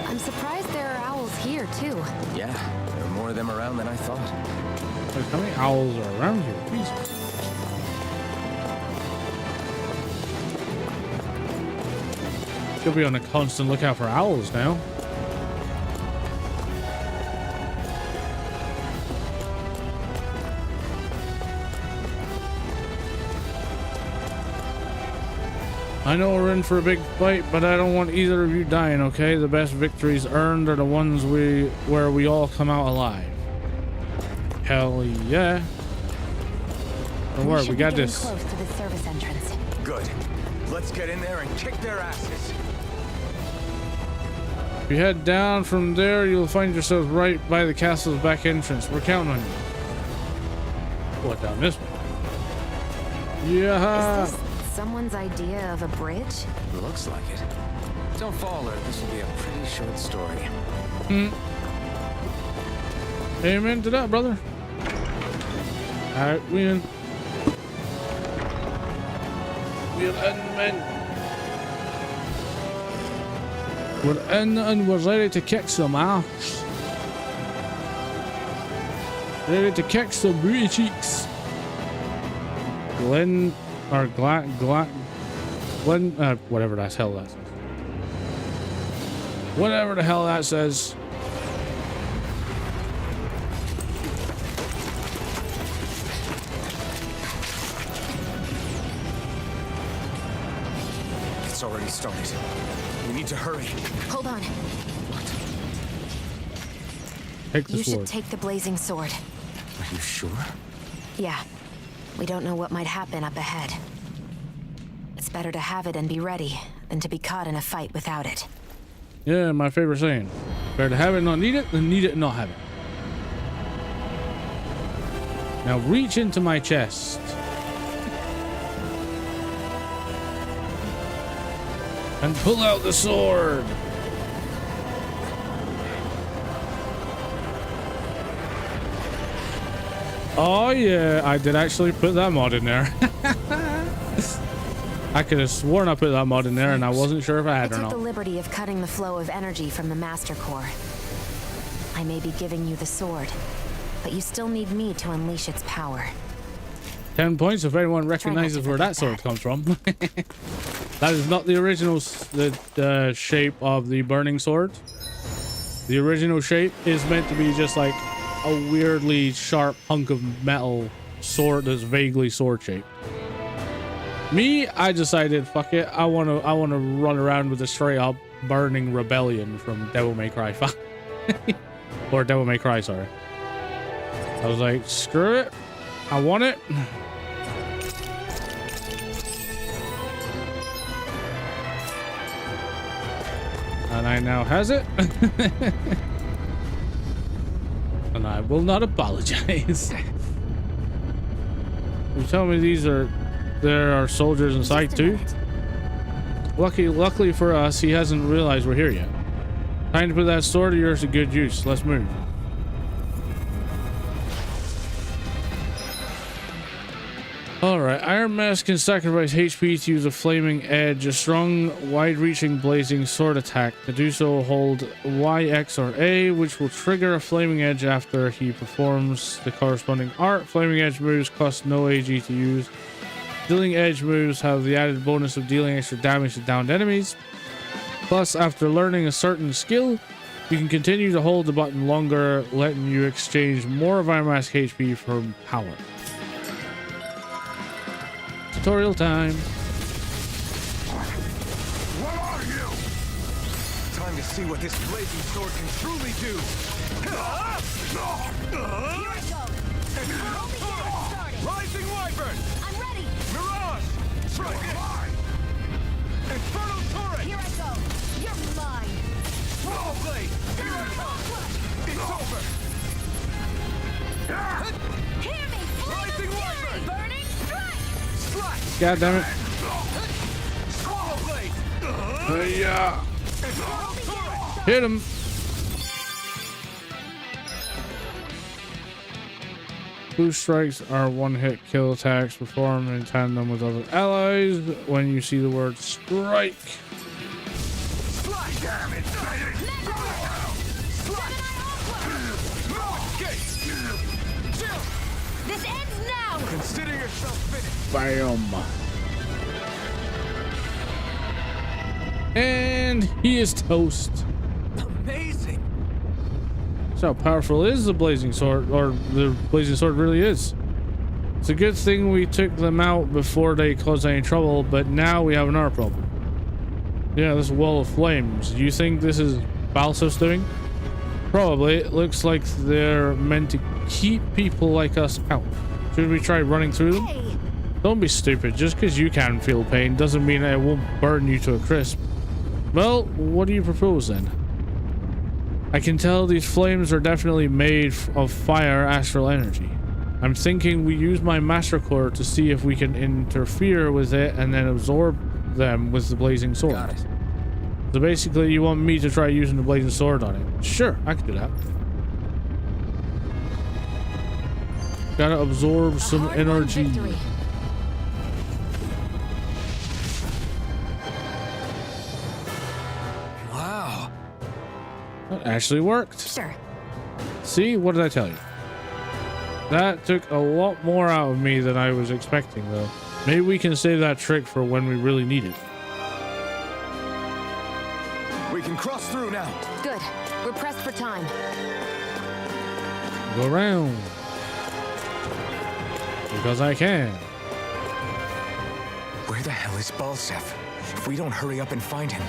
I'm surprised there are owls here, too. Yeah, there are more of them around than I thought. Like, how many owls are around here? Jesus. You'll be on a constant lookout for owls now. I know we're in for a big fight, but I don't want either of you dying, okay? The best victories earned are the ones where we all come out alive. Hell yeah. Don't worry, we got this. Close to the service entrance. Good. Let's get in there and kick their asses. If you head down from there, you'll find yourselves right by the castle's back entrance. We're counting on you. What, down this way? Yeah. Is this someone's idea of a bridge? Looks like it. Don't fall, or this will be a pretty short story. Amen to that, brother. Alright, we in. We're in, men. We're in and we're ready to kick some ass. Ready to kick some booty cheeks. Glenn, whatever the hell that says. Whatever the hell that says. It's already started. We need to hurry. Hold on. Take the You sword. should take the blazing sword. Are you sure? Yeah. We don't know what might happen up ahead. It's better to have it and be ready than to be caught in a fight without it. Yeah, my favorite saying. Better to have it and not need it than need it and not have it. Now reach into my chest. And pull out the sword. Oh yeah, I did actually put that mod in there. I could have sworn I put that mod in there and I wasn't sure if I had or took not. the liberty of cutting the flow of energy from the Master Core. I may be giving you the sword, but you still need me to unleash its power. 10 points if anyone recognizes where that sword comes from. That is not the original the shape of the burning sword. The original shape is meant to be just like a weirdly sharp hunk of metal sword that's vaguely sword shaped. Me, I decided, fuck it, I wanna run around with a straight up burning rebellion from Devil May Cry 5. Or Devil May Cry, sorry. I was like, screw it, I want it. And I now has it. And I will not apologize. You tell me there are soldiers inside too? Luckily for us, he hasn't realized we're here yet. Time to put that sword of yours to good use. Let's move. Mask can sacrifice HP to use a Flaming Edge, a strong, wide-reaching blazing sword attack. To do so, hold Y, X, or A, which will trigger a Flaming Edge after he performs the corresponding art. Flaming Edge moves cost no AG to use. Dealing Edge moves have the added bonus of dealing extra damage to downed enemies. Plus, after learning a certain skill, you can continue to hold the button longer, letting you exchange more of Iron Mask HP for power. Tutorial time. What are you? Time to see what this blazing sword can truly do. Rising Wyvern! I'm ready! Mirage! Strike it! Infernal Turret! Here I go! You're mine! Swallow Blade! Here I come! It's over! Hear me! Rising Wyvern! Burning strike! Slash! God damn it. Swallow Blade! Yeah. Infernal Turret! Hit him. Boost strikes are one-hit kill attacks performed in tandem with other allies when you see the word strike. Slash! Damn it! This ends now! Consider yourself finished. Bam. And he is toast. Amazing! So how powerful is the blazing sword, or the blazing sword really is. It's a good thing we took them out before they caused any trouble, but now we have another problem. Yeah, this wall of flames. You think this is Balsos doing? Probably. It looks like they're meant to keep people like us out. Should we try running through them? Hey. Don't be stupid. Just because you can feel pain doesn't mean that it won't burn you to a crisp. Well, what do you propose then? I can tell these flames are definitely made of fire astral energy. I'm thinking we use my Master Core to see if we can interfere with it and then absorb them with the blazing sword. Got it. So basically you want me to try using the blazing sword on it. Sure, I can do that. Gotta absorb some energy. Victory. Wow. That actually worked. Sure. See, what did I tell you? That took a lot more out of me than I was expecting, though. Maybe we can save that trick for when we really need it. We can cross through now. Good. We're pressed for time. Go around. Because I can. Where the hell is Balsef? If we don't hurry up and find him.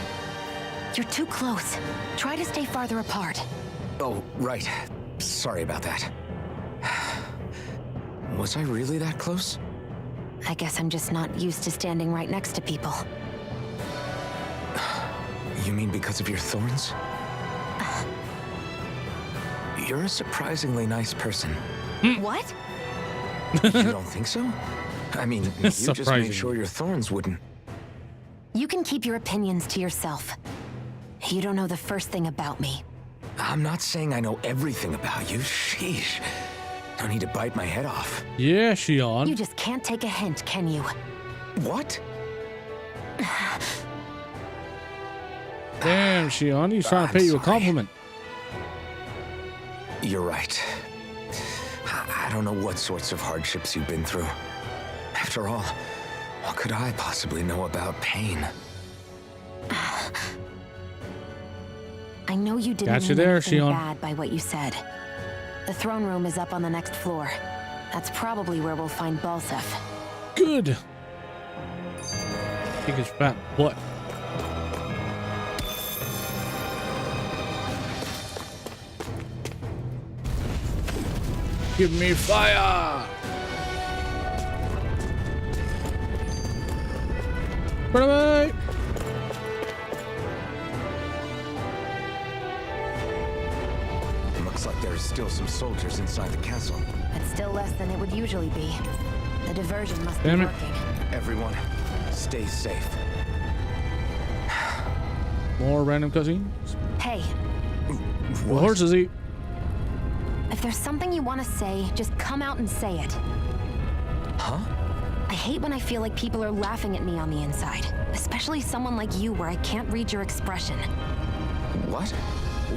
You're too close. Try to stay farther apart. Oh, right. Sorry about that. Was I really that close? I guess I'm just not used to standing right next to people. You mean because of your thorns? You're a surprisingly nice person. What? You don't think so? I mean, you just made sure your thorns wouldn't. You can keep your opinions to yourself. You don't know the first thing about me. I'm not saying I know everything about you. Sheesh. No need to bite my head off. Yeah, Shion. You just can't take a hint, can you? What? Damn, Shion, he's trying to pay you a compliment. You're right. I don't know what sorts of hardships you've been through. After all, what could I possibly know about pain? I know you didn't Got you mean there, anything Shion. bad by what you said. The throne room is up on the next floor. That's probably where we'll find Balsef. Good. Kick his fat butt. Give me fire! Bye-bye! Looks like there's still some soldiers inside the castle. It's still less than it would usually be. The diversion must Damn be it. working. Everyone, stay safe. More random cutscenes. Hey, What horses eat? if there's something you want to say, just come out and say it. Huh? I hate when I feel like people are laughing at me on the inside. Especially someone like you where I can't read your expression. What?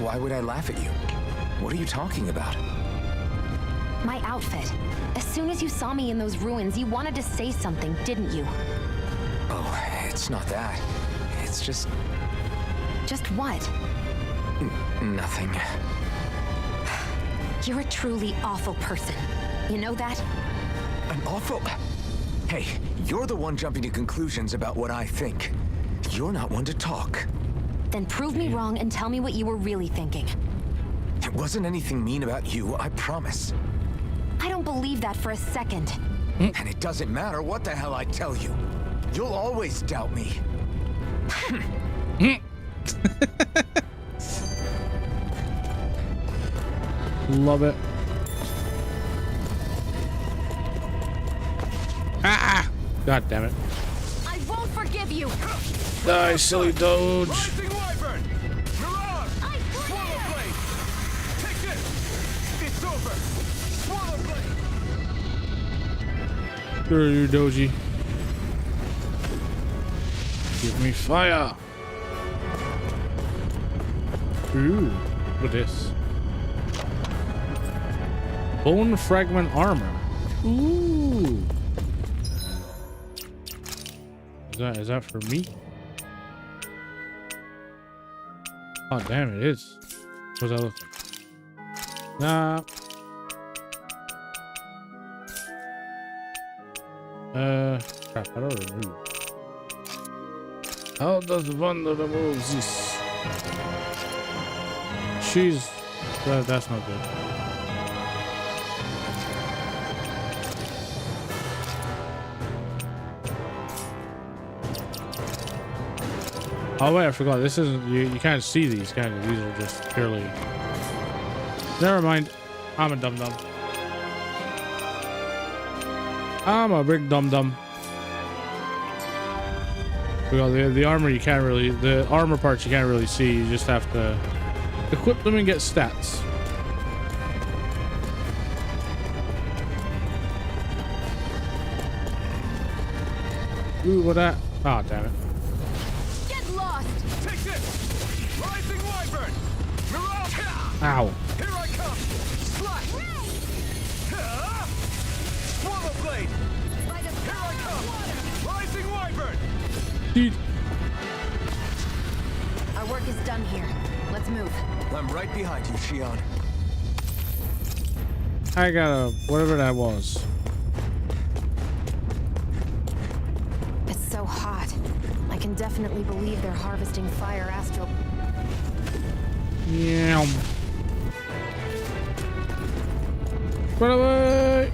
Why would I laugh at you? What are you talking about? My outfit. As soon as you saw me in those ruins, you wanted to say something, didn't you? Oh, it's not that. It's just... Just what? Nothing. You're a truly awful person. You know that? An awful... Hey, you're the one jumping to conclusions about what I think. You're not one to talk. Then prove me wrong and tell me what you were really thinking. It wasn't anything mean about you, I promise. I don't believe that for a second. And it doesn't matter what the hell I tell you. You'll always doubt me. Love it. Ah! God damn it. I won't forgive you. Die, silly Doge. Rising Wyvern! Mirage! Swallow Blade! Take this! It's over! Swallow Blade! Screw you, Doji. Give me fire. Ooh, look at this. Bone fragment armor. Ooh. Is that for me? Oh damn, it is. What does that look like? Nah. Crap, how do I remove? How does one remove this? She's... that's not good. Oh wait, I forgot. This isn't... You can't see these, can you? These are just purely... Never mind. I'm a dum-dum. I'm a big dum-dum. The armor you can't really... The armor parts you can't really see. You just have to equip them and get stats. Ooh, what that? Oh, damn it. Take this! Rising Wyvern! Mirage! Ow. Here I come! Slash! Swallow Blade! Here I come! Rising Wyvern! Dude. Our work is done here. Let's move. I'm right behind you, Shion. I got a... whatever that was. It's so hot. I can definitely believe they're harvesting fire astral. Yeah. Run away!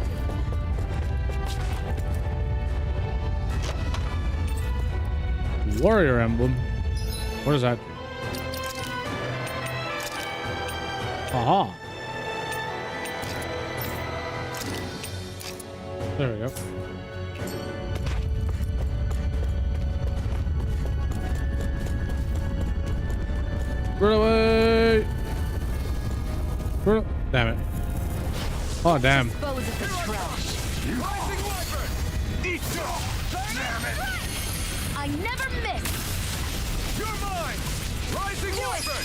Warrior emblem. What is that? Aha. There we go. Run away! Damn it. Oh, damn. Dispose of the trash. Rising Wyvern! Eat some! Damn it! I never miss. You're mine! Rising Wyvern!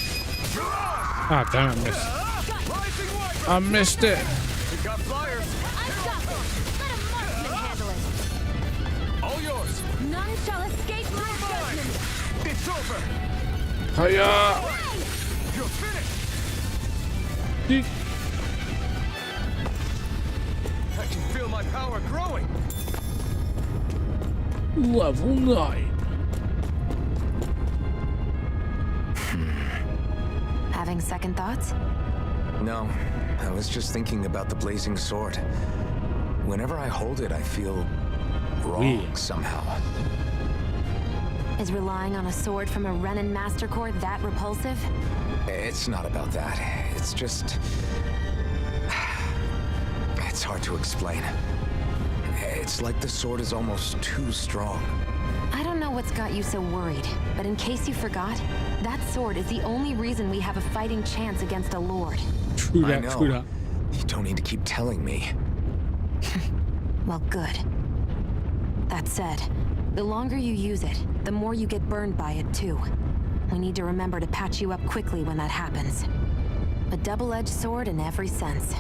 Ah, damn it, missed. Rising Wyvern! I missed it. We got flyers! I've got this. Let a marksman handle it. All yours! None shall escape my judgment. It's over! Hiya! You're finished! I can feel my power growing! Level 9. Having second thoughts? No, I was just thinking about the blazing sword. Whenever I hold it, I feel wrong somehow. Is relying on a sword from a Renin Master Core that repulsive? It's not about that. It's just... It's hard to explain. It's like the sword is almost too strong. I don't know what's got you so worried, but in case you forgot, that sword is the only reason we have a fighting chance against a lord. True that, I know. true that. You don't need to keep telling me. Well, good. That said, the longer you use it, the more you get burned by it too. We need to remember to patch you up quickly when that happens. A double-edged sword in every sense.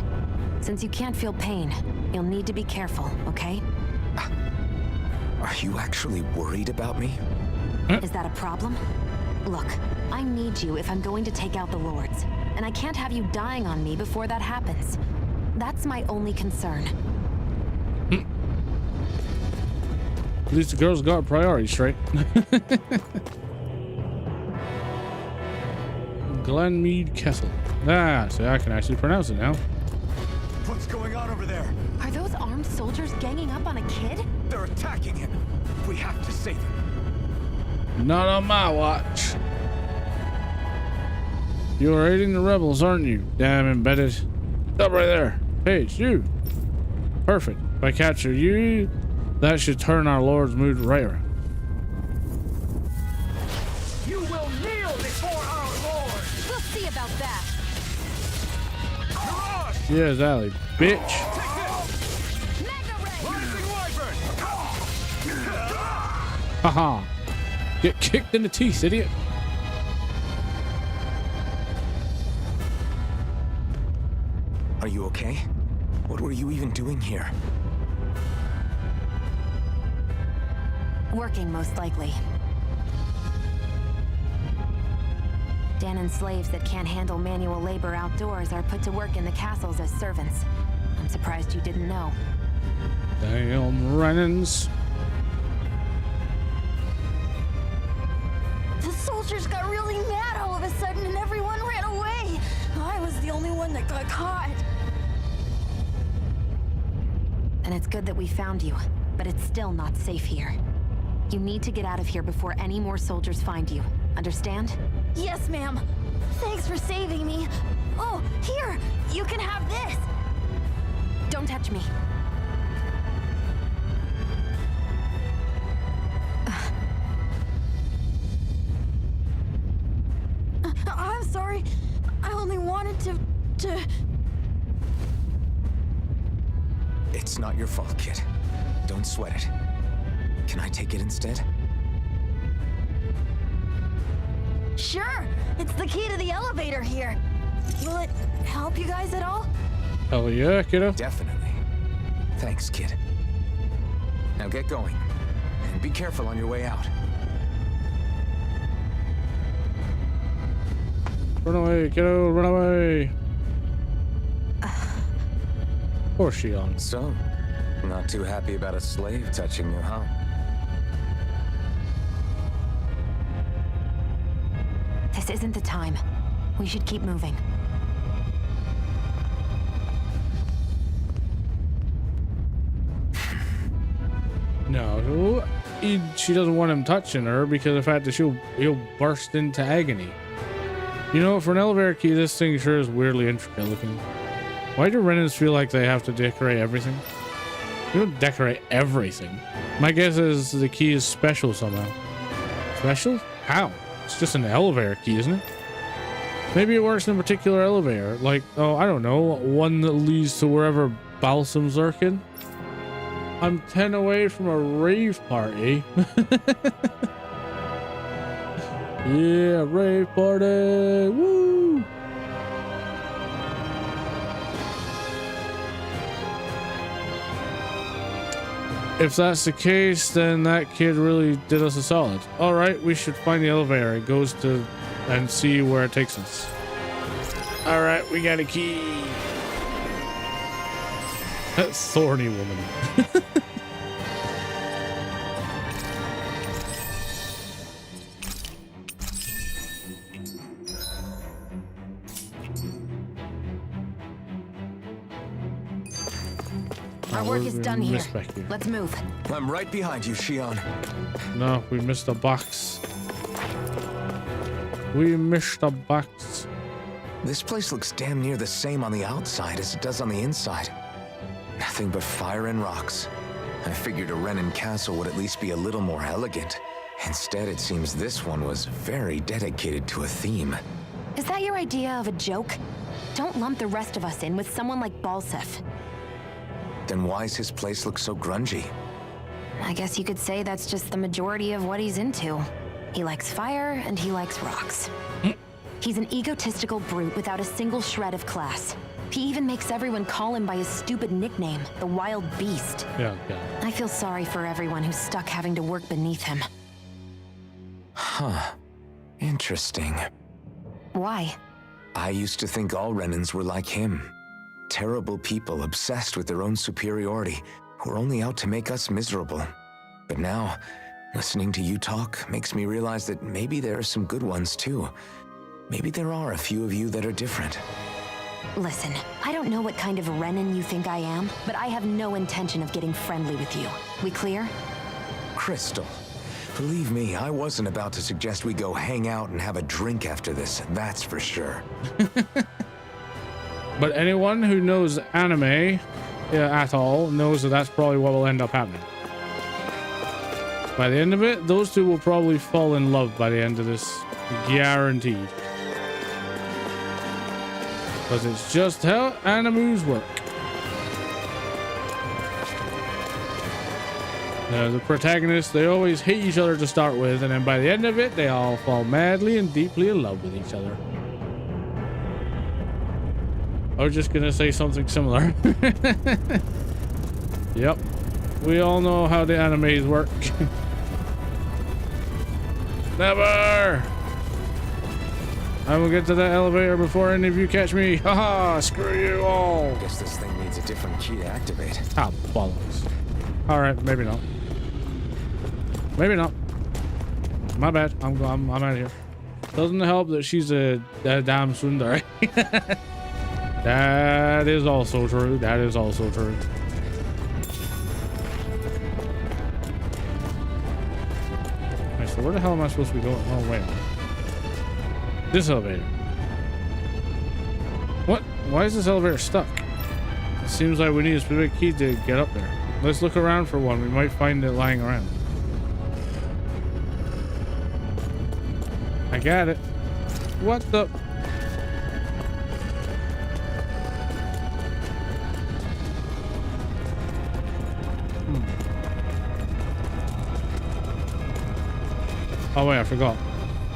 Since you can't feel pain, you'll need to be careful, okay? Are you actually worried about me? Is that a problem? Look, I need you if I'm going to take out the Lords, and I can't have you dying on me before that happens. That's my only concern. At least the girls got priority straight. Glenmead Castle. Ah, so I can actually pronounce it now. What's going on over there? Are those armed soldiers ganging up on a kid? They're attacking him. We have to save him. Not on my watch. You're aiding the rebels, aren't you? Damn embedded. Stop right there. Hey, it's you. Perfect. If I capture you, that should turn our Lord's mood right around. You will kneel before our Lord. We'll see about that. Yeah, exactly, bitch. Haha. Get kicked in the teeth, idiot. Are you okay? What were you even doing here? Working, most likely. Danon slaves that can't handle manual labor outdoors are put to work in the castles as servants. I'm surprised you didn't know. Damn Renans. The soldiers got really mad all of a sudden and everyone ran away. I was the only one that got caught. And it's good that we found you, but it's still not safe here. You need to get out of here before any more soldiers find you. Understand? Yes, ma'am. Thanks for saving me. Oh, here! You can have this! Don't touch me. I'm sorry. I only wanted to... It's not your fault, kid. Don't sweat it. Can I take it instead? Sure! It's the key to the elevator here. Will it help you guys at all? Hell yeah, kiddo. Definitely. Thanks, kid. Now get going. And be careful on your way out. Run away, kiddo, run away. Poor Shion. So, not too happy about a slave touching you, huh? This isn't the time. We should keep moving. No, she doesn't want him touching her because of the fact that he'll burst into agony. You know, for an elevator key, this thing sure is weirdly intricate looking. Why do Renans feel like they have to decorate everything? You don't decorate everything. My guess is the key is special somehow. Special? How? It's just an elevator key, isn't it? Maybe it works in a particular elevator. Like, oh, I don't know, one that leads to wherever Balsam's lurking. I'm 10 away from a rave party. Yeah, rave party! Woo! If that's the case, then that kid really did us a solid. All right, we should find the elevator. It goes to and see where it takes us. All right, we got a key. That thorny woman. Our work is done here. Let's move. I'm right behind you, Shion. No, we missed a box. We missed a box. This place looks damn near the same on the outside as it does on the inside. Nothing but fire and rocks. I figured a Renan castle would at least be a little more elegant. Instead, it seems this one was very dedicated to a theme. Is that your idea of a joke? Don't lump the rest of us in with someone like Balsef. Then why's his place look so grungy? I guess you could say that's just the majority of what he's into. He likes fire and he likes rocks. He's an egotistical brute without a single shred of class. He even makes everyone call him by his stupid nickname, the Wild Beast. Yeah. I feel sorry for everyone who's stuck having to work beneath him. Huh. Interesting. Why? I used to think all Renans were like him. Terrible people obsessed with their own superiority, who are only out to make us miserable. But now, listening to you talk makes me realize that maybe there are some good ones too. Maybe there are a few of you that are different. Listen, I don't know what kind of Renan you think I am, but I have no intention of getting friendly with you. We clear? Crystal, believe me, I wasn't about to suggest we go hang out and have a drink after this, that's for sure. But anyone who knows anime at all knows that that's probably what will end up happening. By the end of it, those two will probably fall in love by the end of this. Guaranteed. Because it's just how animes work. The protagonists, they always hate each other to start with, and then by the end of it, they all fall madly and deeply in love with each other. I was just gonna say something similar. Yep. We all know how the animes work. Never! I will get to that elevator before any of you catch me. Haha, screw you all. Guess this thing needs a different key to activate. Ah, bollocks. Alright, maybe not. Maybe not. My bad. I'm out of here. Doesn't help that she's a damn tsundere. That is also true. That is also true. Okay, so where the hell am I supposed to be going? Oh, wait. This elevator. What? Why is this elevator stuck? It seems like we need a specific key to get up there. Let's look around for one. We might find it lying around. I got it. What the? Oh wait, I forgot.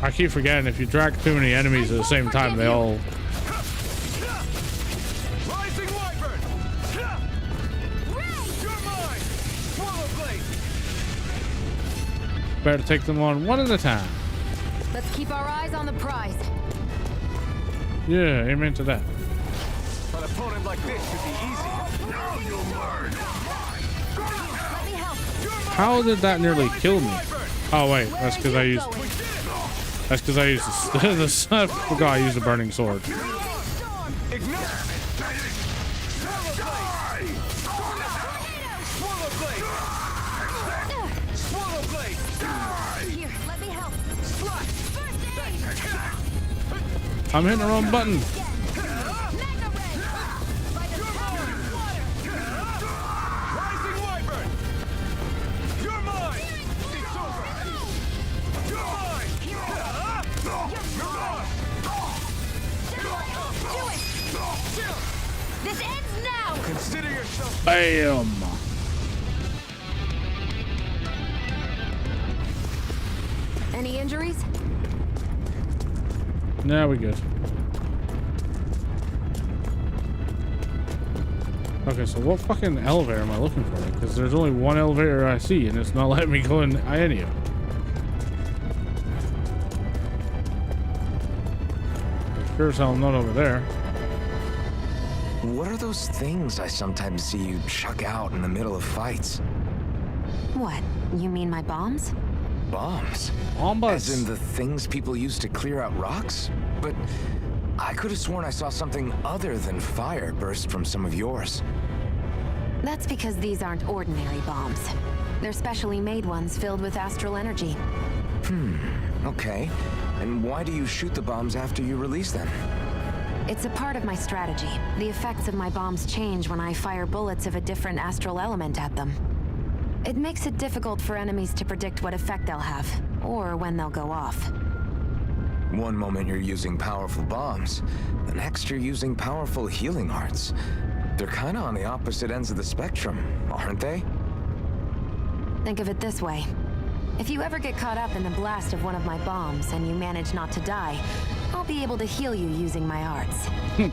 I keep forgetting if you drag too many enemies at the same time, they all... Rising Wyvern! You're mine! Swallow blade! Better take them on one at a time. Let's keep our eyes on the prize. Yeah, amen to that. An opponent like this should be easy. Now you'll learn! How did that nearly kill me? Oh wait, that's because I used... That's because I used the... I forgot I used the burning sword. I'm hitting the wrong button. This ends now. Consider yourself. Bam. Any injuries? Nah, we good. Okay, so what fucking elevator am I looking for? Because there's only one elevator I see, and it's not letting me go in any of them. Sure as hell not over there. What are those things I sometimes see you chuck out in the middle of fights? What? You mean my bombs? Bombs? Bombas. As in the things people use to clear out rocks? But I could have sworn I saw something other than fire burst from some of yours. That's because these aren't ordinary bombs. They're specially made ones filled with astral energy. Okay. And why do you shoot the bombs after you release them? It's a part of my strategy. The effects of my bombs change when I fire bullets of a different astral element at them. It makes it difficult for enemies to predict what effect they'll have, or when they'll go off. One moment you're using powerful bombs, the next you're using powerful healing arts. They're kinda on the opposite ends of the spectrum, aren't they? Think of it this way. If you ever get caught up in the blast of one of my bombs and you manage not to die, I'll be able to heal you using my arts.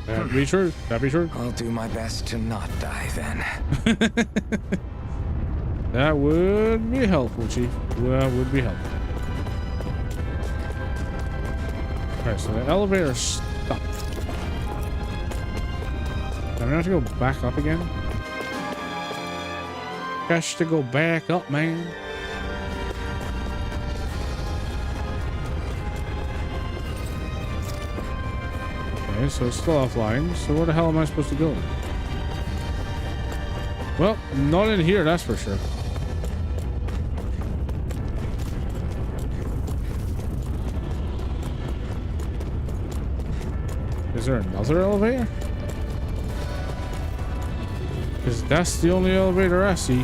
That'd be true. That'd be true. I'll do my best to not die then. That would be helpful, Chief. That would be helpful. Alright, so the elevator's stuck. I'm gonna have to go back up again. Gosh, to go back up, man. Okay, so it's still offline. So where the hell am I supposed to go? Well, not in here, that's for sure. Is there another elevator? Because that's the only elevator I see.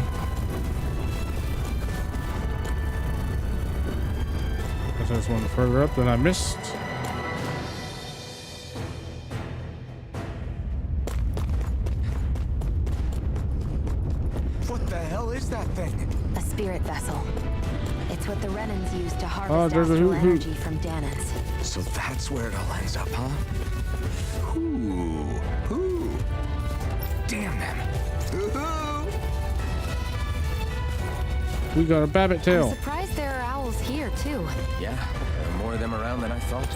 Guess there's one further up that I missed. What the hell is that thing? A spirit vessel. It's what the Renans use to harvest astral energy from Danans. So that's where it all ends up, huh? Ooh. Damn them. We got a babbit tail. I'm surprised there are owls here too. Yeah, there are more of them around than I thought.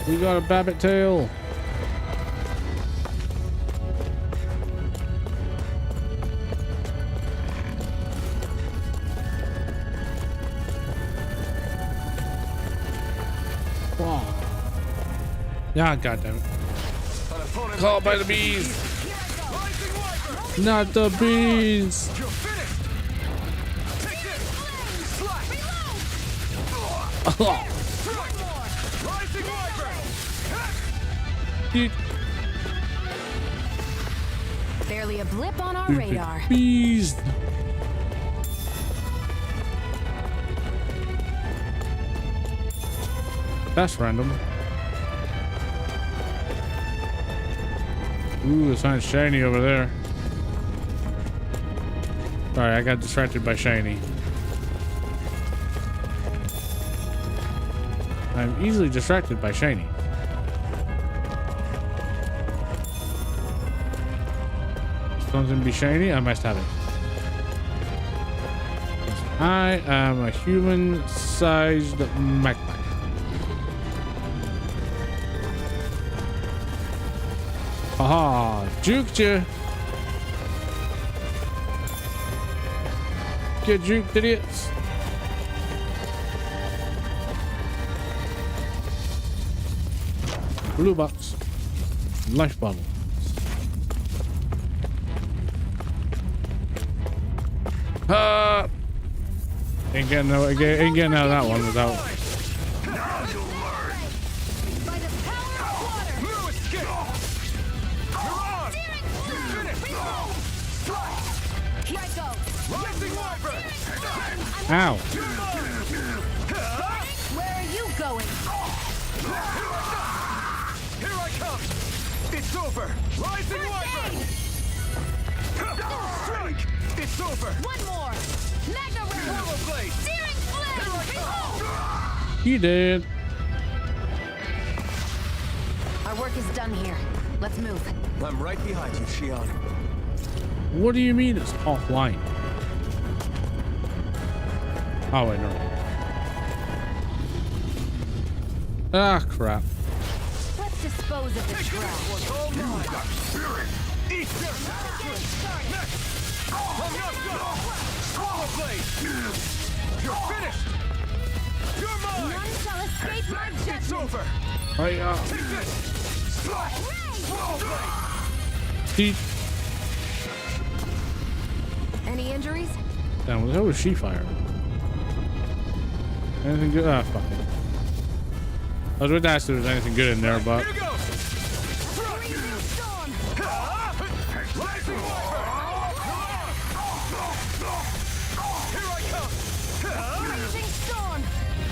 We got a babbit tail. Wow. Yeah, goddamn it. Caught by the bees. Not the bees. Barely a blip on our radar. Bees. That's random. Ooh, the sign's shiny over there. Sorry, I got distracted by shiny. I'm easily distracted by shiny. Something be shiny, I must have it. I am a human-sized magpie. Haha, juked you. Get juked, idiots. Blue box. Life bottle. Ain't getting out of that one without. Ow. Where are you going? Here I come! It's over! Rising Wyvern! Strike! It's over! One more! Magna Swallow Blade! Searing Flame! Behold! He did. Our work is done here. Let's move. I'm right behind you, Shion. What do you mean it's offline? Oh wait, no. Ah, crap. Let's dispose of the trash. You got spirit! Eat this! Next! Swallow Blade! You're finished! You're mine! None shall escape my judgment. It's over! Hiya. Take this! Slash! Swallow Blade! Teeth. Any injuries? Damn, what was she firing? Anything good? Ah, fuck it. I was going to ask if there was anything good in there, but. Here goes! Freezing Storm! Rising Wyvern! Here I come! Raging Storm!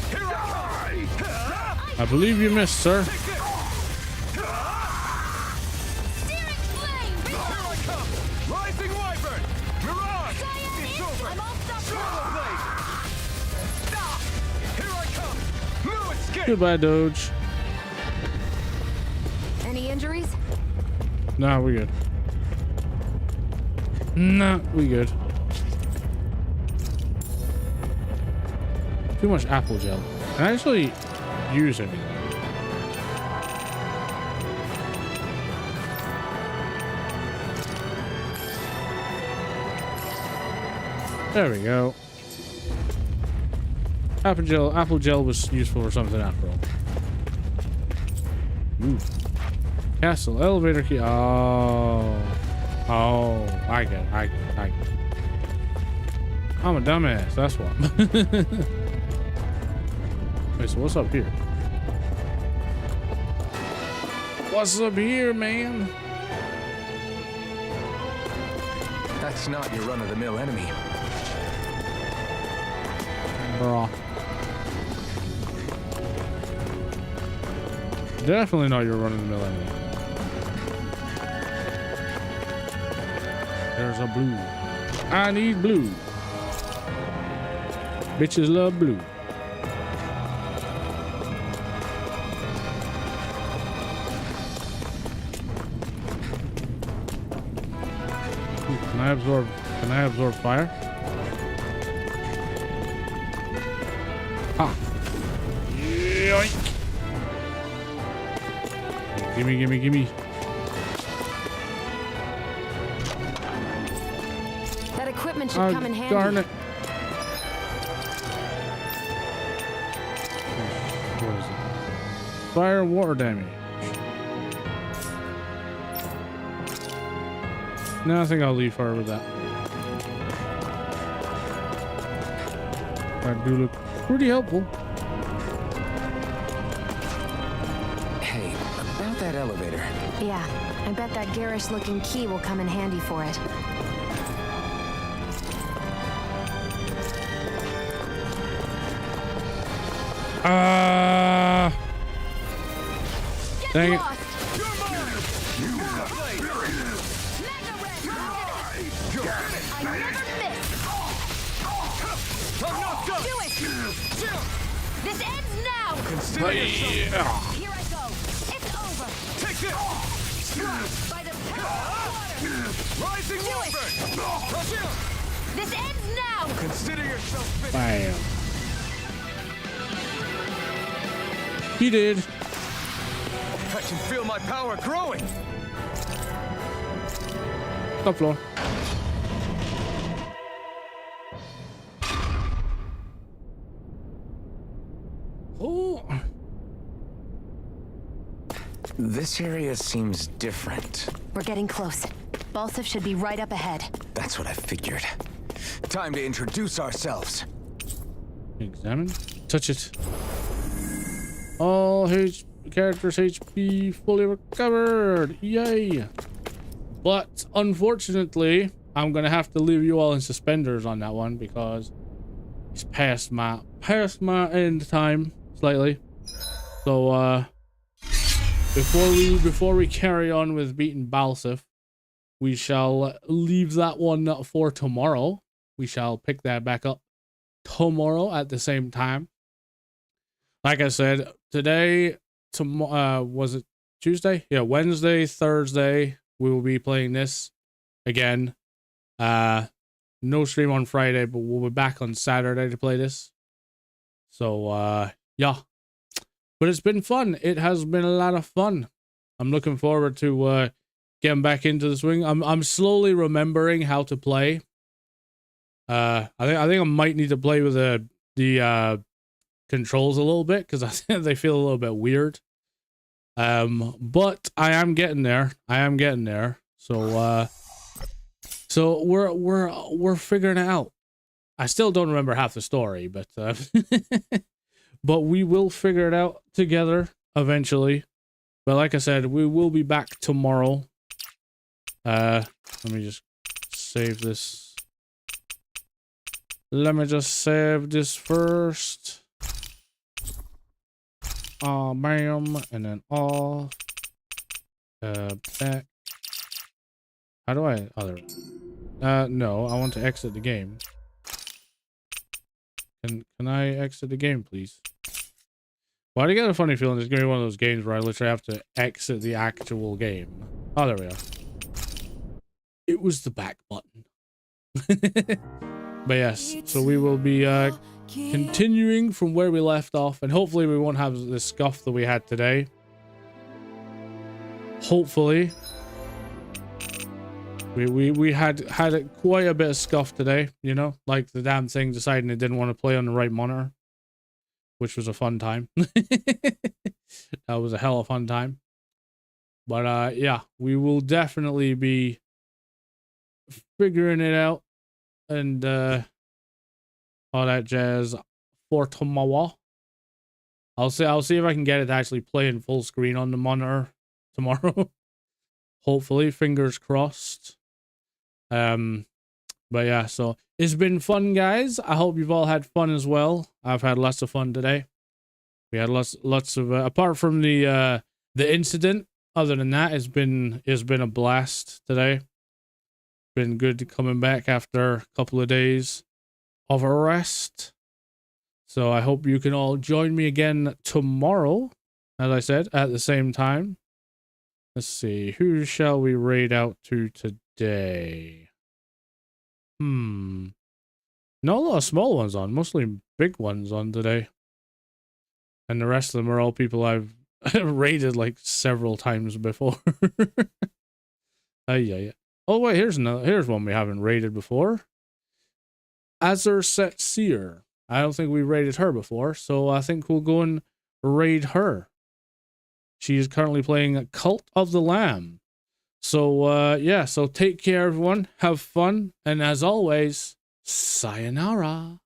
Here I come! I believe you missed, sir. Take this! Searing Flame! Here I come! Rising Wyvern! Mirage! It's over! I'm all stuck Goodbye, Doge. Any injuries? Nah, we good. Nah, we good. Too much apple gel. Can I actually use it? There we go. Apple gel was useful for something after all. Ooh. Castle, elevator key. Oh, I get it. I'm a dumbass, that's why. Wait, so what's up here? What's up here, man? That's not your run-of-the-mill enemy. Bruh. Definitely not your run-of-the-mill enemy. There's a blue. I need blue. Bitches love blue. Can I absorb fire? Ah. Yoink. Gimme. That equipment should come in handy. Darn it. What is it? Fire and water damage. No, I think I'll leave her with that. That do look pretty helpful. Hey, about that elevator. Yeah, I bet that garish-looking key will come in handy for it. Dang it. This ends now! Consider yourself. Here I go! It's over! Take this! Struck by the power of water! Rising Wolford! This ends now! Consider yourself finished. Bam. He did. I can feel my power growing! Top floor. Oh. This area seems different. We're getting close. Balsif should be right up ahead. That's what I figured. Time to introduce ourselves. Examine. Touch it. All characters HP fully recovered. Yay. But unfortunately, I'm gonna have to leave you all in suspenders on that one because it's past my end time slightly. So before we carry on with beating Balsif, we shall leave that one for tomorrow. We shall pick that back up tomorrow at the same time. Like I said, today, was it Tuesday? Yeah, Wednesday, Thursday, we will be playing this again. No stream on Friday, but we'll be back on Saturday to play this. So, yeah. But it's been fun. It has been a lot of fun. I'm looking forward to getting back into the swing. I'm slowly remembering how to play. I think I might need to play with the controls a little bit because I think they feel a little bit weird. But I am getting there. So so we're figuring it out. I still don't remember half the story, but but we will figure it out together eventually. But like I said, we will be back tomorrow. Let me just save this. Let me just save this first. Bam, and then off. Back. How do I other? No, I want to exit the game. Can I exit the game, please? Well, I get a funny feeling it's going to be one of those games where I literally have to exit the actual game. Oh, there we are. It was the back button. But yes, so we will be continuing from where we left off, and hopefully we won't have the scuff that we had today. Hopefully. We had quite a bit of scuff today, you know, like the damn thing deciding it didn't want to play on the right monitor, which was a fun time. That was a hell of a fun time. But yeah, we will definitely be figuring it out and all that jazz for tomorrow. I'll see if I can get it to actually play in full screen on the monitor tomorrow. Hopefully, fingers crossed. But yeah, so it's been fun, guys. I hope you've all had fun as well. I've had lots of fun today. We had lots of apart from the incident. Other than that, it's been a blast today. Been good coming back after a couple of days of a rest. So I hope you can all join me again tomorrow, as I said, at the same time. Let's see, who shall we raid out to today? Not a lot of small ones on, mostly big ones on today. And the rest of them are all people I've raided like several times before. Yeah. Oh wait, here's one we haven't raided before. Azur Set Seer. I don't think we raided her before, so I think we'll go and raid her. She is currently playing Cult of the Lamb. So yeah, so take care everyone, have fun, and as always, sayonara.